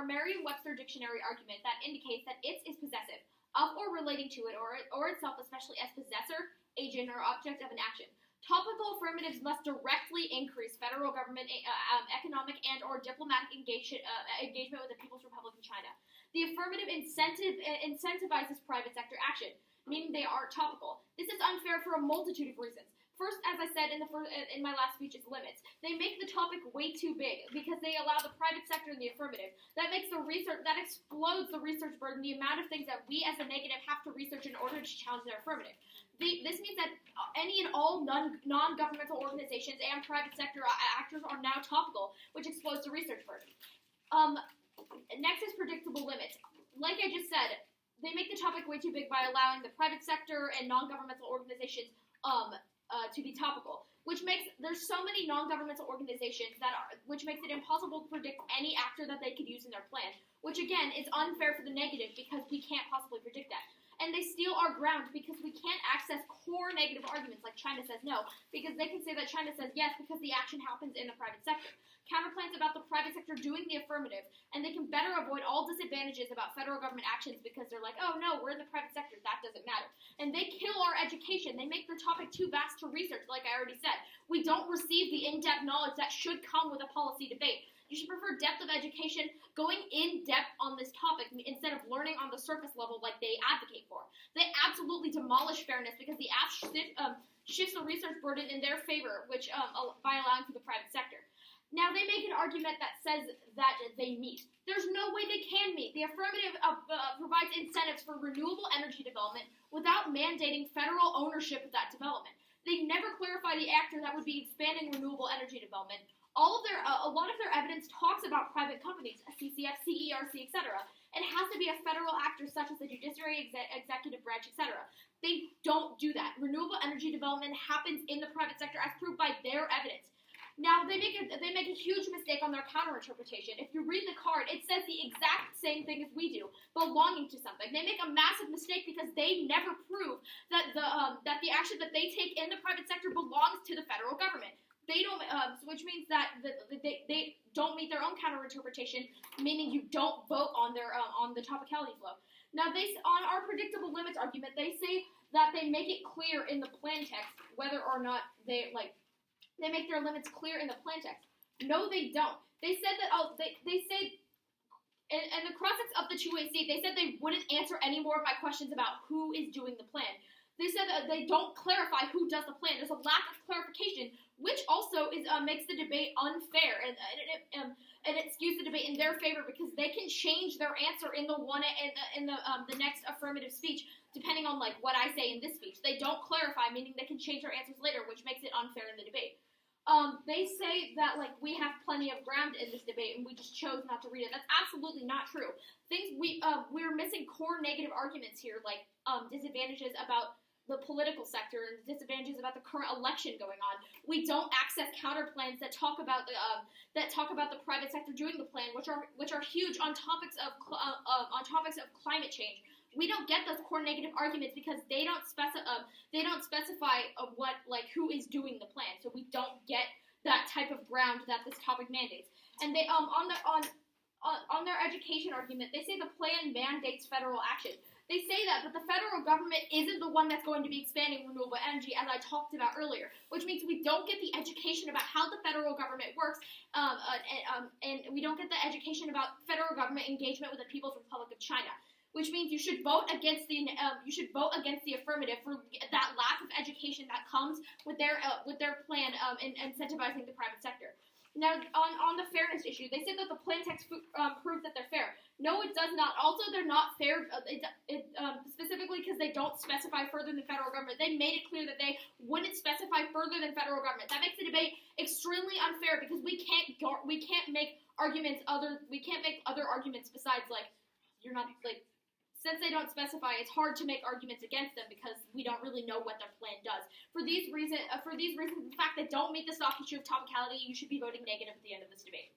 Merriam-Webster dictionary argument that indicates that it is possessive of or relating to it or itself, especially as possessor, agent, or object of an action. Topical affirmatives must directly increase federal government economic and or diplomatic engagement with the People's Republic of China. The affirmative incentivizes private sector action, meaning they are topical. This is unfair for a multitude of reasons. First, as I said in my last speech, is limits. They make the topic way too big because they allow the private sector in the affirmative. That explodes the research burden, the amount of things that we as a negative have to research in order to challenge their affirmative. This means that any and all non-governmental organizations and private sector actors are now topical, which explodes the research burden. Next is predictable limits. Like I just said, they make the topic way too big by allowing the private sector and non-governmental organizations to be topical, which makes there's so many non-governmental organizations which makes it impossible to predict any actor that they could use in their plan, which again is unfair for the negative because we can't possibly predict that. And they steal our ground because we can't access core negative arguments like China says no, because they can say that China says yes because the action happens in the private sector. Counterplans about the private sector doing the affirmative, and they can better avoid all disadvantages about federal government actions because they're like, oh no, we're in the private sector, that doesn't matter. And they kill our education. They make the topic too vast to research, like I already said. We don't receive the in-depth knowledge that should come with a policy debate. You should prefer depth of education, going in depth on this topic instead of learning on the surface level like they advocate for. They absolutely demolish fairness because the app shifts the research burden in their favor, which by allowing for the private sector. Now they make an argument that says that they meet. There's no way they can meet. The affirmative provides incentives for renewable energy development without mandating federal ownership of that development. They never clarify the actor that would be expanding renewable energy development. A lot of their evidence talks about private companies, CCF, CERC, etc. It has to be a federal actor such as the judiciary, executive branch, etc. They don't do that. Renewable energy development happens in the private sector as proved by their evidence. Now, they make a huge mistake on their counter-interpretation. If you read the card, it says the exact same thing as we do, belonging to something. They make a massive mistake because they never prove that the action that they take in the private sector belongs to the federal government. They don't, which means that they don't meet their own counter-interpretation, meaning you don't vote on their on the topicality flow. Now, on our predictable limits argument, they say that they make it clear in the plan text whether or not they make their limits clear in the plan text. No, they don't. They said that they say in the context of the 2AC, they said they wouldn't answer any more of my questions about who is doing the plan. They said that they don't clarify who does the plan. There's a lack of clarification, which also makes the debate unfair, and it skews the debate in their favor because they can change their answer in the next affirmative speech depending on like what I say in this speech. They don't clarify, meaning they can change their answers later, which makes it unfair in the debate. They say that like we have plenty of ground in this debate and we just chose not to read it. That's absolutely not true. We're missing core negative arguments here, like disadvantages about the political sector and disadvantages about the current election going on. We don't access counterplans that talk about the private sector doing the plan, which are huge on topics of climate change. We don't get those core negative arguments because they don't specify who is doing the plan. So we don't get that type of ground that this topic mandates. And they on their education argument, they say the plan mandates federal action. They say that, but the federal government isn't the one that's going to be expanding renewable energy, as I talked about earlier, which means we don't get the education about how the federal government works, and we don't get the education about federal government engagement with the People's Republic of China, which means you should vote against the affirmative for that lack of education that comes with their plan in incentivizing the private sector. Now, on the fairness issue, they say that the plan text proves that they're fair. No, it does not. Also, they're not fair, specifically because they don't specify further than federal government. They made it clear that they wouldn't specify further than federal government. That makes the debate extremely unfair because we can't make other arguments besides you're not since they don't specify, it's hard to make arguments against them because we don't really know what their plan does. For these reasons, the fact that don't meet the stock issue of topicality, you should be voting negative at the end of this debate.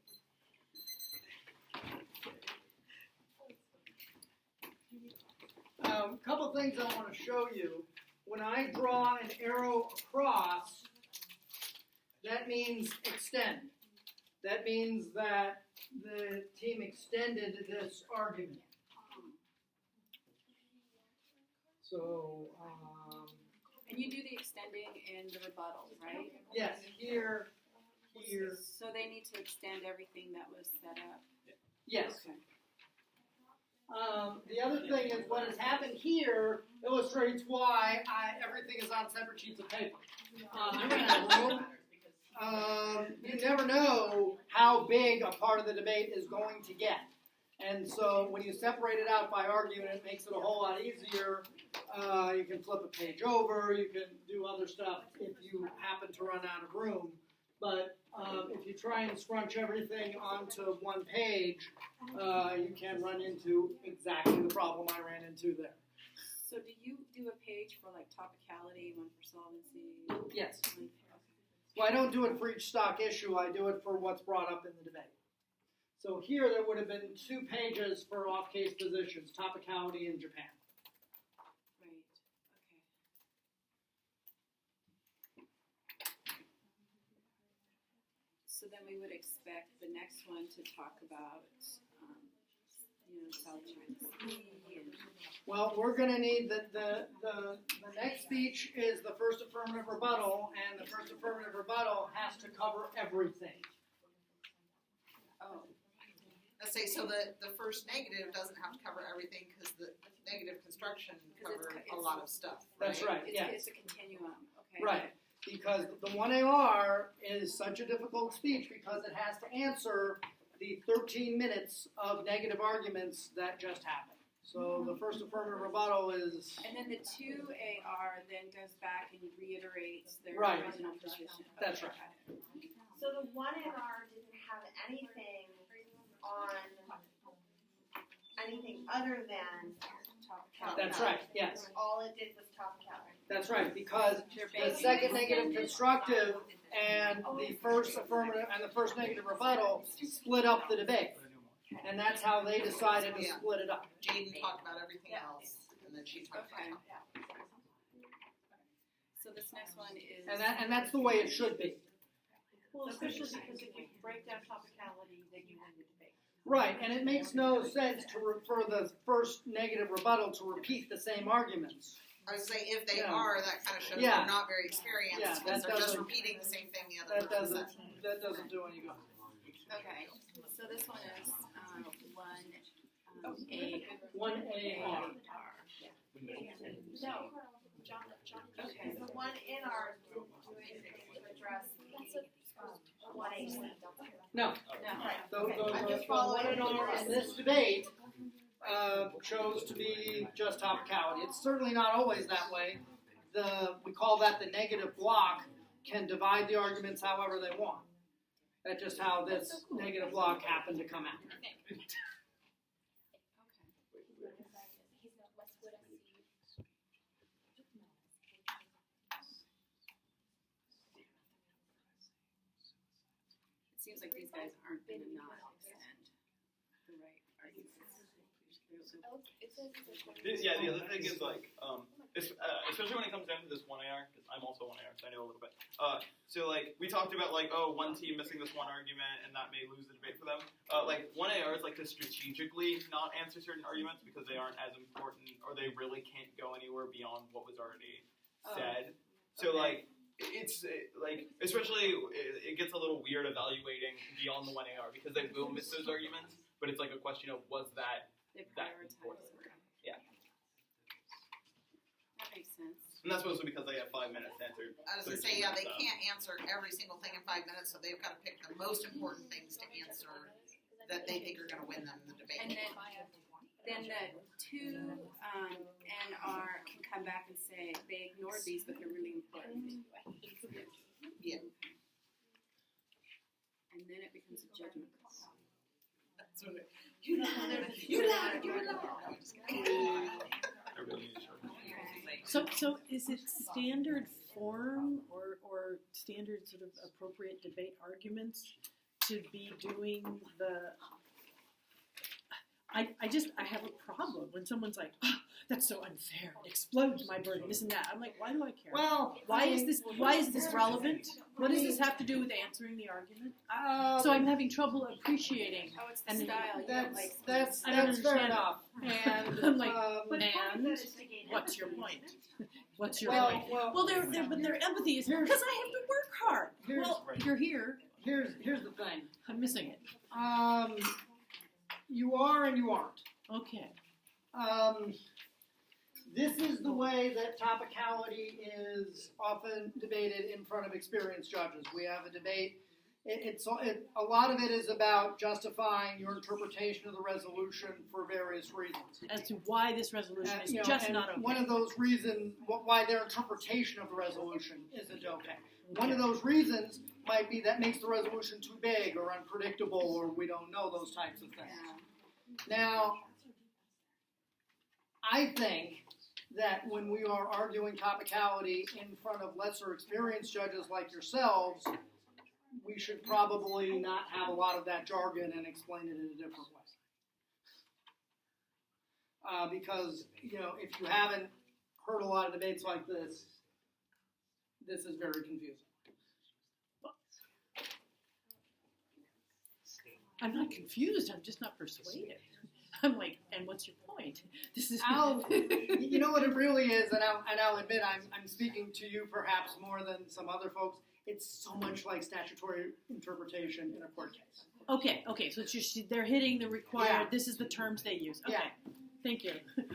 Couple things I want to show you. When I draw an arrow across, that means extend. That means that the team extended this argument. So, and you do the extending and the rebuttals, right? Yes, here. So they need to extend everything that was set up. Yes. Okay. The other thing is what has happened here illustrates why everything is on separate sheets of paper. You never know how big a part of the debate is going to get. And so when you separate it out by argument, it makes it a whole lot easier. You can flip a page over. You can do other stuff if you happen to run out of room. But if you try and scrunch everything onto one page, you can run into exactly the problem I ran into there. So do you do a page for topicality, one for solvency? Yes. Well, I don't do it for each stock issue. I do it for what's brought up in the debate. So here there would have been 2 pages for off-case positions, topicality in Japan. Right, okay. So then we would expect the next one to talk about, South China Sea. Well, we're going to need the next speech is the first affirmative rebuttal, and the first affirmative rebuttal has to cover everything. Oh. Let's say, so the first negative doesn't have to cover everything because the negative construction covered a lot of stuff. Right? That's right, It's a continuum, okay. Right, because the 1AR is such a difficult speech because it has to answer the 13 minutes of negative arguments that just happened. So the first affirmative rebuttal is... And then the 2AR then goes back and reiterates their Right. original position. That's right. So the 1AR didn't have anything on anything other than topicality. That's right, yes. All it did was topicality. That's right, because the second negative constructive and the first affirmative and the first negative rebuttal split up the debate. And that's how they decided to split it up. Jaden talked about everything else, and then she talked Okay. about So this next one is... And that's the way it should be. Well, especially because if you break down topicality, then you win the debate. Right, and it makes no sense for the first negative rebuttal to repeat the same arguments. I would say if they Yeah. are, that kind of shows Yeah. they're not very experienced Yeah, because that they're just doesn't- repeating the same thing the other person said. That doesn't do any good. Okay, so this one is 1A. 1AR. No, John. Okay. The 1NR is doing to address the 1AC. No. Okay. I'm just The following 1AR in this debate chose to be just topicality. It's certainly not always that way. We call that the negative block, can divide the arguments however they want. That's just how this negative block happened to come out. It seems like these guys aren't going to not extend the right arguments. Yeah, the other thing is especially when it comes down to this 1AR, because I'm also 1AR, so I know a little bit. So like we talked about like, oh, one team missing this one argument and that may lose the debate for them. Like 1ARs like to strategically not answer certain arguments because they aren't as important or they really can't go anywhere beyond what was already said. So like it's like especially it gets a little weird evaluating beyond the 1AR because they will miss those arguments, but it's like a question of was that important? Yeah. That makes sense. And that's mostly because they have 5 minutes to answer. I was going to say, yeah, they can't answer every single thing in 5 minutes, so they've got to pick the most important things to answer that they think are going to win them the debate. And then the 2NR can come back and say they ignored these, but they're really important. Yeah. And then it becomes a judgment call. That's what it, you lied. No, I'm just kidding. So is it standard form or standard sort of appropriate debate arguments to be doing the? I have a problem when someone's like, oh, that's so unfair. It explodes my burden, this and that. I'm like, why do I care? Well, why is this relevant? What does this have to do with answering the argument? So I'm having trouble appreciating. Oh, it's the style. That's fair enough. And I'm like, But and what's your point? What's your point? Well, their empathy is because I have to work hard. Well, you're here. Here's the thing. I'm missing it. You are and you aren't. Okay. This is the way that topicality is often debated in front of experienced judges. We have a debate. A lot of it is about justifying your interpretation of the resolution for various reasons. As to why this resolution is just not okay. One of those reasons why their interpretation of the resolution isn't okay. One of those reasons might be that makes the resolution too big or unpredictable or we don't know, those types of things. Now, I think that when we are arguing topicality in front of lesser experienced judges like yourselves, we should probably not have a lot of that jargon and explain it in a different way. Because, if you haven't heard a lot of debates like this, this is very confusing. I'm not confused, I'm just not persuaded. I'm like, and what's your point? This is. You know what it really is, and I'll admit I'm speaking to you perhaps more than some other folks. It's so much like statutory interpretation in a court case. Okay, so it's just, they're hitting the required. This is the terms they use. Okay, thank you.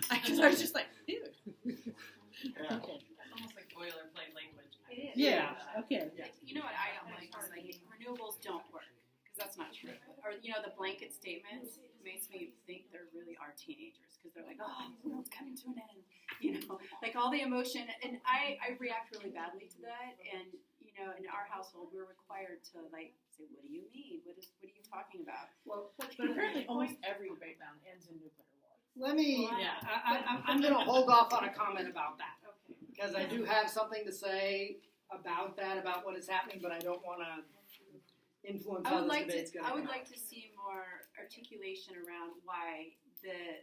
Because I was just like, dude. Okay. Almost like boilerplate language. It is. Yeah. Okay. Like, you know what I don't like is like renewables don't work because that's not true. Or the blanket statement makes me think there really are teenagers because they're like, oh, the world's coming to an end. Like all the emotion, and I react really badly to that. And in our household, we're required to like say, what do you mean? What are you talking about? Well, but apparently almost every debate round ends in nuclear war. Let me. I'm going to hold off on a comment about that because I do have something to say about that, about what is happening, but I don't want to influence how this debate's going to go. I would like to see more articulation around why the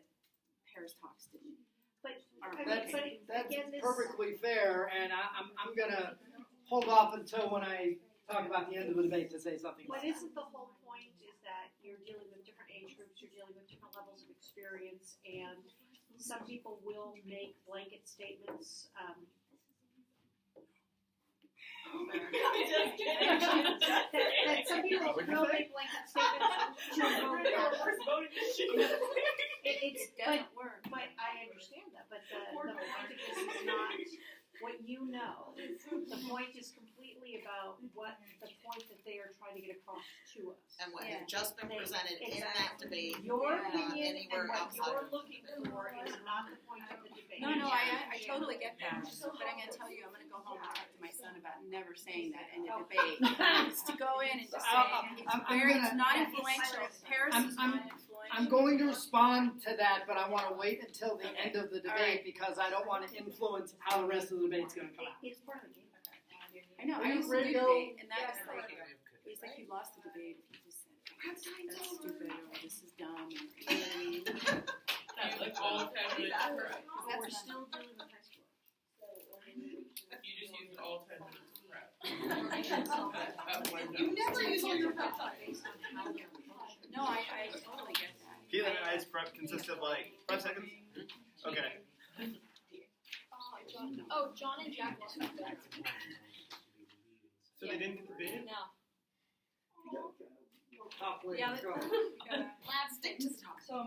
Paris talks didn't. That's perfectly fair, and I'm going to hold off until when I talk about the end of the debate to say something. But isn't the whole point is that you're dealing with different age groups, you're dealing with different levels of experience, and some people will make blanket statements. That some people will make blanket statements. It doesn't work. But I understand that. But the point of this is not what you know. The point is completely about what the point that they are trying to get across to us. And what has just been presented in that debate, Your not opinion anywhere and what outside. you're looking for is not the point of the debate. No, I totally get that. But I'm going to tell you, I'm going to go home and talk to my son about never saying that in a debate. It's to go in and just say, it's not influential. Paris is not influential. I'm going to respond to that, but I want to wait until the end of the debate because I don't want to influence how the rest of the debate's going to come out. It's part of the game. I know, I used to do debate, and that was like, it was like you lost the debate if you just said, that's stupid, or this is dumb, or, you know what I mean? That's like all the time. We're still doing the high school. all 10 minutes of prep. You never use all your prep time. No, I totally get that. Keelan and I's prep consists of like 5 seconds. Okay. Oh, John and Jack. So they didn't get the bid? No. Top way Yeah, to go. Lab Stick to the top. So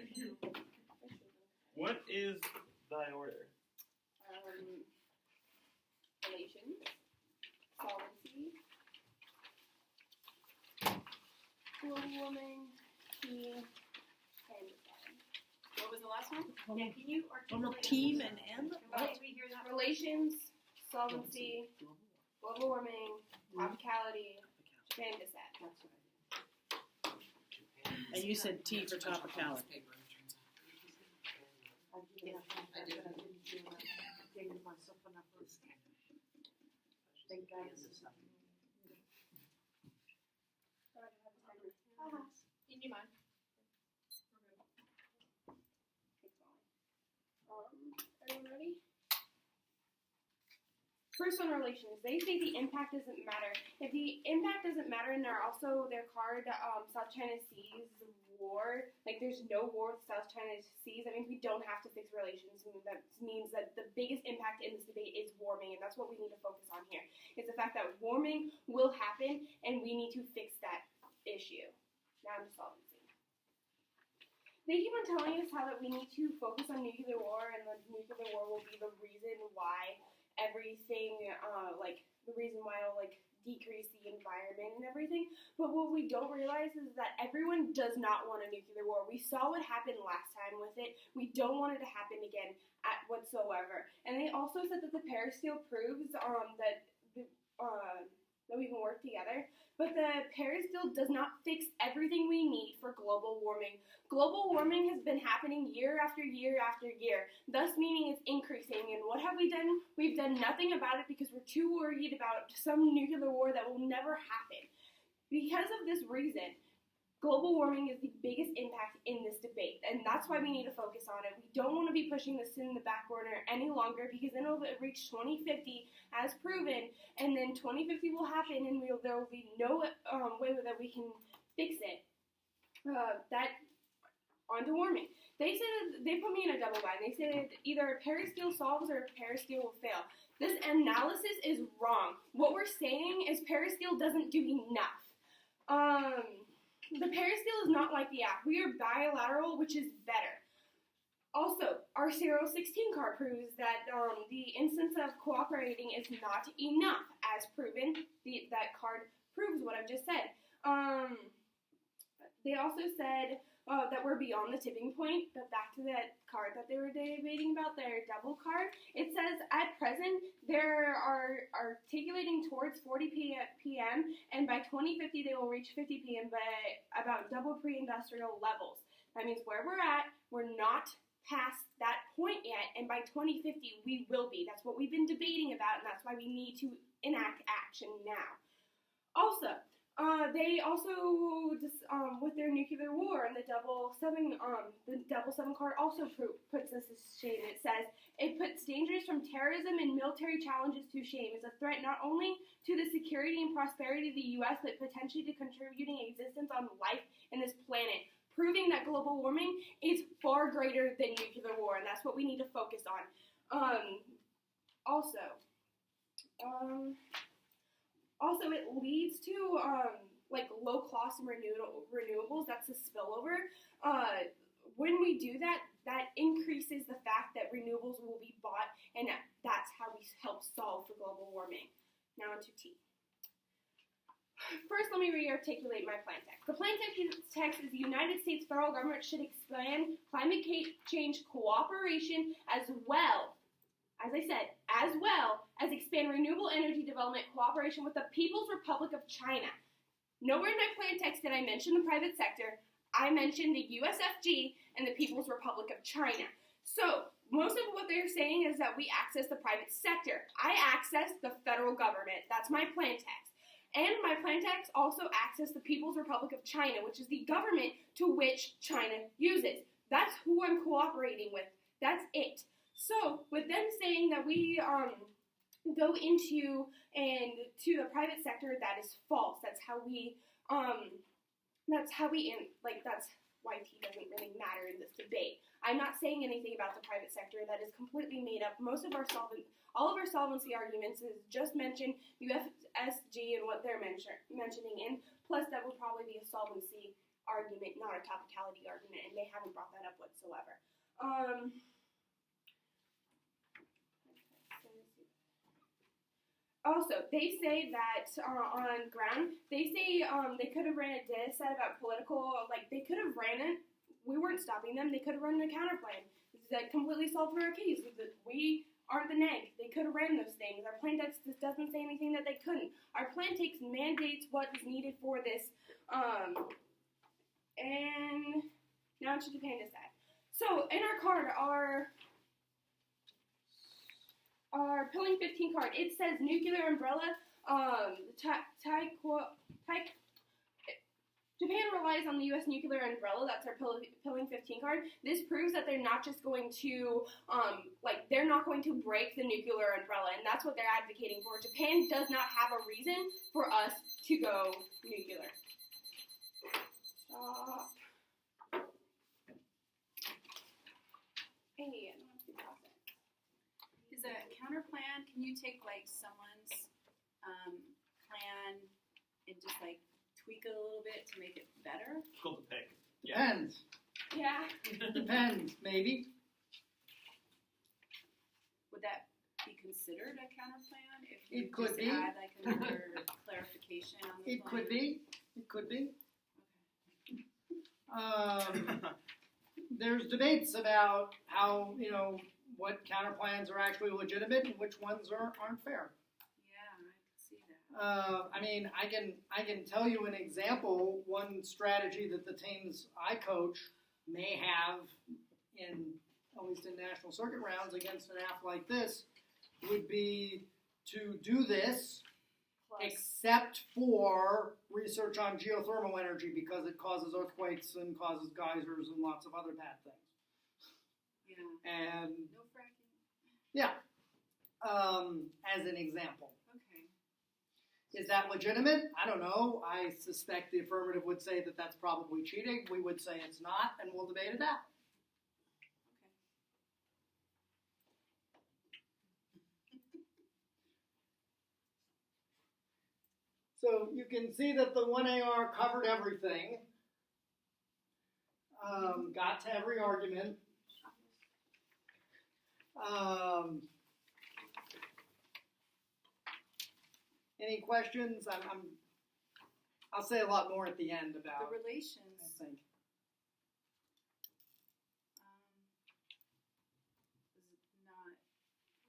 emotional. What is thy order? Relations, solvency, global warming, tea, and What was the last one? Yeah, can you One more articulate? team and M? Did we hear that? relations, solvency, global warming, topicality, Japan descent. That's what And you said T for topicality. I did. I didn't feel like digging myself enough. Thank God. In your mind. Everyone ready? First on relations, they say the impact doesn't matter. If the impact doesn't matter, and they're also their card, South China Sea's war, like there's no war with South China Seas. That means we don't have to fix relations, and that means that the biggest impact in this debate is warming, and that's what we need to focus on here. It's the fact that warming will happen, and we need to fix that issue. Now to solvency. They keep on telling us how that we need to focus on nuclear war, and the nuclear war will be the reason why everything, the reason why it'll, decrease the environment and everything. But what we don't realize is that everyone does not want a nuclear war. We saw what happened last time with it. We don't want it to happen again whatsoever. And they also said that the Paris Deal proves that we can work together. But the Paris Deal does not fix everything we need for global warming. Global warming has been happening year after year after year, thus meaning it's increasing. And what have we done? We've done nothing about it because we're too worried about some nuclear war that will never happen. Because of this reason, global warming is the biggest impact in this debate, and that's why we need to focus on it. We don't want to be pushing this in the back burner any longer, because then it'll reach 2050 as proven, and then 2050 will happen, and there will be no way that we can fix it. Onto warming. They said they put me in a double bind. They said either a Paris Deal solves or a Paris Deal will fail. This analysis is wrong. What we're saying is Paris Deal doesn't do enough. The Paris Deal is not like the act. We are bilateral, which is better. Also, our 016 card proves that the instance of cooperating is not enough. As proven, that card proves what I've just said. They also said that we're beyond the tipping point, but back to that card that they were debating about, their double card. It says, at present, they are articulating towards 40 p.m., and by 2050 they will reach 50 p.m., but about double pre-industrial levels. That means where we're at, we're not past that point yet, and by 2050 we will be. That's what we've been debating about, and that's why we need to enact action now. Also, they also with their nuclear war and the double seven card also puts this to shame. It says it puts dangers from terrorism and military challenges to shame. It's a threat not only to the security and prosperity of the U.S. but potentially to contributing existence on life in this planet, proving that global warming is far greater than nuclear war, and that's what we need to focus on. Also, it leads to low cost and renewables. That's a spillover. When we do that, that increases the fact that renewables will be bought, and that's how we help solve for global warming. Now onto T. First, let me re-articulate my plan text. The plan text is the United States federal government should expand climate change cooperation as well, as I said, as well as expand renewable energy development cooperation with the People's Republic of China. Nowhere in my plan text did I mention the private sector. I mentioned the USFG and the People's Republic of China. So, most of what they're saying is that we access the private sector. I access the federal government. That's my plan text. And my plan text also access the People's Republic of China, which is the government to which China uses. That's who I'm cooperating with. That's it. So, with them saying that we go into to the private sector, that is false. That's how we that's why tea doesn't really matter in this debate. I'm not saying anything about the private sector. That is completely made up. All of our solvency arguments is just mention UFSG and what they're mentioning, and plus that would probably be a solvency argument, not a topicality argument, and they haven't brought that up whatsoever. Also, they say that on ground, they say they could have ran a data set about political, they could have ran it. We weren't stopping them. They could have run a counterplan that completely solved for our case. We aren't the neg. They could have ran those things. Our plan doesn't say anything that they couldn't. Our plan mandates what is needed for this. And now to Japan to say. So in our card, our Pilling 15 card, it says nuclear umbrella. Japan relies on the U.S. nuclear umbrella. That's our Pilling 15 card. This proves that they're not just going to, they're not going to break the nuclear umbrella, and that's what they're advocating for. Japan does not have a reason for us to go nuclear. Stop. Hey, I don't have to process. Is a counter plan, can you take someone's plan and just tweak it a little bit to make it better? It's called the pig. Yeah. Depends. Yeah. Depends, maybe. Would that be considered a counter plan if It you could just be. add another clarification on the It plan? could be. It could be. There's debates about how, what counterplans are actually legitimate and which ones aren't fair. Yeah, I can see that. I can tell you an example. One strategy that the teams I coach may have at least in national circuit rounds against an app like this would be to do this except for research on geothermal energy because it causes earthquakes and causes geysers and lots of other bad things. Yeah. And No fracking. yeah, as an example. Okay. Is that legitimate? I don't know. I suspect the affirmative would say that that's probably cheating. We would say it's not, and we'll debate it out. So you can see that the 1AR covered everything, got to every argument. Any questions? I'll say a lot more at the end about The relations. I think.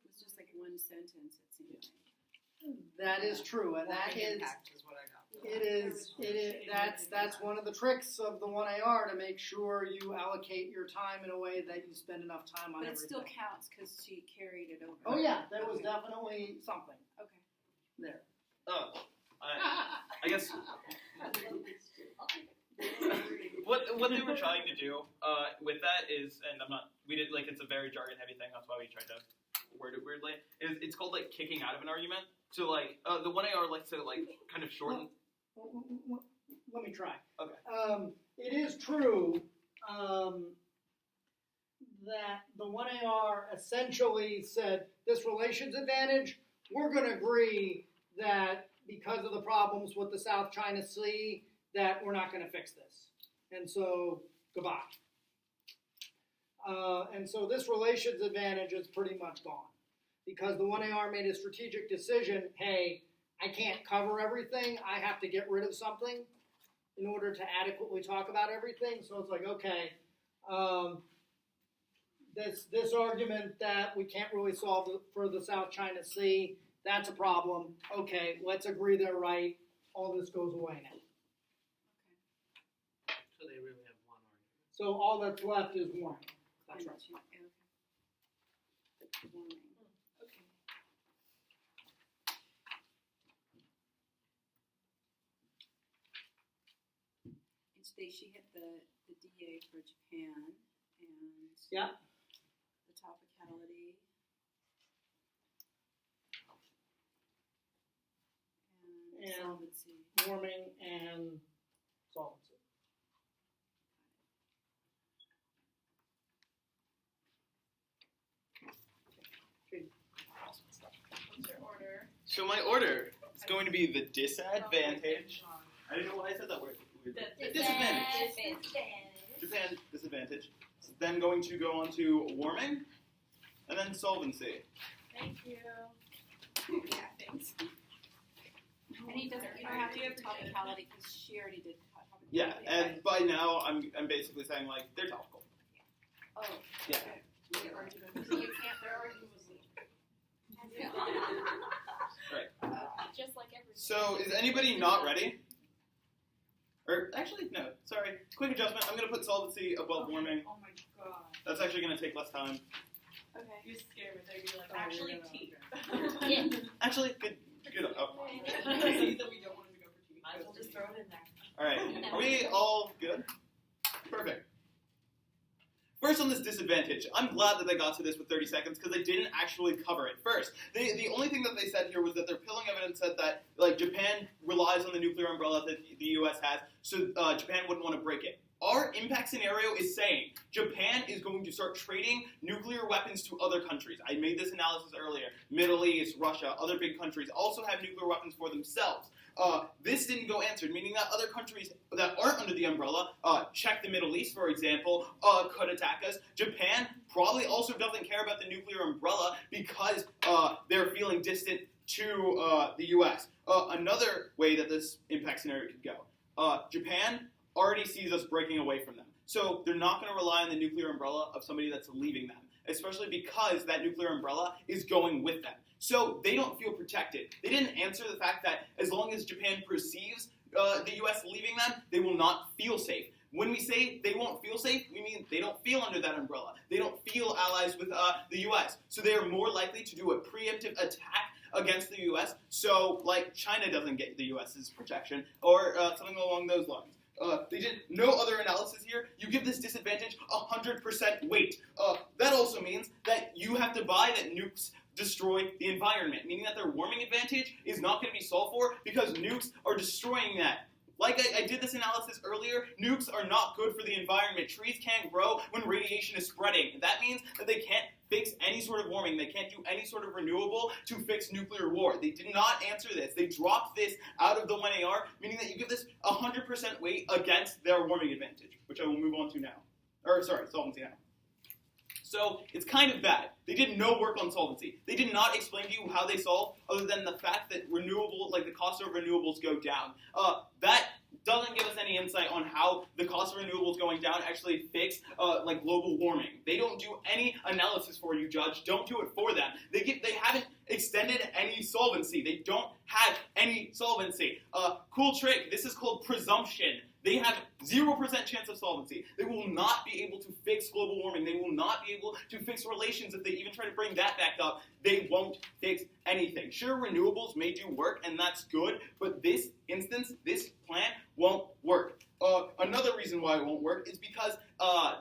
It was just one sentence, it seemed like. That is true, and that is impact is what I got. it is that's one of the tricks of the 1AR to make sure you allocate your time in a way that you spend enough time on But it everything. still counts because she carried it over. Oh yeah, there was definitely something Okay. there. I guess what they were trying to do with that is, and it's a very jargon heavy thing. That's why we tried to word it weirdly. It's called kicking out of an argument. So the 1AR likes to kind of shorten. Let me try. Okay. It is true that the 1AR essentially said this relations advantage. We're going to agree that because of the problems with the South China Sea, that we're not going to fix this. And so, goodbye. And so this relations advantage is pretty much gone. Because the 1AR made a strategic decision, hey, I can't cover everything. I have to get rid of something in order to adequately talk about everything. So it's okay, this argument that we can't really solve for the South China Sea, that's a problem. Okay, let's agree they're right. All this goes away now. So they really have one argument. So all that's left is warning. That's right. Okay. Warning. Okay. She hit the DA for Japan and Yeah. the topicality. And And solvency. warming and solvency. What's your order? So my order is going to be the disadvantage. I don't know why I said that word. Disadvantage. Japan disadvantage. Then going to go on to warming, and then solvency. Thank you. Yeah, thanks. And he doesn't, you don't have to do topicality because she already did topicality. Yeah, and by now I'm basically saying like they're topical. Oh. Yeah. Okay. So you can't, their argument was weak. Right. Just like every. So is anybody not ready? Or actually, no. Sorry. Quick adjustment. I'm gonna put solvency above warming. Oh my god. That's actually gonna take less time. Okay. You scared me. They're gonna be like, Oh, actually, you're gonna- tea. Yeah. Actually, good. Oh. See that we don't want them to go for tea. Might as well just throw it in there. All right. Are we all good? Perfect. First on this disadvantage, I'm glad that they got to this with 30 seconds because they didn't actually cover it first. The only thing that they said here was that their pilling evidence said that like Japan relies on the nuclear umbrella that the U.S. has, so Japan wouldn't want to break it. Our impact scenario is saying Japan is going to start trading nuclear weapons to other countries. I made this analysis earlier. Middle East, Russia, other big countries also have nuclear weapons for themselves. This didn't go answered, meaning that other countries that aren't under the umbrella, check the Middle East, for example, could attack us. Japan probably also doesn't care about the nuclear umbrella because they're feeling distant to the U.S. Another way that this impact scenario could go, Japan already sees us breaking away from them. So they're not going to rely on the nuclear umbrella of somebody that's leaving them, especially because that nuclear umbrella is going with them. So they don't feel protected. They didn't answer the fact that as long as Japan perceives the U.S. leaving them, they will not feel safe. When we say they won't feel safe, we mean they don't feel under that umbrella. They don't feel allies with the U.S. So they are more likely to do a preemptive attack against the U.S. So, like, China doesn't get the U.S.'s protection or something along those lines. They did no other analysis here. You give this disadvantage 100% weight. That also means that you have to buy that nukes destroy the environment, meaning that their warming advantage is not going to be solved for because nukes are destroying that. Like I did this analysis earlier, nukes are not good for the environment. Trees can't grow when radiation is spreading. That means that they can't fix any sort of warming. They can't do any sort of renewable to fix nuclear war. They did not answer this. They dropped this out of the 1AR, meaning that you give this 100% weight against their warming advantage, which I will move on to now. Solvency now. So it's kind of bad. They did no work on solvency. They did not explain to you how they solve, other than the fact that the cost of renewables go down. That doesn't give us any insight on how the cost of renewables going down actually fix global warming. They don't do any analysis for you, Judge. Don't do it for them. They haven't extended any solvency. They don't have any solvency. Cool trick. This is called presumption. They have 0% chance of solvency. They will not be able to fix global warming. They will not be able to fix relations if they even try to bring that back up. They won't fix anything. Sure, renewables may do work, and that's good, but this instance, this plan won't work. Another reason why it won't work is because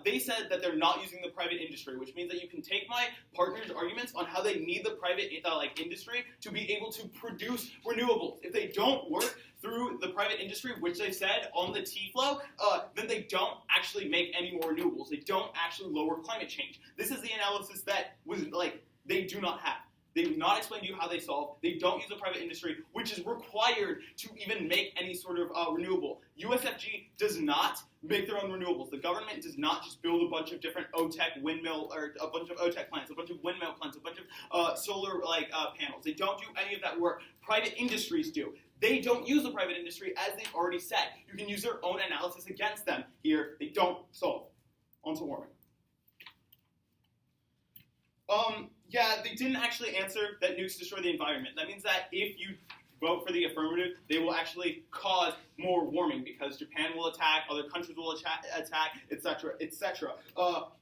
they said that they're not using the private industry, which means that you can take my partner's arguments on how they need the private industry to be able to produce renewables. If they don't work through the private industry, which they've said on the T-flow, then they don't actually make any more renewables. They don't actually lower climate change. This is the analysis that was they do not have. They do not explain to you how they solve. They don't use the private industry, which is required to even make any sort of renewable. USFG does not make their own renewables. The government does not just build a bunch of different OTEC windmill, or a bunch of OTEC plants, a bunch of windmill plants, a bunch of solar panels. They don't do any of that work. Private industries do. They don't use the private industry, as they've already said. You can use their own analysis against them. Here, they don't solve. On to warming. Yeah, they didn't actually answer that nukes destroy the environment. That means that if you vote for the affirmative, they will actually cause more warming because Japan will attack, other countries will attack, etc., etc.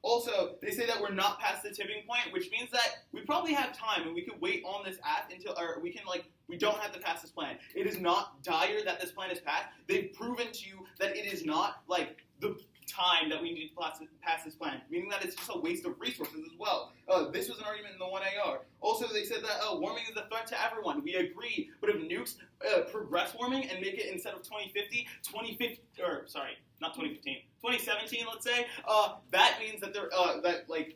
Also, they say that we're not past the tipping point, which means that we probably have time and we could wait on this app until, we don't have to pass this plan. It is not dire that this plan is passed. They've proven to you that it is not the time that we need to pass this plan, meaning that it's just a waste of resources as well. This was an argument in the 1AR. Also, they said that warming is a threat to everyone. We agree. But if nukes progress warming and make it instead of 2017, let's say, that means that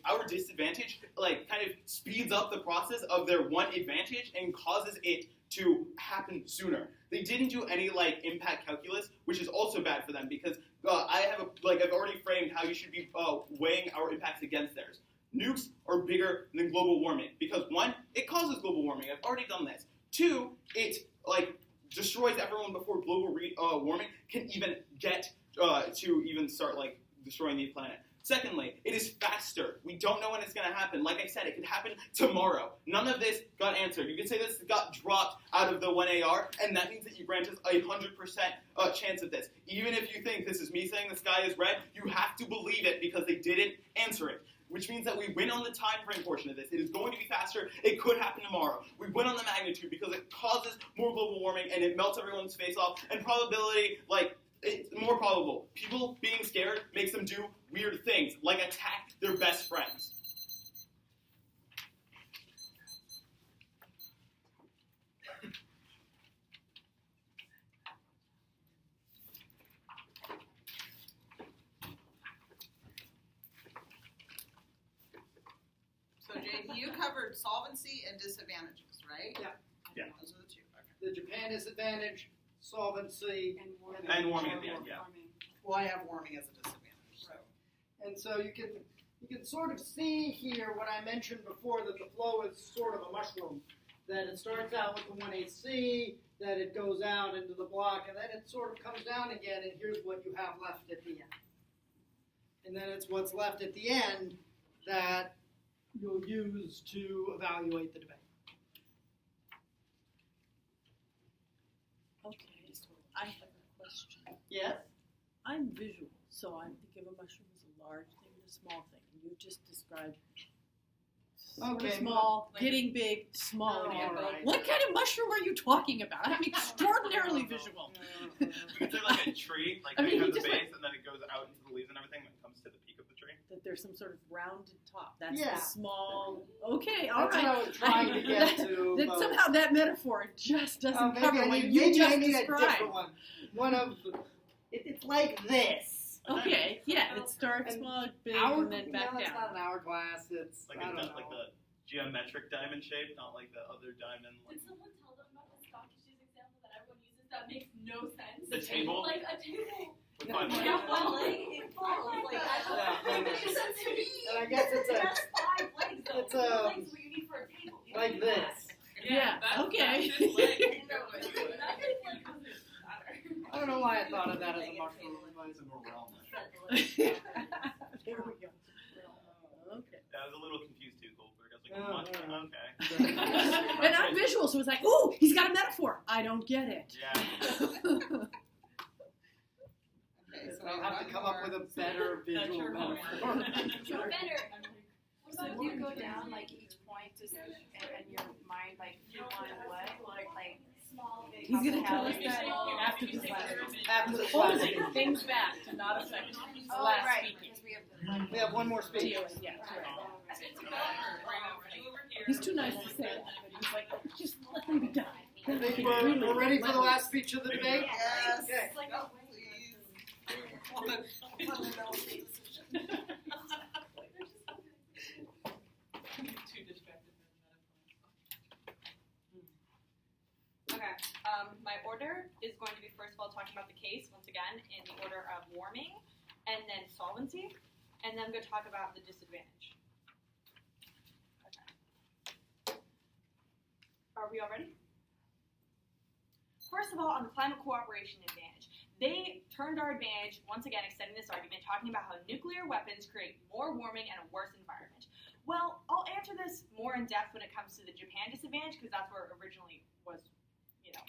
our disadvantage kind of speeds up the process of their one advantage and causes it to happen sooner. They didn't do any impact calculus, which is also bad for them because I've already framed how you should be weighing our impacts against theirs. Nukes are bigger than global warming because 1, it causes global warming. I've already done this. 2, it destroys everyone before global warming can even get to even start destroying the planet. Secondly, it is faster. We don't know when it's going to happen. Like I said, it could happen tomorrow. None of this got answered. You could say this got dropped out of the 1AR, and that means that you grant us 100% chance of this. Even if you think this is me saying the sky is red, you have to believe it because they didn't answer it. Which means that we win on the time frame portion of this. It is going to be faster. It could happen tomorrow. We win on the magnitude because it causes more global warming and it melts everyone's face off. And probability, it's more probable. People being scared makes them do weird things, like attack their best friends. So, Jade, you covered solvency and disadvantages, right? Yeah. Those are the two. Okay. The Japan disadvantage, solvency, And warming at the end, yeah. Well, I have warming as a disadvantage. So. And so you can sort of see here what I mentioned before, that the flow is sort of a mushroom. That it starts out with the 1AC, that it goes out into the block, and then it sort of comes down again, and here's what you have left at the end. And then it's what's left at the end that you'll use to evaluate the debate. Okay, so I have a question. Yes? I'm visual, so I'm thinking of a mushroom as a large thing and a small thing. And you just described small, getting big, small again. Right. What kind of mushroom are you talking about? I'm extraordinarily visual. We could say a tree, I mean, you have the just base and then it goes out into the leaves and everything when it comes to the peak of the tree. That there's some sort of rounded top. That's Yeah. the small. Okay, all That's right. what I was trying to get to. That but- somehow that metaphor just doesn't maybe cover I what need, you maybe just I need a described. different one. One of it's like this. Okay, yeah, it starts small, big, and then back no, it's down. not an hourglass. It's Like I don't know. the geometric diamond shape, not like the other diamond. Did someone tell them about the stock issues example that everyone uses that makes no sense? The table? Like a table. With five You legs. have one leg, it falls. Like, I don't know. It makes sense to me. And I guess it's It has 5 legs though. it's 2 legs what you need for a table. You like don't need this. Yeah, okay. I don't know why I thought of that as a mushroom. It's more realm. There we go. Okay. I was a little confused too, Goldberg. I was like, Oh, okay. And I'm visual, so it's like, ooh, he's got a metaphor. I don't get it. Yeah. Okay, so I'll have to come up with a better visual metaphor. You're better. So do you go down each point and your mind you want what? Like small, big. He's gonna tell us that after this letter. After the Closing things back to not affect Oh, last right. speaking. We have one more speaker. Yeah, he's too nice to say that, but he's like, just let them be done. I think we're ready for the last speech of the debate. Yes. Okay. Okay. My order is going to be first of all talking about the case once again in the order of warming, and then solvency, and then I'm going to talk about the disadvantage. Okay. Are we all ready? First of all, on the climate cooperation advantage, they turned our advantage, once again extending this argument, talking about how nuclear weapons create more warming and a worse environment. Well, I'll answer this more in depth when it comes to the Japan disadvantage, because that's where it originally was,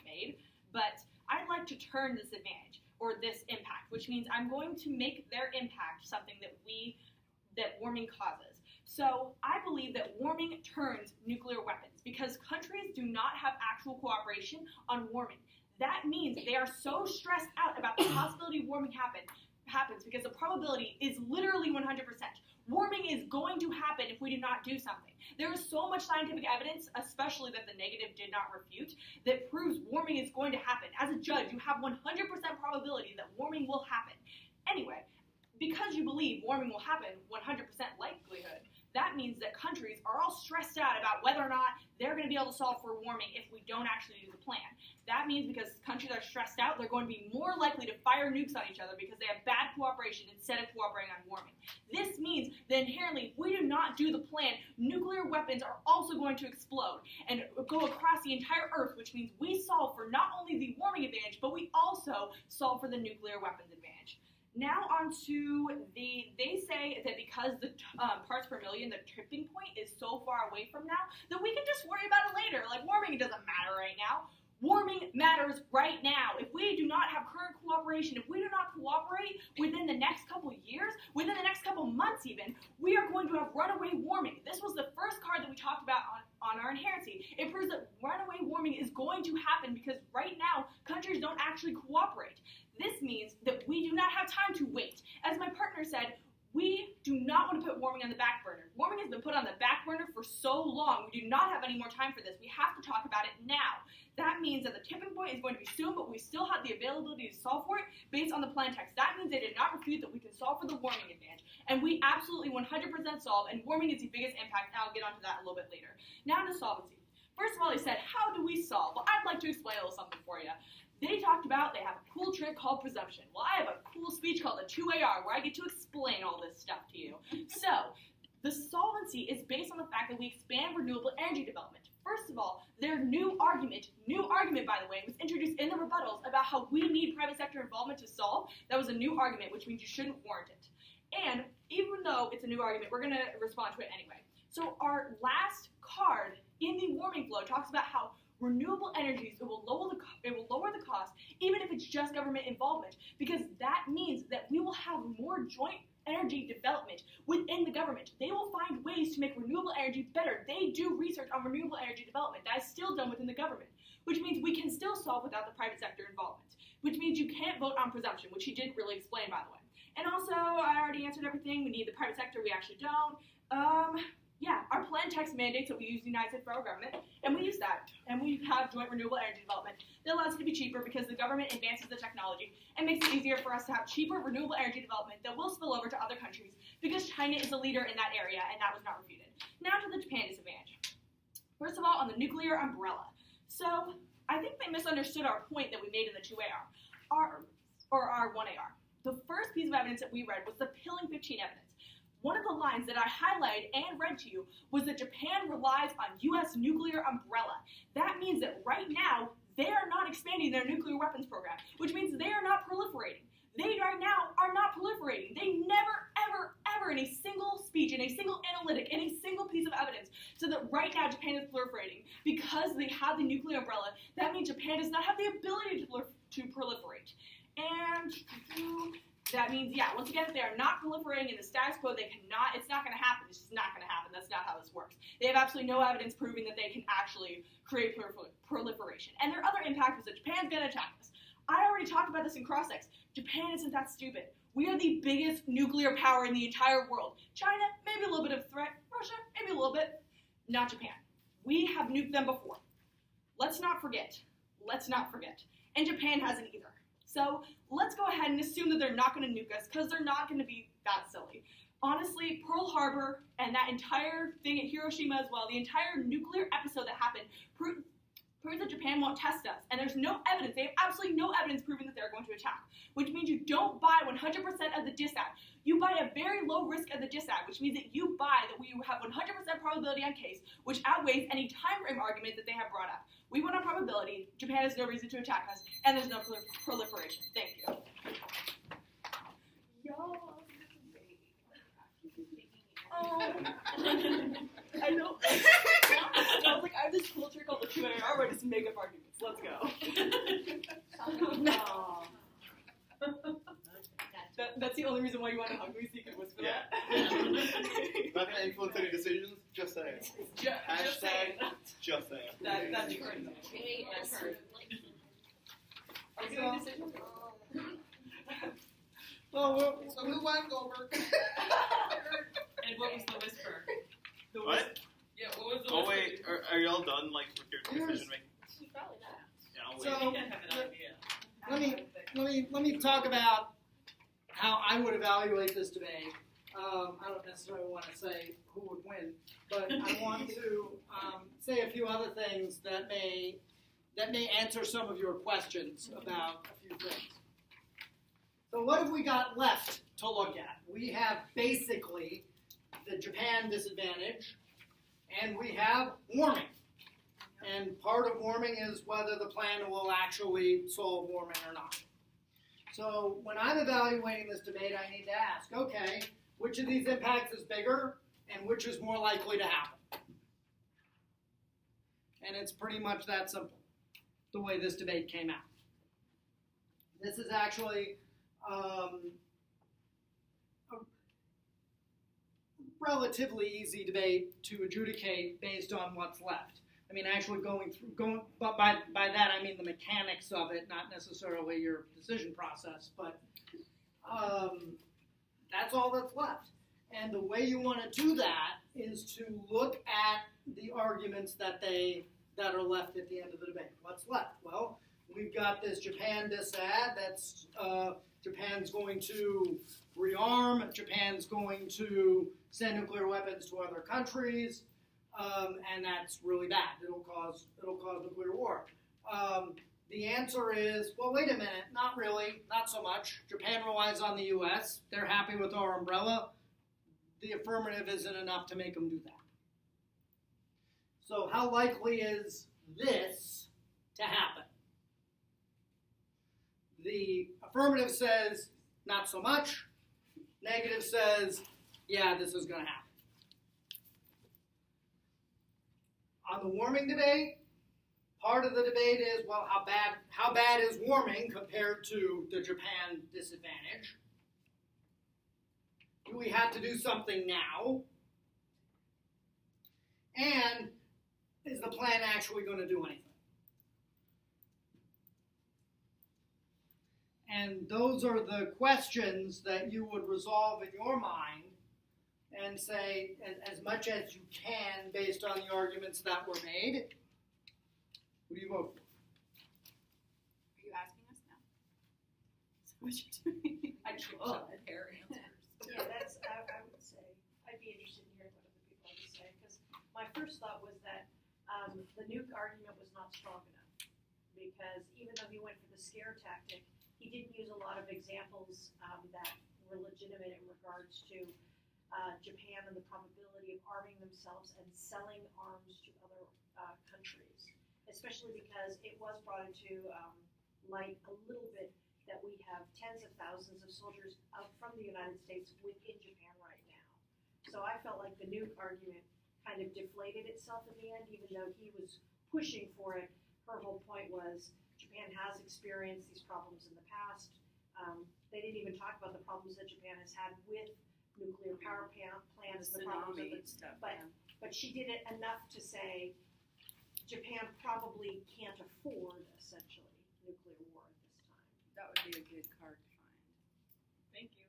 made. But I'd like to turn this advantage, or this impact, which means I'm going to make their impact something that warming causes. So I believe that warming turns nuclear weapons, because countries do not have actual cooperation on warming. That means they are so stressed out about the possibility warming happens because the probability is literally 100%. Warming is going to happen if we do not not do something. There is so much scientific evidence, especially that the negative did not refute, that proves warming is going to happen. As a judge, you have 100% probability that warming will happen. Anyway, because you believe warming will happen 100% likelihood, that means that countries are all stressed out about whether or not they're going to be able to solve for warming if we don't actually do the plan. That means because countries are stressed out, they're going to be more likely to fire nukes on each other because they have bad cooperation instead of cooperating on warming. This means that inherently, if we do not do the plan, nuclear weapons are also going to explode and go across the entire Earth, which means we solve for not only the warming advantage, but we also solve for the nuclear weapons advantage. Now on to they say that because the parts per million, the tipping point is so far away from now, that we can just worry about it later. Like warming doesn't matter right now. Warming matters right now. If we do not have current cooperation, if we do not cooperate within the next couple years, within the next couple months even, we are going to have runaway warming. This was the first card that we talked about on our inherency. It proves that runaway warming is going to happen because right now, countries don't actually cooperate. This means that we do not have time to wait. As my partner said, we do not want to put warming on the back burner. Warming has been put on the back burner for so long. We do not have any more time for this. We have to talk about it now. That means that the tipping point is going to be soon, but we still have the availability to solve for it based on the plan text. That means they did not refute that we can solve for the warming advantage. And we absolutely 100% solve, and warming is the biggest impact, and I'll get onto that a little bit later. Now to solvency. First of all, they said, how do we solve? Well, I'd like to explain a little something for you. They talked about they have a cool trick called presumption. Well, I have a cool speech called the 2AR where I get to explain all this stuff to you. So, the solvency is based on the fact that we expand renewable energy development. First of all, their new argument by the way, was introduced in the rebuttals about how we need private sector involvement to solve. That was a new argument, which means you shouldn't warrant it. And even though it's a new argument, we're going to respond to it anyway. So our last card in the warming flow talks about how renewable energies, it will lower the cost, even if it's just government involvement, because that means that we will have more joint energy development within the government. They will find ways to make renewable energy better. They do research on renewable energy development that is still done within the government, which means we can still solve without the private sector involvement, which means you can't vote on presumption, which he didn't really explain, by the way. And also, I already answered everything. We need the private sector. We actually don't. Yeah, our plan text mandates that we use the United States federal government, and we use that. And we have joint renewable energy development that allows it to be cheaper because the government advances the technology and makes it easier for us to have cheaper renewable energy development that will spill over to other countries because China is a leader in that area, and that was not refuted. Now to the Japan disadvantage. First of all, on the nuclear umbrella. So I think they misunderstood our point that we made in the 2AR, our 1AR. The first piece of evidence that we read was the Pilling 15 evidence. One of the lines that I highlighted and read to you was that Japan relies on U.S. nuclear umbrella. That means that right now, they are not expanding their nuclear weapons program, which means they are not proliferating. They right now are not proliferating. They never, ever, ever in a single speech, in a single analytic, in a single piece of evidence, so that right now Japan is proliferating. Because they have the nuclear umbrella, that means Japan does not have the ability to proliferate. And that means, yeah, once again, if they are not proliferating in the status quo, they cannot, it's not going to happen. It's just not going to happen. That's not how this works. They have absolutely no evidence proving that they can actually create proliferation. And their other impact was that Japan's going to attack us. I already talked about this in cross-ex. Japan isn't that stupid. We are the biggest nuclear power in the entire world. China, maybe a little bit of threat. Russia, maybe a little bit. Not Japan. We have nuked them before. Let's not forget. Let's not forget. And Japan hasn't either. So let's go ahead and assume that they're not going to nuke us because they're not going to be that silly. Honestly, Pearl Harbor and that entire thing at Hiroshima as well, the entire nuclear episode that happened, proves that Japan won't test us. And there's no evidence, they have absolutely no evidence proving that they're going to attack, which means you don't buy 100% of the DISAD. You buy a very low risk of the DISAD, which means that you buy that we have 100% probability on case, which outweighs any time frame argument that they have brought up. We went on probability, Japan has no reason to attack us, and there's no proliferation. Thank you. I know. I was like, I have this cool trick called the 2AR where I just make up arguments. Let's go. That's the only reason why you want to hug me, so you can whisper that. Not going to influence any decisions? Just saying. Just saying. Just saying. That's true. Are we doing decisions? So who won, Goldberg? And what was the whisper? The well done, like with your decision making. Probably not. Yeah, I'll wait. So, I have an idea. let me talk about how I would evaluate this debate. I don't necessarily want to say who would win, but I want to say a few other things that may answer some of your questions about a few things. So what have we got left to look at? We have basically the Japan disadvantage, and we have warming. And part of warming is whether the plan will actually solve warming or not. So when I'm evaluating this debate, I need to ask, okay, which of these impacts is bigger and which is more likely to happen? And it's pretty much that simple, the way this debate came out. This is actually a relatively easy debate to adjudicate based on what's left. I mean, actually but by that I mean the mechanics of it, not necessarily your decision process, but that's all that's left. And the way you want to do that is to look at the arguments that are left at the end of the debate. What's left? Well, we've got this Japan disad. That's Japan's going to rearm. Japan's going to send nuclear weapons to other countries, and that's really bad. It'll cause nuclear war. The answer is, well, wait a minute, not really, not so much. Japan relies on the U.S. They're happy with our umbrella. The affirmative isn't enough to make them do that. So how likely is this to happen? The affirmative says, not so much. Negative says, yeah, this is going to happen. On the warming debate, part of the debate is, well, how bad is warming compared to the Japan disadvantage? Do we have to do something now? And is the plan actually going to do anything? And those are the questions that you would resolve in your mind and say, as much as you can based on the arguments that were made, who do you vote for? Are you asking us now? Is that what you're doing? I could pair answers. Yeah, I would say, I'd be interested in hearing what other people have to say, because my first thought was that the nuke argument was not strong enough, because even though he went for the scare tactic, he didn't use a lot of examples that were legitimate in regards to Japan and the probability of arming themselves and selling arms to other countries, especially because it was brought into light a little bit that we have tens of thousands of soldiers out from the United States within Japan right now. So I felt like the nuke argument kind of deflated itself in the end, even though he was pushing for it. Her whole point was Japan has experienced these problems in the past. They didn't even talk about the problems that Japan has had with nuclear power plants, the problems of stuff. But she did it enough to say Japan probably can't afford, essentially, nuclear war at this time. That would be a good card to find. Thank you.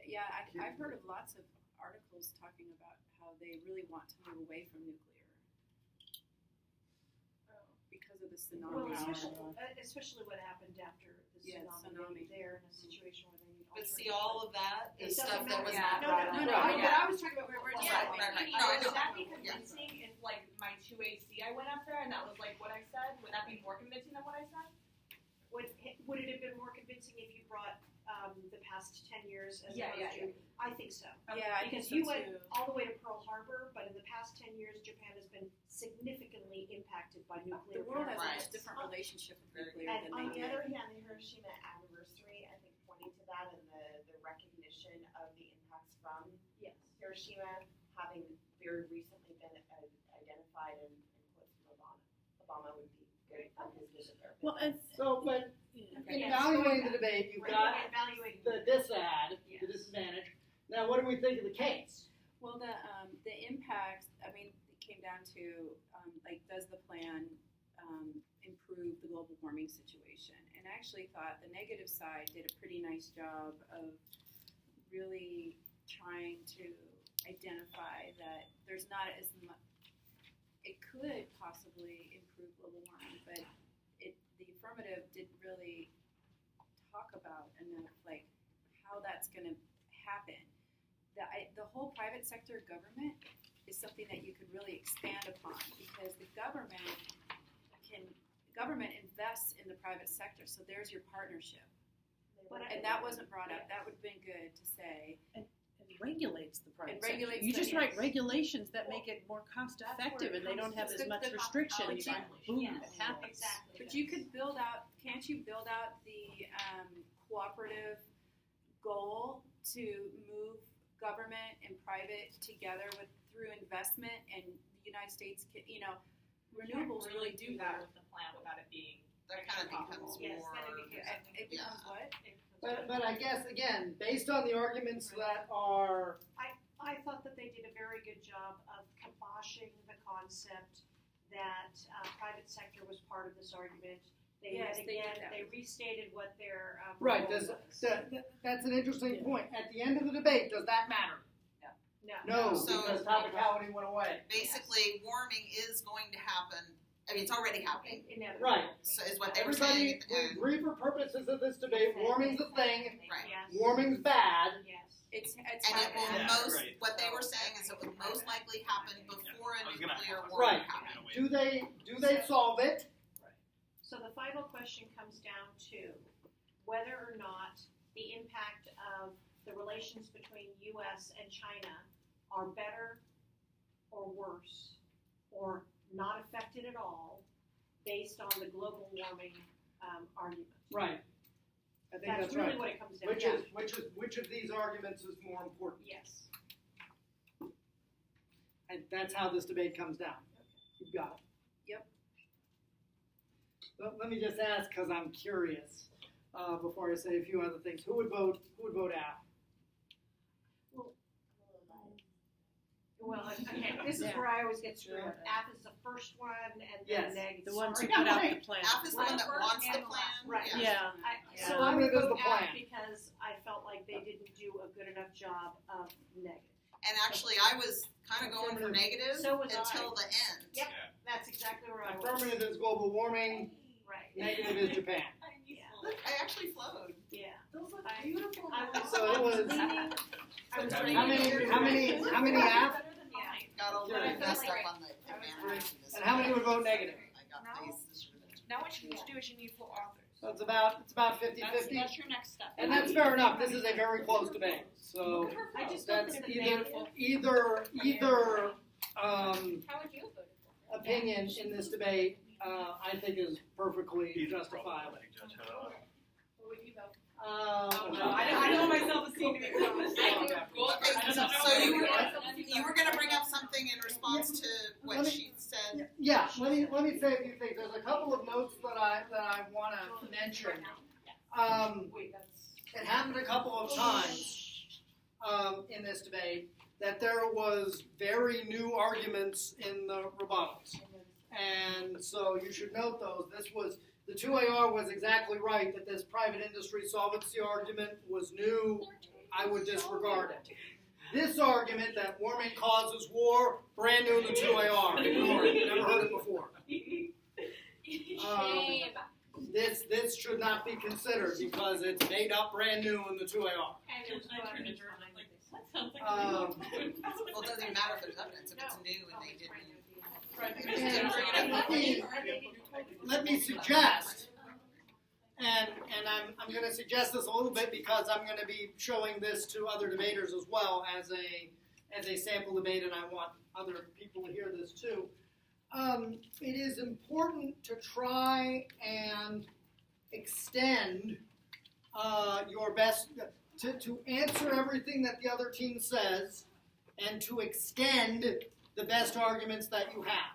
Yeah, I've heard of lots of articles talking about how they really want to move away from nuclear because of the tsunami. Well, especially what happened after the tsunami. They're in a situation where they need But see, all of that is It stuff doesn't that was matter. not No, brought up. but I was talking about Right, right. No, I would know. that be convincing if, like, my 2AC I went up there and that was, like, what I said? Would that be more convincing than what I said? Would it have been more convincing if you brought the past 10 years as Yeah, opposed yeah, to? I think so. Yeah, I Because think you so went too. all the way to Pearl Harbor, but in the past 10 years, Japan has been significantly impacted by nuclear The world has power a much Right. different relationship with nuclear And than on they the did. other hand, the Hiroshima anniversary, I think, pointing to that and the recognition of the impacts from Yes. Hiroshima having very recently been identified in quotes from Obama would be good for his visit there. Well, and So, but in Yes. evaluating the debate, you've got Evaluating the disad, Yes. the disadvantage. Now, what do we think of the case? Well, the impacts, I mean, it came down to, like, does the plan improve the global warming situation? And I actually thought the negative side did a pretty nice job of really trying to identify that there's not as much. It could possibly improve global warming, but the affirmative didn't really talk about enough, like how that's going to happen. The whole private sector government is something that you could really expand upon, because the government invests in the private sector, so there's your partnership. And that wasn't brought up. That would have been good to say. And regulates the private sector. regulates You the- just write yes. regulations that make it more cost effective, and they don't have as much restrictions. And boom, it happens. Exactly. But you could build out. Can't you build out the cooperative goal to move government and private together through investment? And the United States, renewables really do that. With the plan without it being. That kind of becomes Yes, more. then it becomes. It becomes what? But I guess, again, based on the arguments that are, I thought that they did a very good job of kiboshing the concept that private sector was part of this argument. They Yes, read they did again, that. they restated what their right, role does, was. that's an interesting point. At the end of the debate, does that matter? No, So- because topicality went away. Basically, warming is going to happen. I mean, it's already happening. Inevitable. Right. So is what they were saying Everybody, at the we end. agree for purposes of this debate, warming's a thing, Right. Yes. warming's bad. Yes. It's And it happening. will Yeah, most, right. what they were saying is it would most likely happen before a I was gonna nuclear ask. war Right. happened. Do they solve it? So the final question comes down to whether or not the impact of the relations between U.S. and China are better or worse or not affected at all based on the global warming argument. Right. I think that's really right. what it comes down to. Which of these arguments is more important? Yes. And that's how this debate comes down. You've got it. Yep. Let me just ask, because I'm curious, before I say a few other things. Who would vote F? Well, okay, this is where I always get screwed up. F is the first one, and Yes, then negative. The ones who Sorry. put out the plan. F is the one that First wants the and the plan. last. Right. Yeah. So Yeah. I would Affirmative is vote the plan. F because I felt like they didn't do a good enough job of negative. And actually, I was kind of going for negative So was until I. the end. Yep, that's exactly where I was. Affirmative is global warming, Right. negative is Japan. Yeah. Look, I actually flowed. Yeah. Those look I- beautiful. I was, So it was- I was How ready How many to- F? Got a Yeah. little messed Right. up on the advantage. And how many would vote negative? I got these. This should have been- Now what you need to do is you need full authors. So it's about 50-50. That's your next step. And that's fair enough. This is a very close debate. So I just thought that's that the either How would you have voted for? opinion in this debate I think is perfectly justifiable. What would you vote? I know my self-esteem to be close. Okay, so you were going to bring up something in response to what Let me- she said. Yeah, let me say a few things. There's a couple of notes that I want to mention. It happened a couple of times in this debate that there was very new arguments in the rebuttals, and so you should note those. The 2AR was exactly right that this private industry solvency argument was new. I would disregard it. This argument that warming causes war, brand new in the 2AR. Ignore it. Never heard it before. Shame. This should not be considered because it's made up brand new in the 2AR. And it was Well, it doesn't even matter if there's evidence. If it's new and they didn't. Let me suggest, and I'm going to suggest this a little bit because I'm going to be showing this to other debaters as well as a sample debate, and I want other people to hear this too. It is important to try and extend your best, to answer everything that the other team says, and to extend the best arguments that you have.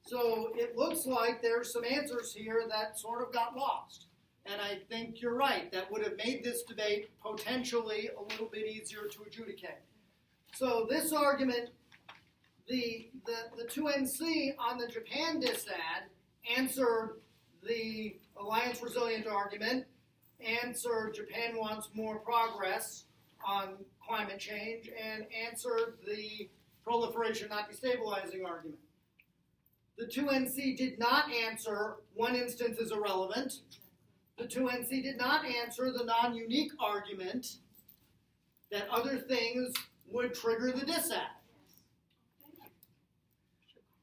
So it looks like there's some answers here that sort of got lost. And I think you're right. That would have made this debate potentially a little bit easier to adjudicate. So this argument, the 2NC on the Japan dissad answered the Alliance Resilient argument, answered Japan wants more progress on climate change and answered the proliferation not destabilizing argument. The 2NC did not answer one instance is irrelevant. The 2NC did not answer the non-unique argument that other things would trigger the disadd.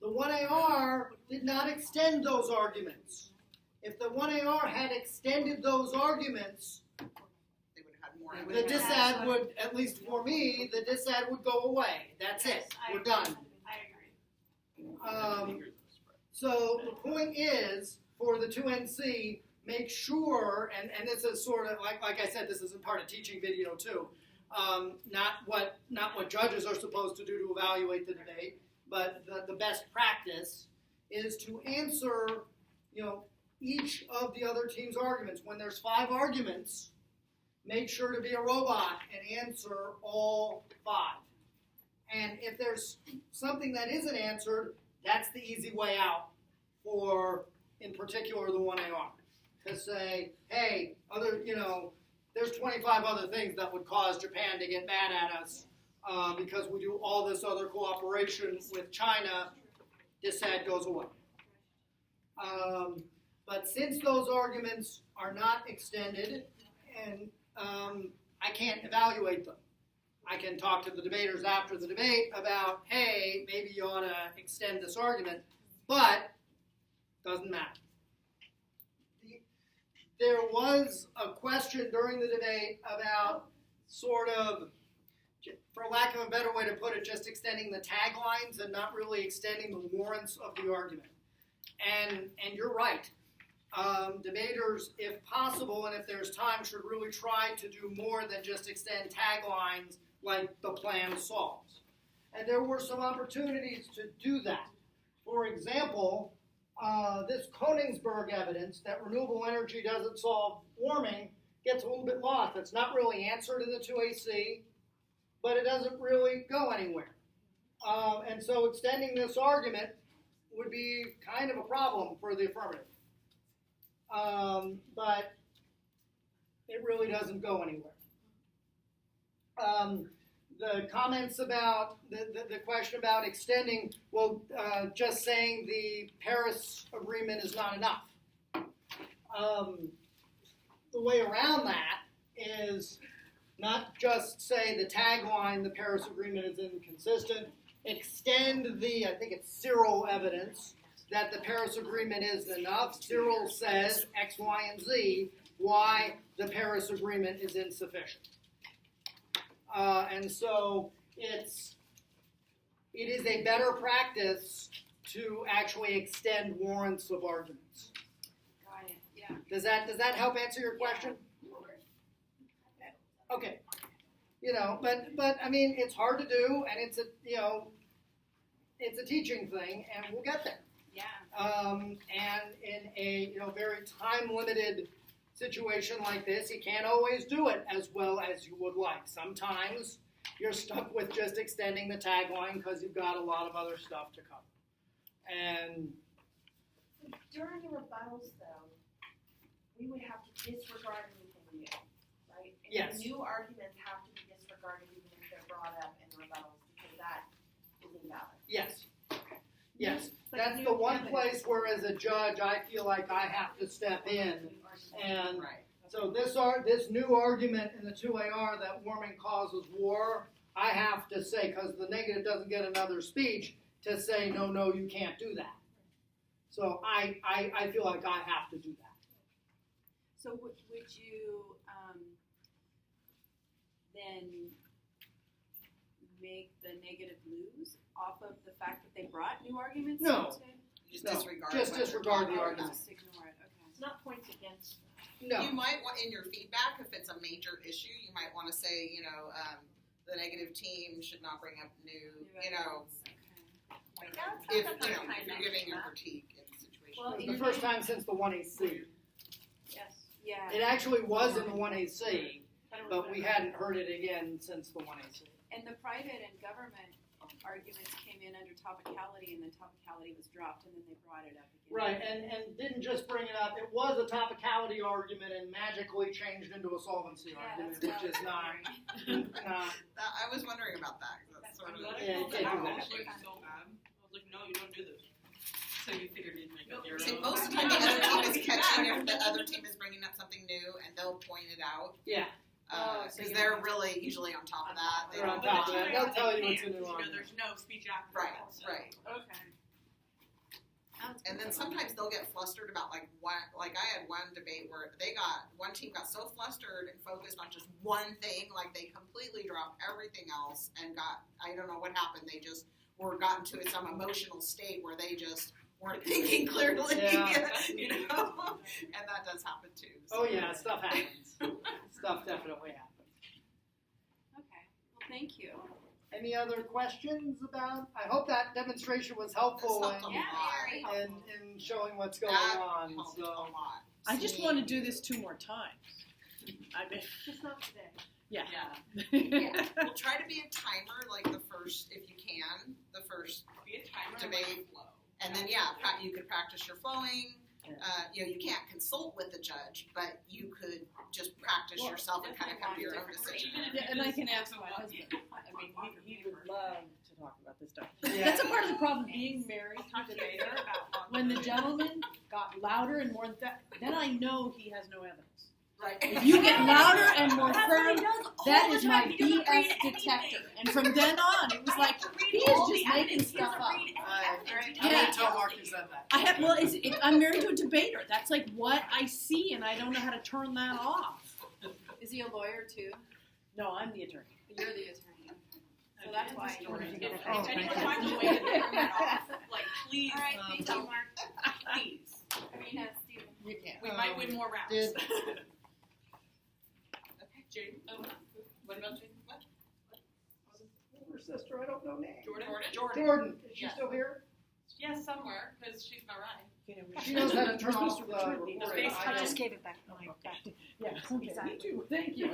The 1AR did not extend those arguments. If the 1AR had extended those arguments, They would have had more. the disadd would, at least for me, the disadd would go away. That's it. We're done. I agree. So the point is, for the 2NC, make sure, and this is sort of, like I said, this isn't part of teaching video too, not what judges are supposed to do to evaluate the debate, but the best practice is to answer, each of the other team's arguments. When there's 5 arguments, make sure to be a robot and answer all 5. And if there's something that isn't answered, that's the easy way out for, in particular, the 1AR. To say, hey, there's 25 other things that would cause Japan to get mad at us because we do all this other cooperation with China, this ad goes away. But since those arguments are not extended, and I can't evaluate them, I can talk to the debaters after the debate about, hey, maybe you ought to extend this argument, but doesn't matter. There was a question during the debate about sort of, for lack of a better way to put it, just extending the taglines and not really extending the warrants of the argument. And you're right. Debaters, if possible, and if there's time, should really try to do more than just extend taglines like the plan solves. And there were some opportunities to do that. For example, this Koenigsberg evidence that renewable energy doesn't solve warming gets a little bit lost. It's not really answered in the 2AC, but it doesn't really go anywhere. And so extending this argument would be kind of a problem for the affirmative. But it really doesn't go anywhere. The comments about the question about extending, just saying the Paris Agreement is not enough. The way around that is not just say the tagline, the Paris Agreement is inconsistent, extend the, I think it's Cyril evidence, that the Paris Agreement isn't enough. Cyril says X, Y, and Z, why the Paris Agreement is insufficient. And so it is a better practice to actually extend warrants of arguments. Got it. Yeah. Does that help answer your question? Okay. But I mean, it's hard to do, and it's a teaching thing, and we'll get there. Yeah. And in a very time-limited situation like this, you can't always do it as well as you would like. Sometimes you're stuck with just extending the tagline because you've got a lot of other stuff to cover. And during the rebuttals, though, we would have to disregard anything new, right? And yes. The new arguments have to be disregarded even if they're brought up in rebuttals because that is invalid. Yes. Yes. That's the one place where, as a judge, I feel like I have to step in. And so this new argument in the 2AR that warming causes war, I have to say, because the negative doesn't get another speech, to say, no, you can't do that. So I feel like I have to do that. So would you then make the negative lose off of the fact that they brought new arguments? No. Just disregard the argument. Just ignore it. Okay. It's not points against them. No. You might want, in your feedback, if it's a major issue, you might want to say, the negative team should not bring up new, if you're giving your critique in the situation. Well, it's the first time since the 1AC. Yes. Yeah. It actually was in the 1AC, but we hadn't heard it again since the 1AC. And the private and government arguments came in under topicality, and then topicality was dropped, and then they brought it up again. Right, and didn't just bring it up. It was a topicality argument and magically changed into a solvency argument, which is not. I was wondering about that. That's sort of. Yeah, you can't do that. So bad. I was like, no, you don't do this. So you figured you'd make up your See, own. most of the time the other team is catching if the other team is bringing up something new, and they'll point it out. Yeah. Because they're really usually on top of that. They're on top of that. They'll tell you what's in the law. There's no speech after. Right, So. right. Okay. And then sometimes they'll get flustered about like I had one debate where one team got so flustered and focused on just one thing, like they completely dropped everything else and I don't know what happened. They just got into some emotional state where they just weren't thinking clearly, Yeah. you know, and that does happen too. Oh So. yeah, stuff happens. Stuff definitely happens. Okay. Well, thank you. Any other questions about? I hope that demonstration was helpful This helped a lot. in showing what's going That on. helped So. a lot. I just want to do this 2 more times. I mean, Just not today. yeah. Yeah. We'll try to be a timer, like the first, if you can, the first Be a timer debate. flow. And then, you could practice your flowing. You can't consult with the judge, but you could just practice yourself and kind of come to your own decision. Yeah, and I can ask my husband. I mean, he would love to talk about this stuff. That's a part of the problem being married to a debater. When the gentleman got louder and more, then I know he has no evidence. Right. If you get louder and more That's what firm, he does all that the is my time. He doesn't read BS detector. anything. And from then on, it was like, he is just making stuff up. I didn't tell Mark you said that. I'm married to a debater. That's like what I see, and I don't know how to turn that off. Is he a lawyer too? No, I'm the attorney. You're the attorney. So that's why. If anyone finds a way to turn that off, like, please, All right, thank you, Mark. please. Marina, Steven. You can't. We might win more rounds. Did- Okay, Jade. What about Jade? What? Her sister, I don't know name. Jordan. Jordan, is she Yes. still here? Yes, somewhere, because she's not right. She knows how to turn off the The recording. FaceTime. I I just gave it back. Back to Yeah, okay. Me too. Thank you.